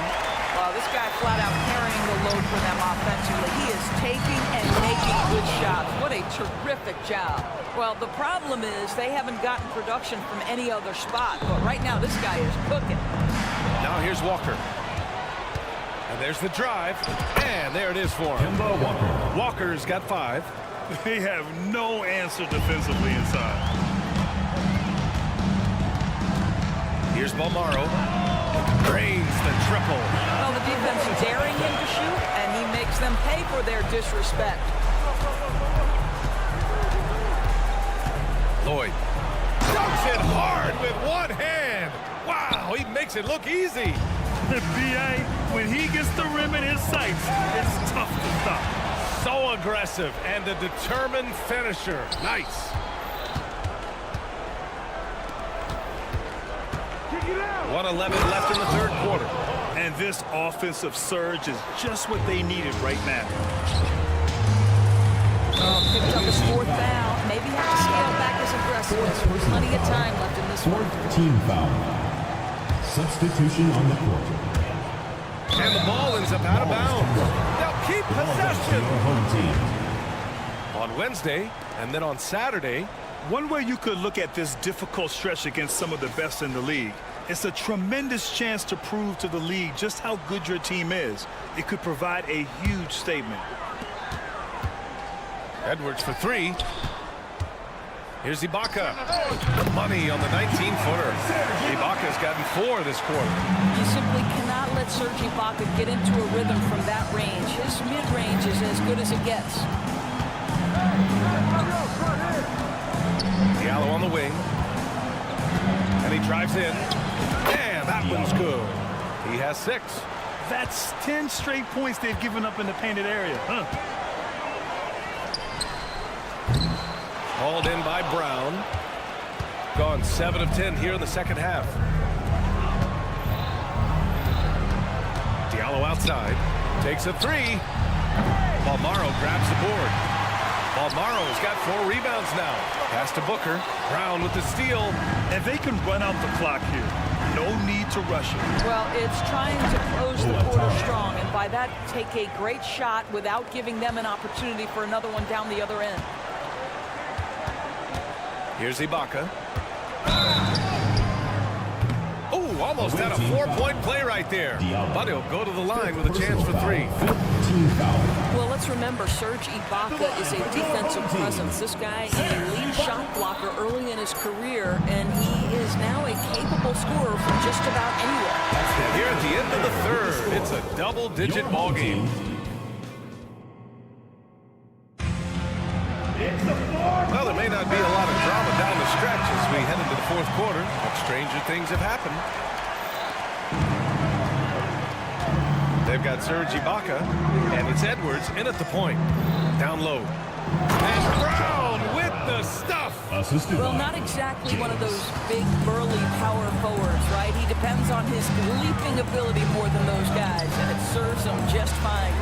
Wow, this guy flat out carrying the load for them offensively. He is taking and making good shots. What a terrific job. Well, the problem is they haven't gotten production from any other spot. But right now, this guy is cooking. Now here's Walker. And there's the drive. And there it is for him. Walker. Walker's got 5. They have no answer defensively inside. Here's Balmaro. Drains the triple. Well, the defense is daring him to shoot, and he makes them pay for their disrespect. Lloyd dunks it hard with one hand. Wow, he makes it look easy. B.A., when he gets the rim in his sights, it's tough to stop. So aggressive and a determined finisher. Nice. .111 left in the third quarter. And this offensive surge is just what they needed right now. Picked up his 4th foul. Maybe have to scale back his aggressiveness. Plenty of time left in this one. 4th team foul. Substitution on the court. And the ball ends up out of bounds. They'll keep possession. Home team. On Wednesday and then on Saturday. One way you could look at this difficult stretch against some of the best in the league, it's a tremendous chance to prove to the league just how good your team is. It could provide a huge statement. Edwards for 3. Here's Ibaka. The money on the 19-footer. Ibaka's gotten 4 this quarter. You simply cannot let Serge Ibaka get into a rhythm from that range. His mid-range is as good as it gets. Diallo on the wing. And he drives in. And that one's good. He has 6. That's 10 straight points they've given up in the painted area. Hauled in by Brown. Gone 7 of 10 here in the second half. Diallo outside. Takes a three. Balmaro grabs the board. Balmaro's got 4 rebounds now. Pass to Booker. Brown with the steal. And they can run out the clock here. No need to rush it. Well, it's trying to close the quarter strong, and by that, take a great shot without giving them an opportunity for another one down the other end. Here's Ibaka. Oh, almost had a 4-point play right there. But he'll go to the line with a chance for 3. Well, let's remember, Serge Ibaka is a defensive presence. This guy is a lead shot blocker early in his career, and he is now a capable scorer from just about anywhere. And here at the end of the third, it's a double-digit ball game. Well, there may not be a lot of drama down the stretch as we head into the fourth quarter, but stranger things have happened. They've got Serge Ibaka, and it's Edwards in at the point. Down low. And Brown with the stuff. Well, not exactly one of those big, burly power forwards, right? He depends on his leaping ability more than those guys, and it serves him just fine.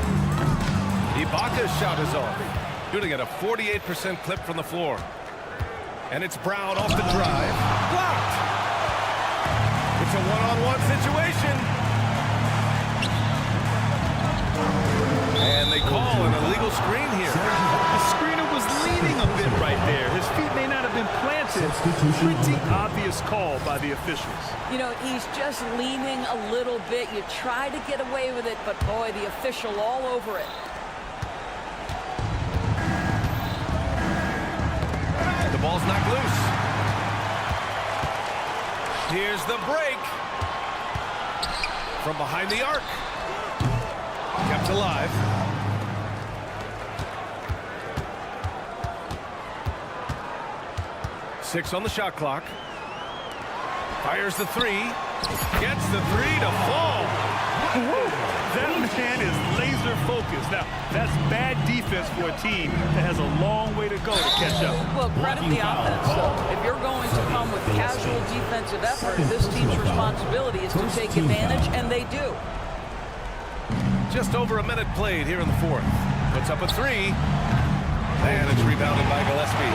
Ibaka's shot is off. Shooting at a 48% clip from the floor. And it's Brown off the drive. Blocked! It's a one-on-one situation. And they call an illegal screen here. The screener was leaning a bit right there. His feet may not have been planted. Pretty obvious call by the officials. You know, he's just leaning a little bit. You try to get away with it, but boy, the official all over it. The ball's knocked loose. Here's the break. From behind the arc. Kept alive. Six on the shot clock. Fires the three. Gets the three to fall. That man is laser focused. Now, that's bad defense for a team that has a long way to go to catch up. Well, credit the offense, though. If you're going to come with casual defensive effort, this team's responsibility is to take advantage, and they do. Just over a minute played here in the fourth. Puts up a three. And it's rebounded by Gillespie.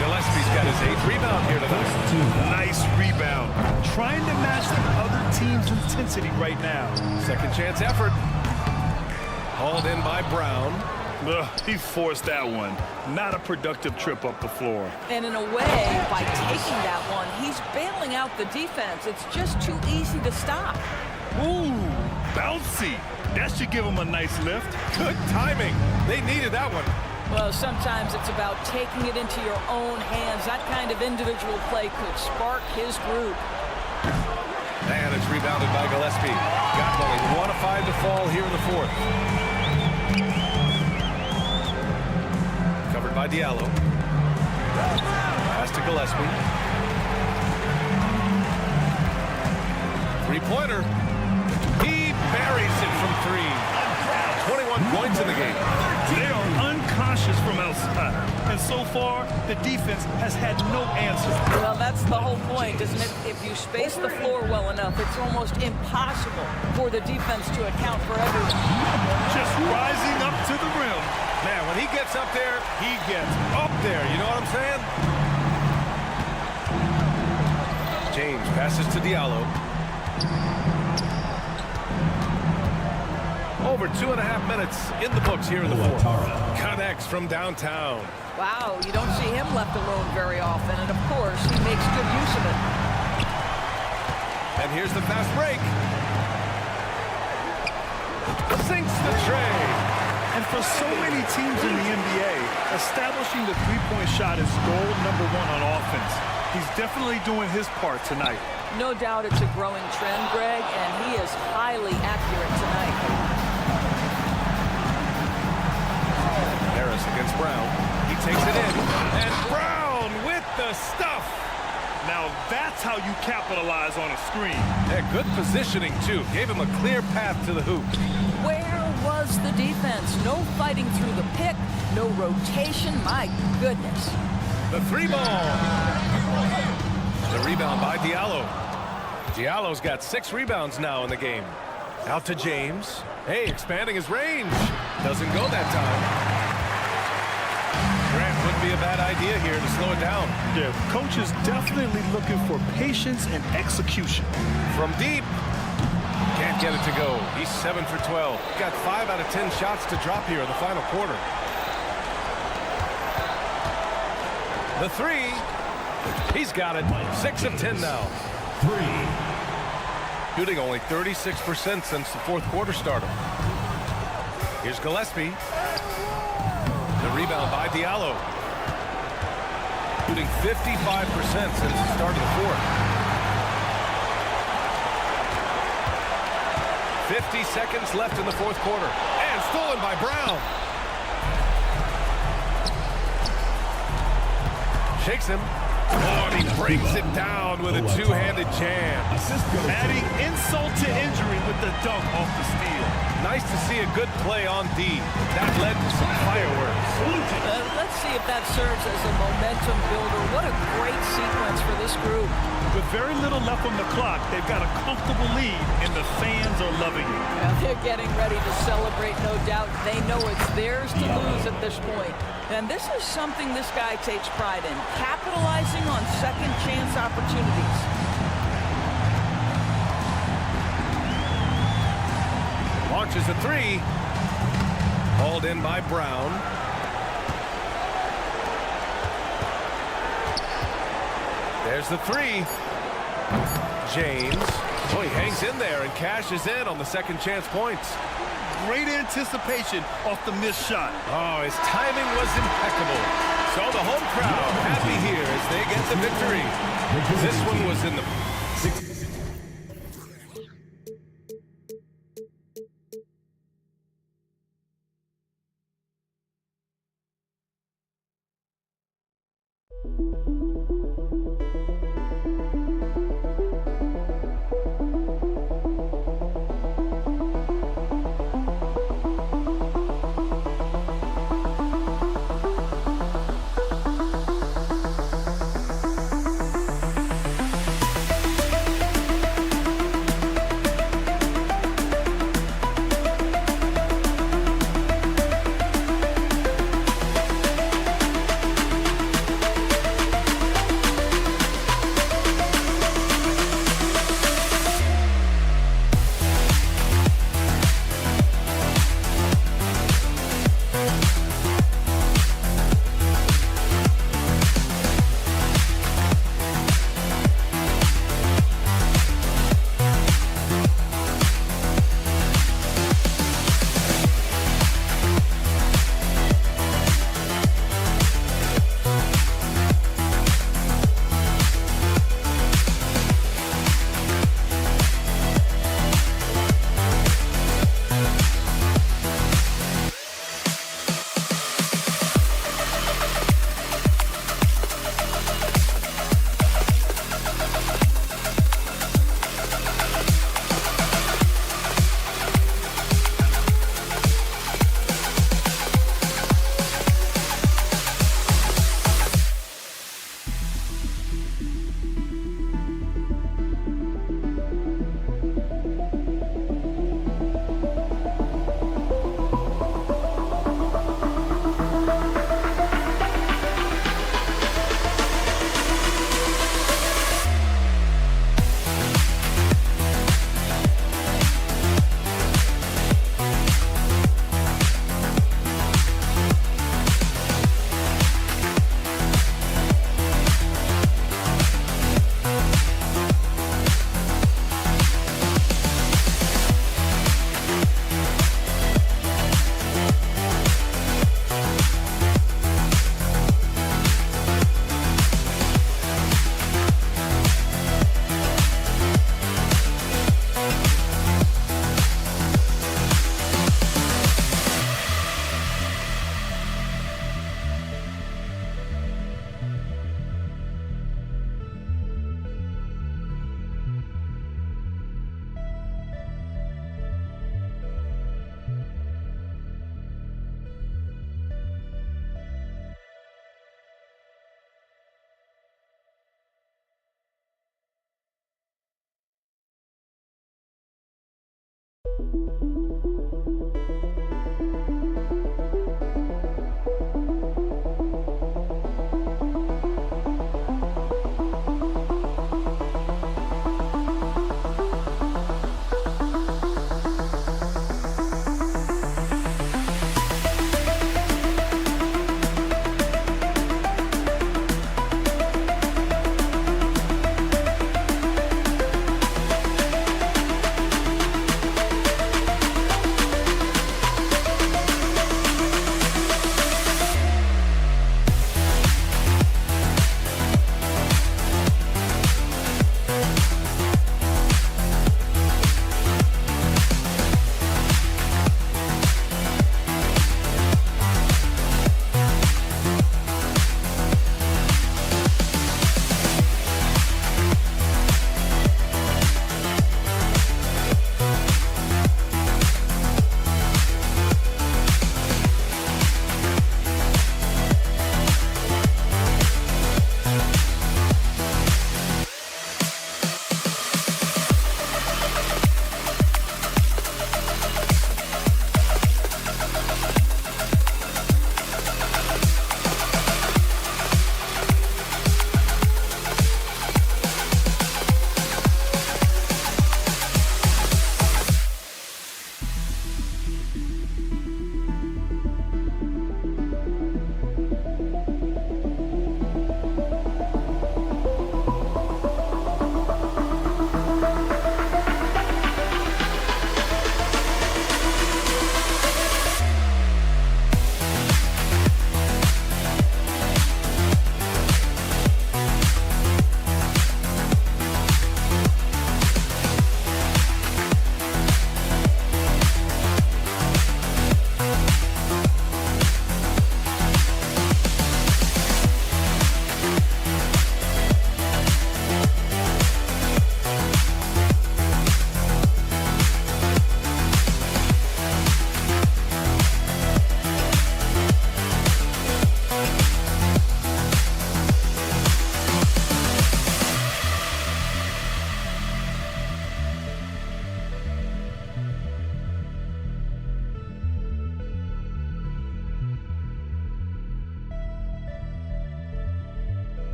Gillespie's got his 8th rebound here tonight. Nice rebound. Trying to match the other team's intensity right now. Second chance effort. Hauled in by Brown. He forced that one. Not a productive trip up the floor. And in a way, by taking that one, he's bailing out the defense. It's just too easy to stop. Ooh, bouncy. That should give him a nice lift. Good timing. They needed that one. Well, sometimes it's about taking it into your own hands. That kind of individual play could spark his group. And it's rebounded by Gillespie. Got only 1 of 5 to fall here in the fourth. Covered by Diallo. Pass to Gillespie. Three-pointer. He buries it from 3. 21 points in the game. They are unconscious from outside. And so far, the defense has had no answer. Well, that's the whole point, isn't it? If you space the floor well enough, it's almost impossible for the defense to account for everyone. Just rising up to the rim. Man, when he gets up there, he gets up there. You know what I'm saying? James passes to Diallo. Over 2.5 minutes in the books here in the fourth. Connects from downtown. Wow, you don't see him left alone very often, and of course, he makes good use of it. And here's the fast break. Sinks the tray. And for so many teams in the NBA, establishing the three-point shot is goal number 1 on offense. He's definitely doing his part tonight. No doubt it's a growing trend, Greg, and he is highly accurate tonight. Harris against Brown. He takes it in. And Brown with the stuff. Now that's how you capitalize on a screen. Yeah, good positioning, too. Gave him a clear path to the hoop. Where was the defense? No fighting through the pick, no rotation. My goodness. The 3-ball. The rebound by Diallo. Diallo's got 6 rebounds now in the game. Out to James. Hey, expanding his range. Doesn't go that time. Grant wouldn't be a bad idea here to slow it down. Yeah, coach is definitely looking for patience and execution. From deep. Can't get it to go. He's 7 for 12. Got 5 out of 10 shots to drop here in the final quarter. The three. He's got it. 6 of 10 now. 3. Shooting only 36% since the fourth quarter started. Here's Gillespie. The rebound by Diallo. Shooting 55% since the start of the fourth. 50 seconds left in the fourth quarter. And stolen by Brown. Shakes him. Oh, and he brings it down with a two-handed jam. Adding insult to injury with the dunk off the steal. Nice to see a good play on D. That led to some fireworks. Let's see if that serves as a momentum builder. What a great sequence for this group. With very little left on the clock, they've got a comfortable lead, and the fans are loving it. Well, they're getting ready to celebrate, no doubt. They know it's theirs to lose at this point. And this is something this guy takes pride in, capitalizing on second chance opportunities. Launches a three. Hauled in by Brown. There's the three. James. Oh, he hangs in there and cashes in on the second chance points. Great anticipation off the missed shot. Oh, his timing was impeccable. So the home crowd happy here as they get the victory. This one was in the...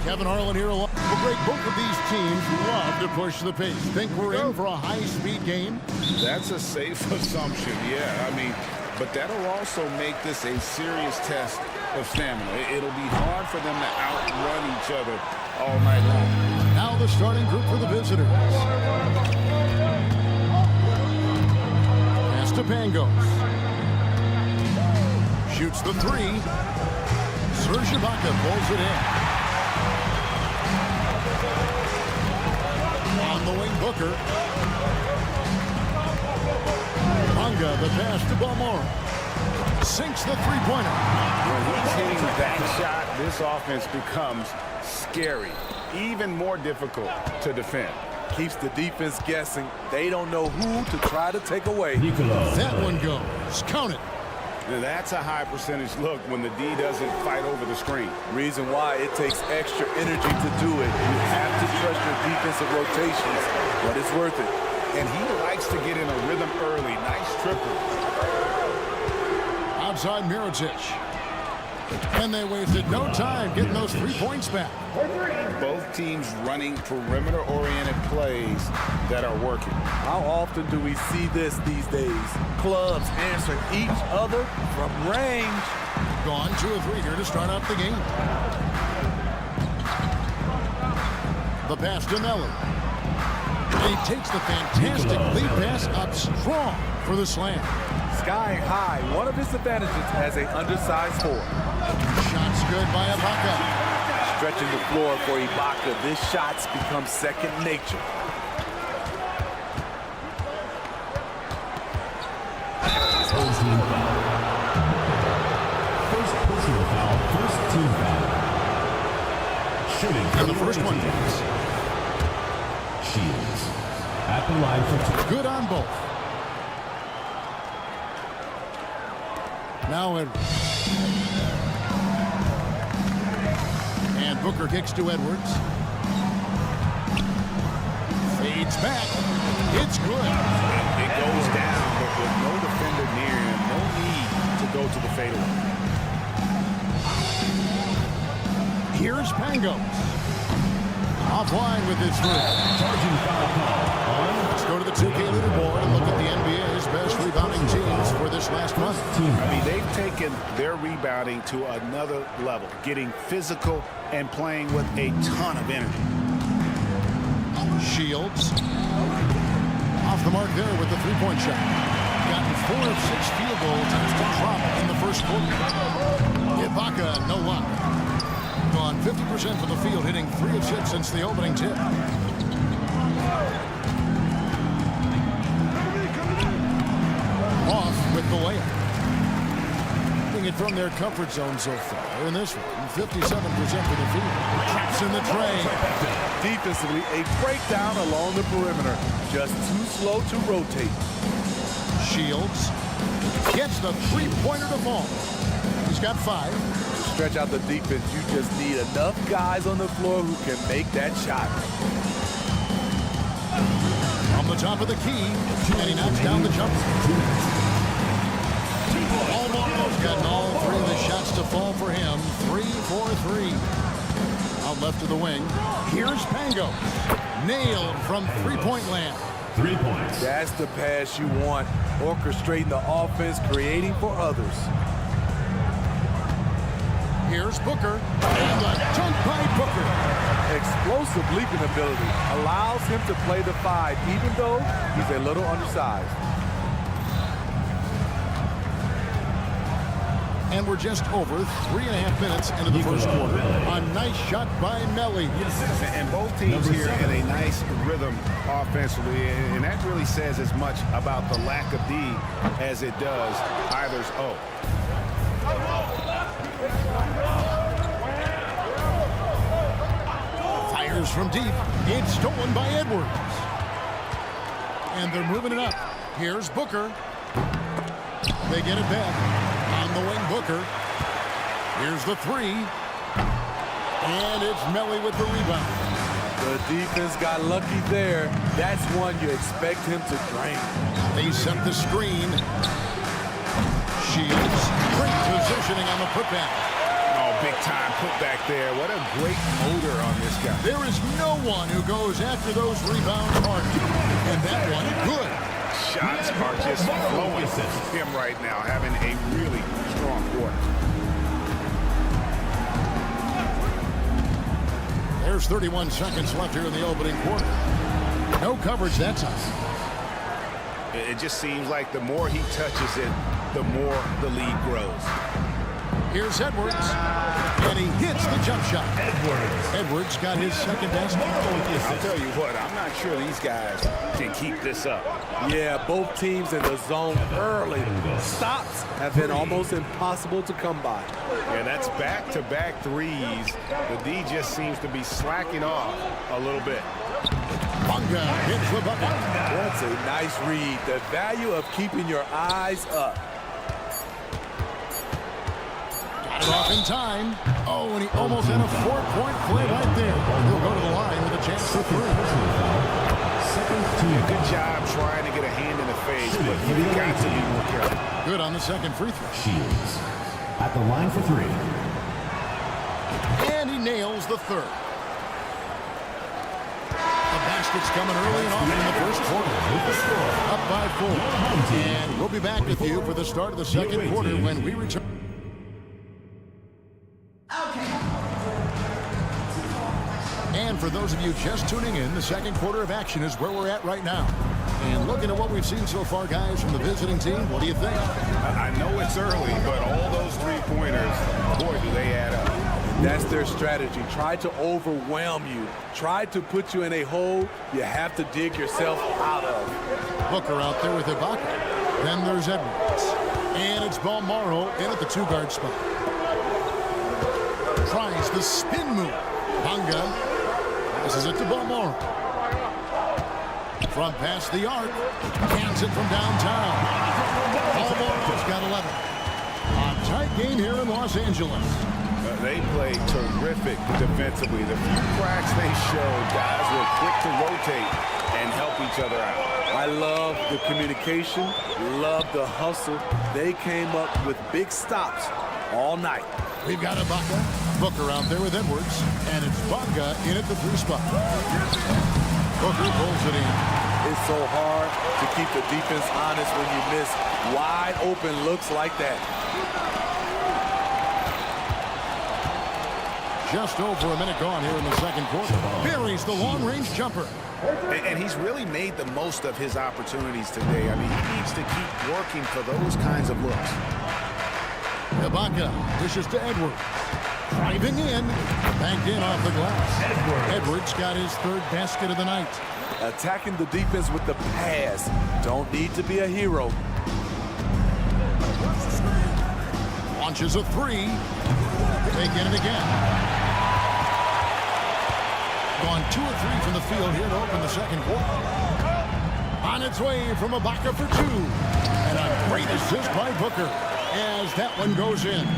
Kevin Harlan here. The great both of these teams love to push the pace. Think we're in for a high-speed game? That's a safe assumption, yeah. I mean, but that'll also make this a serious test of stamina. It'll be hard for them to outrun each other all night long. Now the starting group for the visitors. Pass to Pangos. Shoots the three. Serge Ibaka pulls it in. On the wing, Booker. Manga, the pass to Balmore. Sinks the three-pointer. When he's hitting that shot, this offense becomes scary, even more difficult to defend. Keeps the defense guessing. They don't know who to try to take away. That one goes. Count it. Now that's a high percentage look when the D doesn't fight over the screen. Reason why it takes extra energy to do it. You have to trust your defensive rotations, but it's worth it. And he likes to get in a rhythm early. Nice triple. Outside Mirotic. And they wasted no time getting those 3 points back. Both teams running perimeter-oriented plays that are working. How often do we see this these days? Clubs answering each other from range. Gone 2 of 3 here to start out the game. The pass to Mellon. He takes the fantastic lead pass up strong for the slam. Skying high, one of his advantages as an undersized forward. Shots good by Ibaka. Stretching the floor for Ibaka. This shot's become second nature. first one. Shields at the line for 2. Good on both. Now and Booker kicks to Edwards. Fades back. It's good. It goes down, but with no defender near him, no need to go to the fadeaway. Here's Pango. Offline with his three. Charging foul call. Let's go to the 2K leaderboard and look at the NBA's best rebounding teams for this last month. I mean, they've taken their rebounding to another level, getting physical and playing with a ton of energy. Shields. Off the mark there with the three-point shot. Gotten 4 of 6 field goal attempts to drop in the first quarter. Ibaka, no luck. Gone 50% from the field, hitting 3 of 6 since the opening tip. Off with the layup. Hitting it from their comfort zone so far. In this one, 57% for the field. Traps in the tray. Defensively, a breakdown along the perimeter. Just too slow to rotate. Shields gets the three-pointer to fall. He's got 5. To stretch out the defense, you just need enough guys on the floor who can make that shot. On the top of the key, and he knocks down the jumper. Almost gotten all 3 of the shots to fall for him. 3 for 3. Out left to the wing. Here's Pango. Nailed from three-point land. 3 points. That's the pass you want. Orchestrating the offense, creating for others. Here's Booker. And a dunk by Booker. Explosive leaping ability allows him to play the 5, even though he's a little undersized. And we're just over 3.5 minutes into the first quarter. A nice shot by Melly. And both teams here in a nice rhythm offensively, and that really says as much about the lack of D as it does either's O. Fires from deep. It's stolen by Edwards. And they're moving it up. Here's Booker. They get it back. On the wing, Booker. Here's the 3. And it's Melly with the rebound. The defense got lucky there. That's one you expect him to drain. They set the screen. Shields. Great positioning on the putback. Oh, big time putback there. What a great motor on this guy. There is no one who goes after those rebounds hard. And that one, good. Shots are just flowing him right now, having a really strong quarter. There's 31 seconds left here in the opening quarter. No coverage that time. It just seems like the more he touches it, the more the lead grows. Here's Edwards. And he hits the jump shot. Edwards got his second basket. I'll tell you what, I'm not sure these guys can keep this up. Yeah, both teams in the zone early. Stops have been almost impossible to come by. Yeah, that's back-to-back threes. The D just seems to be slacking off a little bit. Bunga hits the bucket. That's a nice read. The value of keeping your eyes up. Got it off in time. Oh, and he almost had a 4-point play right there. He'll go to the line with a chance for 3. Good job trying to get a hand in the face, but you've got to be more careful. Good on the second free throw. Shields at the line for 3. And he nails the 3rd. The basket's coming early and often in the first quarter. Up by 4. And we'll be back with you for the start of the second quarter when we return. And for those of you just tuning in, the second quarter of action is where we're at right now. And looking at what we've seen so far, guys, from the visiting team, what do you think? I know it's early, but all those three-pointers, boy, do they add up. That's their strategy. Try to overwhelm you. Try to put you in a hole you have to dig yourself out of. Booker out there with Ibaka. Then there's Edwards. And it's Balmaro in at the 2-guard spot. Tries the spin move. Bunga Passes it to Balmore. From past the arc. Cans it from downtown. Balmore's got 11. A tight game here in Los Angeles. They played terrific defensively. The few cracks they showed, guys were quick to rotate and help each other out. I love the communication, love the hustle. They came up with big stops all night. We've got Ibaka. Booker out there with Edwards. And it's Ibaka in at the 3 spot. Booker pulls it in. It's so hard to keep the defense honest when you miss wide open looks like that. Just over a minute gone here in the second quarter. Buries the long-range jumper. And he's really made the most of his opportunities today. I mean, he needs to keep working for those kinds of looks. Ibaka dishes to Edwards. Driving in. Banked in off the glass. Edwards got his 3rd basket of the night. Attacking the defense with the pass. Don't need to be a hero. Launches a 3. Taking it again. Gone 2 or 3 from the field here to open the second quarter. On its way from Ibaka for 2. And a great assist by Booker as that one goes in.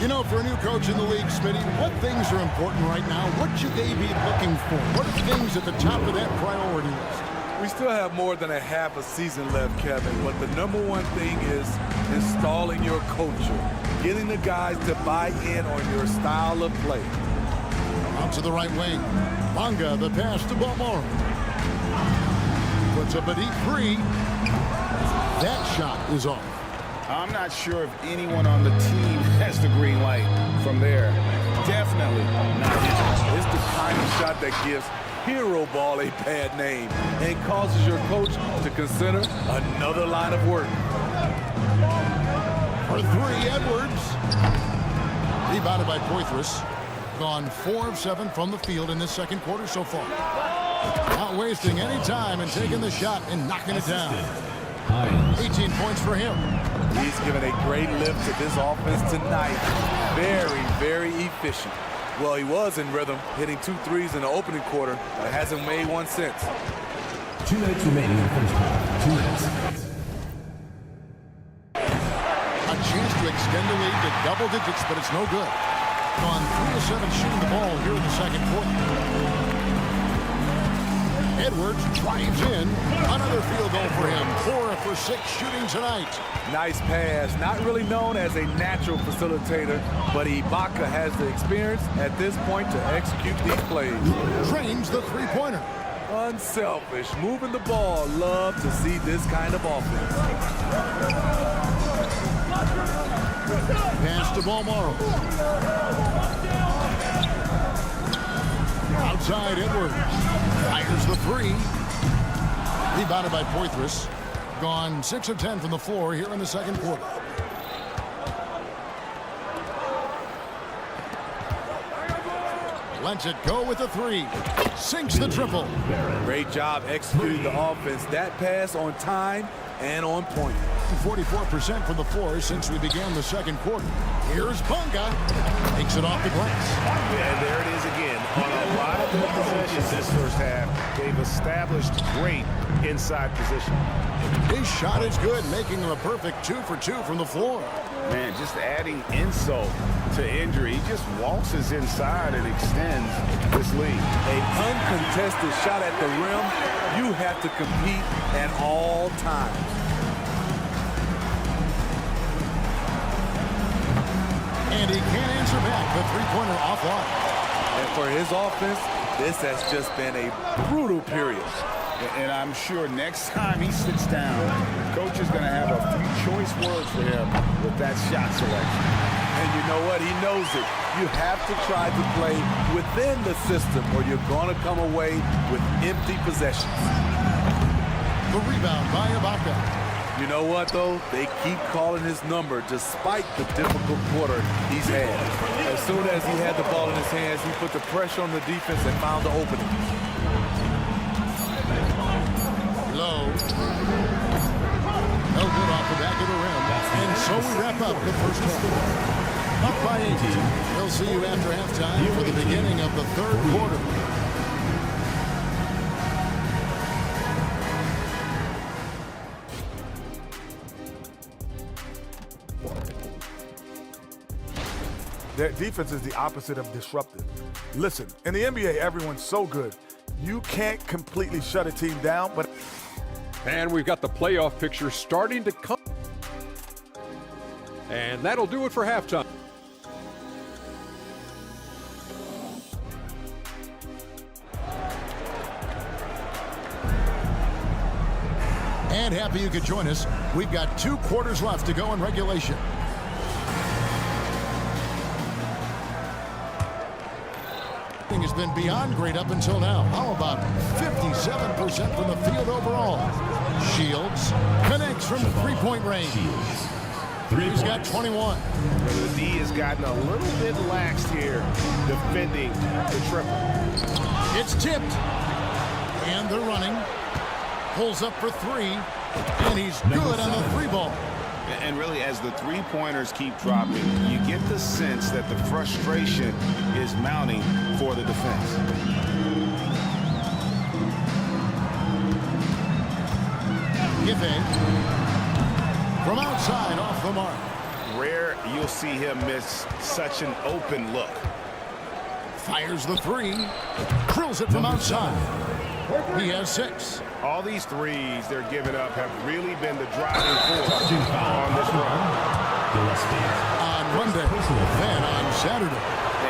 You know, for a new coach in the league, Smitty, what things are important right now? What should they be looking for? What are things at the top of that priority list? We still have more than a half a season left, Kevin, but the #1 thing is installing your culture, getting the guys to buy in on your style of play. Out to the right wing. Bonga, the pass to Balmore. Puts up a deep 3. That shot is off. I'm not sure if anyone on the team has the green light from there. Definitely not him. It's the kind of shot that gives hero ball a bad name and causes your coach to consider another line of work. For 3, Edwards. Rebounded by Poitras. Gone 4 of 7 from the field in this second quarter so far. Not wasting any time and taking the shot and knocking it down. 18 points for him. He's given a great lift to this offense tonight. Very, very efficient. Well, he was in rhythm, hitting 2 threes in the opening quarter, but hasn't made one since. 2 minutes remaining in the first quarter. 2 minutes. A chance to extend the lead to double digits, but it's no good. On 3 of 7 shooting the ball here in the second quarter. Edwards drives in. Another field goal for him. 4 for 6 shooting tonight. Nice pass. Not really known as a natural facilitator, but Ibaka has the experience at this point to execute these plays. Drains the 3-pointer. Unselfish. Moving the ball. Love to see this kind of offense. Pass to Balmore. Outside Edwards. Fires the 3. Rebounded by Poitras. Gone 6 of 10 from the floor here in the second quarter. Lets it go with the 3. Sinks the triple. Great job executing the offense. That pass on time and on point. 44% from the floor since we began the second quarter. Here's Bonga. Takes it off the glass. And there it is again. On a lot of their possessions this first half, they've established great inside position. His shot is good, making him a perfect 2 for 2 from the floor. Man, just adding insult to injury. He just waltzes inside and extends this lead. An uncontested shot at the rim. You have to compete at all times. And he can't answer back. The 3-pointer offline. And for his offense, this has just been a brutal period. And I'm sure next time he sits down, coach is going to have a few choice words for him with that shot selection. And you know what? He knows it. You have to try to play within the system or you're going to come away with empty possessions. The rebound by Ibaka. You know what, though? They keep calling his number despite the difficult quarter he's had. As soon as he had the ball in his hands, he put the pressure on the defense and found the opening. Low. No good off the back of the rim. And so we wrap up the first quarter. Up by 18. We'll see you after halftime for the beginning of the third quarter. Their defense is the opposite of disruptive. Listen, in the NBA, everyone's so good. You can't completely shut a team down, but... And we've got the playoff picture starting to come. And that'll do it for halftime. And happy you could join us. We've got 2 quarters left to go in regulation. Has been beyond great up until now. How about 57% from the field overall? Shields connects from three-point range. He's got 21. The D has gotten a little bit laxed here defending the triple. It's tipped. And they're running. Pulls up for 3. And he's good on the 3 ball. And really, as the three-pointers keep dropping, you get the sense that the frustration is mounting for the defense. Giffey from outside off the mark. Rare you'll see him miss such an open look. Fires the 3. Drills it from outside. He has 6. All these threes they're giving up have really been the driving force on this run. On Monday, then on Saturday.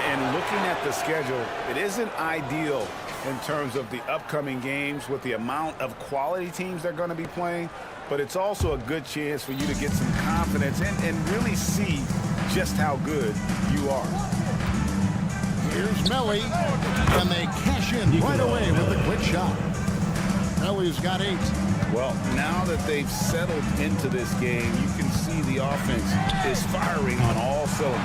And looking at the schedule, it isn't ideal in terms of the upcoming games with the amount of quality teams they're going to be playing, but it's also a good chance for you to get some confidence and really see just how good you are. Here's Melly, and they cash in right away with a quick shot. Melly's got 8. Well, now that they've settled into this game, you can see the offense is firing on all cylinders.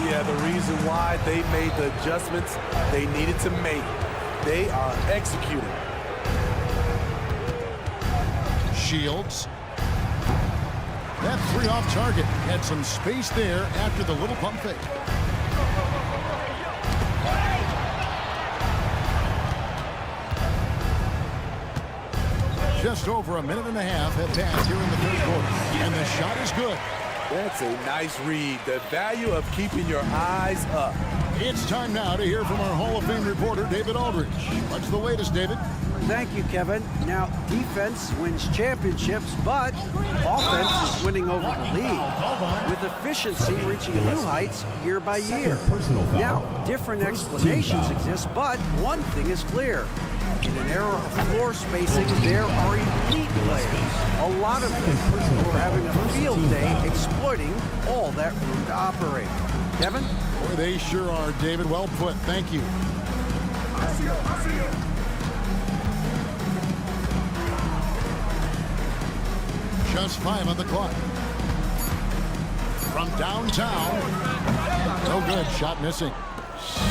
Yeah, the reason why they made the adjustments they needed to make. They are executing. Shields. That 3 off target. Had some space there after the little pump fake. Just over a minute and a half have passed here in the 3rd quarter. And the shot is good. That's a nice read. The value of keeping your eyes up. It's time now to hear from our Hall of Fame reporter, David Aldridge. What's the latest, David? Thank you, Kevin. Now, defense wins championships, but offense is winning over the league, with efficiency reaching new heights year by year. Now, different explanations exist, but one thing is clear. In an era of floor spacing, there are elite players. A lot of them who are having a field day exploiting all that room to operate. Kevin? Boy, they sure are, David. Well put. Thank you. Just 5 on the clock. From downtown. No good. Shot missing.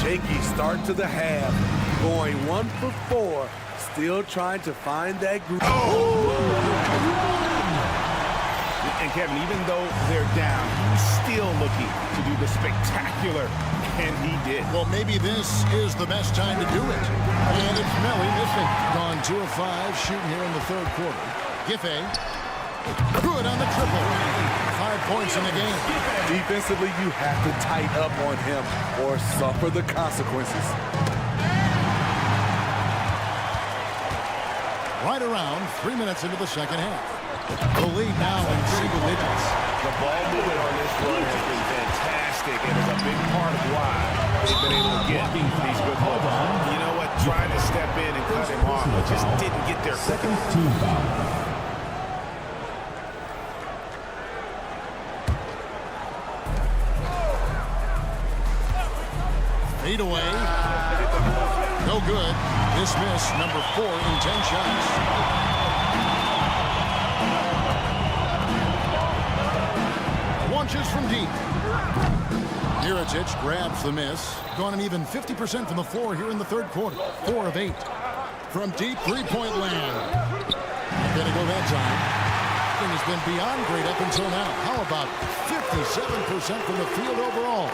Shaky start to the half. Going 1 for 4. Still trying to find that groove. Oh! And Kevin, even though they're down, he's still looking to do the spectacular, and he did. Well, maybe this is the best time to do it. And it's Melly missing. Gone 2 of 5, shooting here in the 3rd quarter. Giffey, good on the triple. 5 points in the game. Defensively, you have to tighten up on him or suffer the consequences. Right around 3 minutes into the 2nd half. The lead now in single digits. The ball movement on this run has been fantastic, and is a big part of why they've been able to get these good balls. You know what? Trying to step in and cut him off, but just didn't get there quick enough. Team foul. Fade away. No good. Dismiss, number 4 in 10 shots. Launches from deep. Mirotic grabs the miss. Gone an even 50% from the floor here in the 3rd quarter. 4 of 8. From deep 3-point land. Gonna go that time. Thing has been beyond great up until now. How about 57% from the field overall?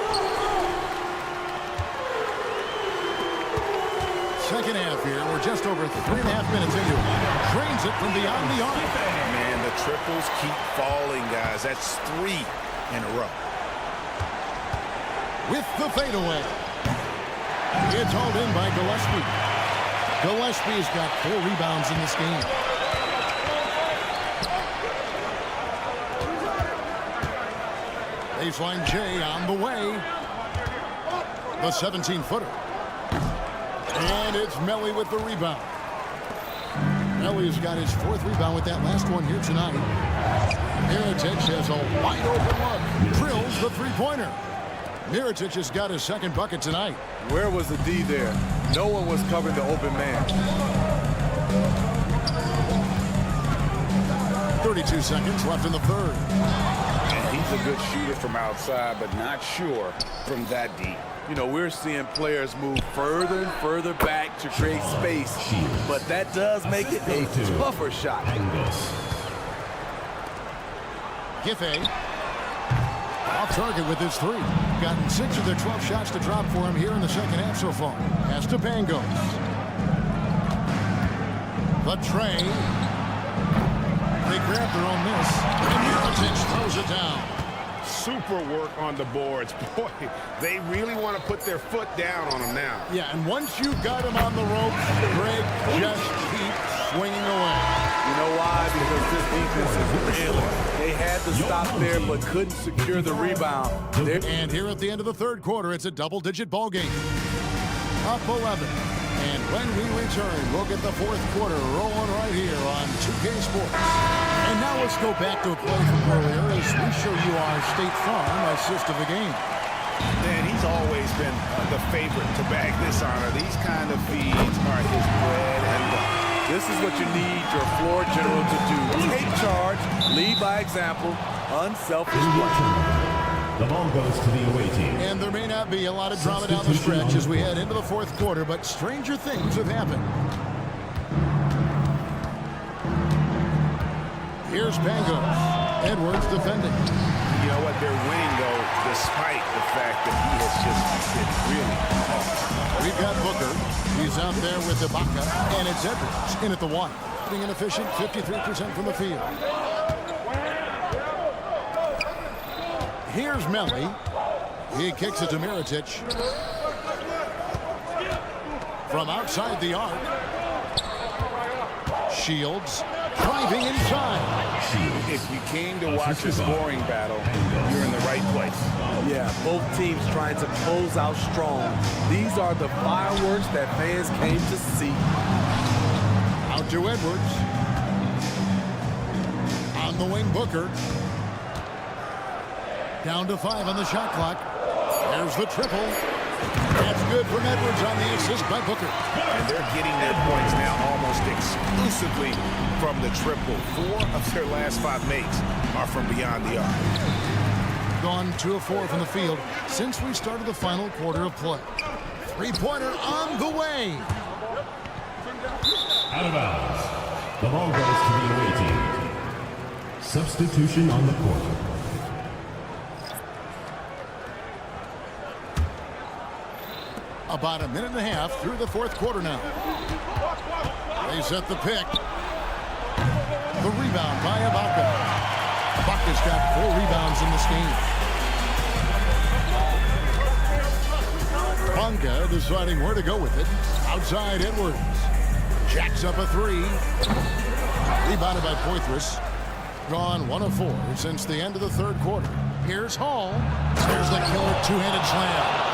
2nd half here. We're just over 3.5 minutes into it. Trains it from beyond the arc. Man, the triples keep falling, guys. That's 3 in a row. with the fadeaway. It's hauled in by Gillespie. Gillespie's got 4 rebounds in this game. Baseline J on the way. The 17-footer. And it's Melly with the rebound. Melly's got his 4th rebound with that last one here tonight. Mirotic has a wide open look. Drills the three-pointer. Mirotic has got his 2nd bucket tonight. Where was the D there? No one was covering the open man. 32 seconds left in the 3rd. And he's a good shooter from outside, but not sure from that deep. You know, we're seeing players move further and further back to create space, but that does make it a tougher shot. Giffey off target with his 3. Gotten 6 of their 12 shots to drop for him here in the 2nd half so far. Pass to Pangos. The tray. They grab their own miss. And Mirotic throws it down. Super work on the boards. Boy, they really want to put their foot down on him now. Yeah, and once you've got him on the ropes, Greg just keeps swinging away. You know why? Because this defense is real. They had to stop there, but couldn't secure the rebound. And here at the end of the 3rd quarter, it's a double-digit ball game. Up 11. And when we return, we'll get the 4th quarter rolling right here on 2K Sports. And now let's go back to a play from earlier as we show you our State Farm assist of the game. Man, he's always been the favorite to bag this honor. These kind of feeds are his bread and butter. This is what you need your floor general to do. Take charge, lead by example, unselfish play. The ball goes to the away team. And there may not be a lot of drama down the stretch as we head into the 4th quarter, but stranger things have happened. Here's Pangos. Edwards defending. You know what? They're winning, though, despite the fact that he has just been really hard. We've got Booker. He's out there with Ibaka. And it's Edwards in at the 1. Being inefficient, 53% from the field. Here's Melly. He kicks it to Mirotic. From outside the arc. Shields driving inside. If you came to watch a scoring battle, you're in the right place. Yeah, both teams trying to close out strong. These are the fireworks that fans came to see. Out to Edwards. On the wing, Booker. Down to 5 on the shot clock. There's the triple. That's good from Edwards on the assist by Booker. And they're getting their points now almost exclusively from the triple. 4 of their last 5 makes are from beyond the arc. Gone 2 of 4 from the field since we started the final quarter of play. 3-pointer on the way. Out of bounds. The ball goes to the away team. Substitution on the court. About a minute and a half through the 4th quarter now. They set the pick. The rebound by Ibaka. Ibaka's got 4 rebounds in this game. Bunga deciding where to go with it. Outside Edwards. Jacks up a 3. Rebounded by Poitras. Gone 1 of 4 since the end of the 3rd quarter. Here's Hall. There's the killer 2-handed slam.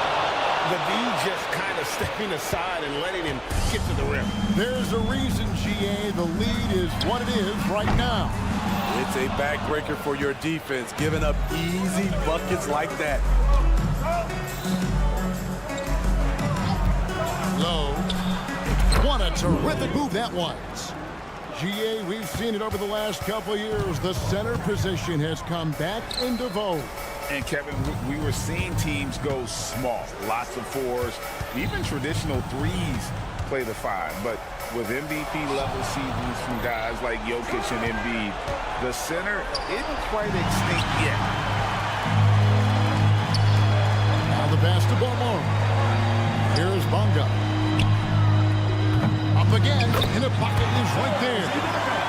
The D just kind of stepping aside and letting him get to the rim. There's a reason, GA. The lead is what it is right now. It's a backbreaker for your defense, giving up easy buckets like that. Low. What a terrific move that was. GA, we've seen it over the last couple years. The center position has come back into vogue. And Kevin, we were seeing teams go small, lots of 4s, even traditional 3s play the 5. But with MVP level seasons from guys like Jokic and Embiid, the center isn't quite extinct yet. Now the basketball moment. Here's Bunga. Up again, and Ibaka is right there.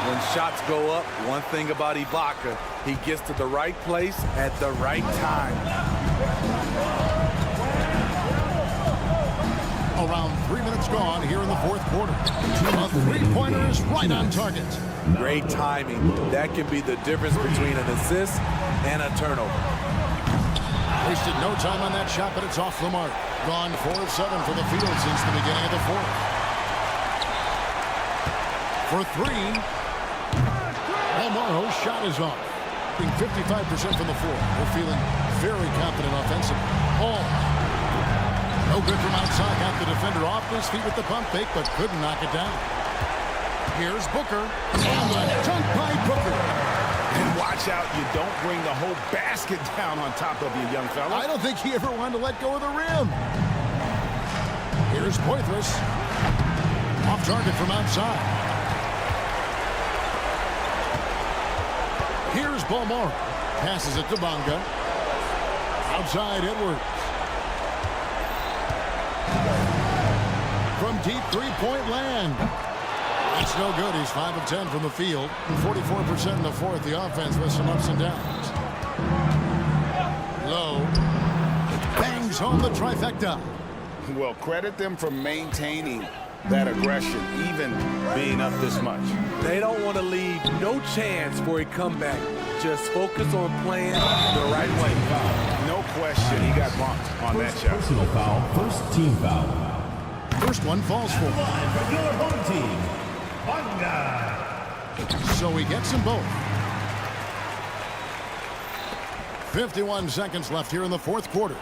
When shots go up, one thing about Ibaka, he gets to the right place at the right time. Around 3 minutes gone here in the fourth quarter. A three-pointer is right on target. Great timing. That can be the difference between an assist and a turnover. Wasted no time on that shot, but it's off the mark. Gone 4 of 7 for the field since the beginning of the fourth. For 3. Almaro's shot is off. Being 55% from the floor. They're feeling very confident offensively. No good from outside. Got the defender off his feet with the pump fake, but couldn't knock it down. Here's Booker. And the dunk by Booker. And watch out, you don't bring the whole basket down on top of you, young fella. I don't think he ever wanted to let go of the rim. Here's Poitras. Off target from outside. Here's Balmore. Passes it to Bonga. Outside Edwards. From deep three-point land. It's no good. He's 5 of 10 from the field. 44% in the fourth. The offense with some ups and downs. Low. Bangs home the trifecta. Well, credit them for maintaining that aggression, even being up this much. They don't want to leave no chance for a comeback. Just focus on playing the right way. No question, he got bumped on that shot. Personal foul, first team foul. First one falls for him. Home team. So he gets them both. 51 seconds left here in the fourth quarter.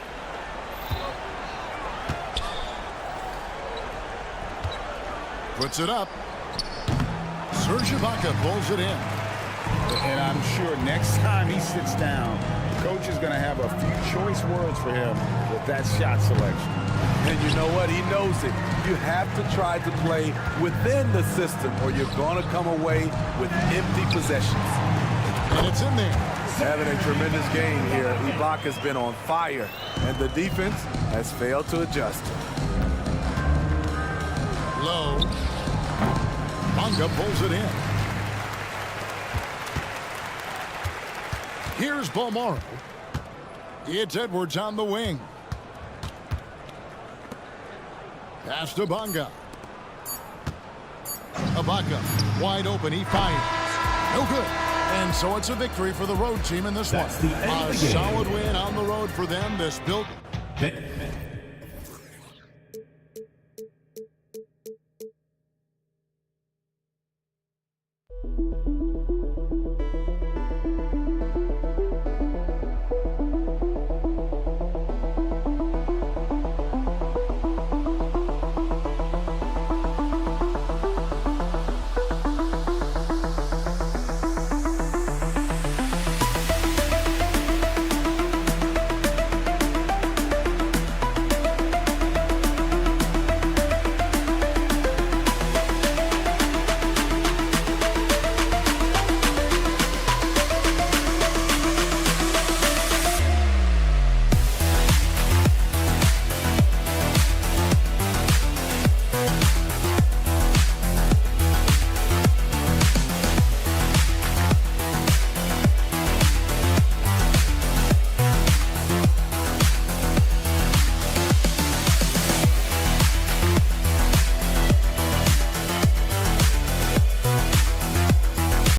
Puts it up. Serge Ibaka pulls it in. And I'm sure next time he sits down, the coach is going to have a few choice words for him with that shot selection. And you know what? He knows it. You have to try to play within the system or you're going to come away with empty possessions. And it's in there. Having a tremendous game here. Ibaka's been on fire, and the defense has failed to adjust. Low. Bonga pulls it in. Here's Balmore. It's Edwards on the wing. Pass to Bonga. Ibaka wide open. He fires. No good. And so it's a victory for the road team in this one. A solid win on the road for them. This built.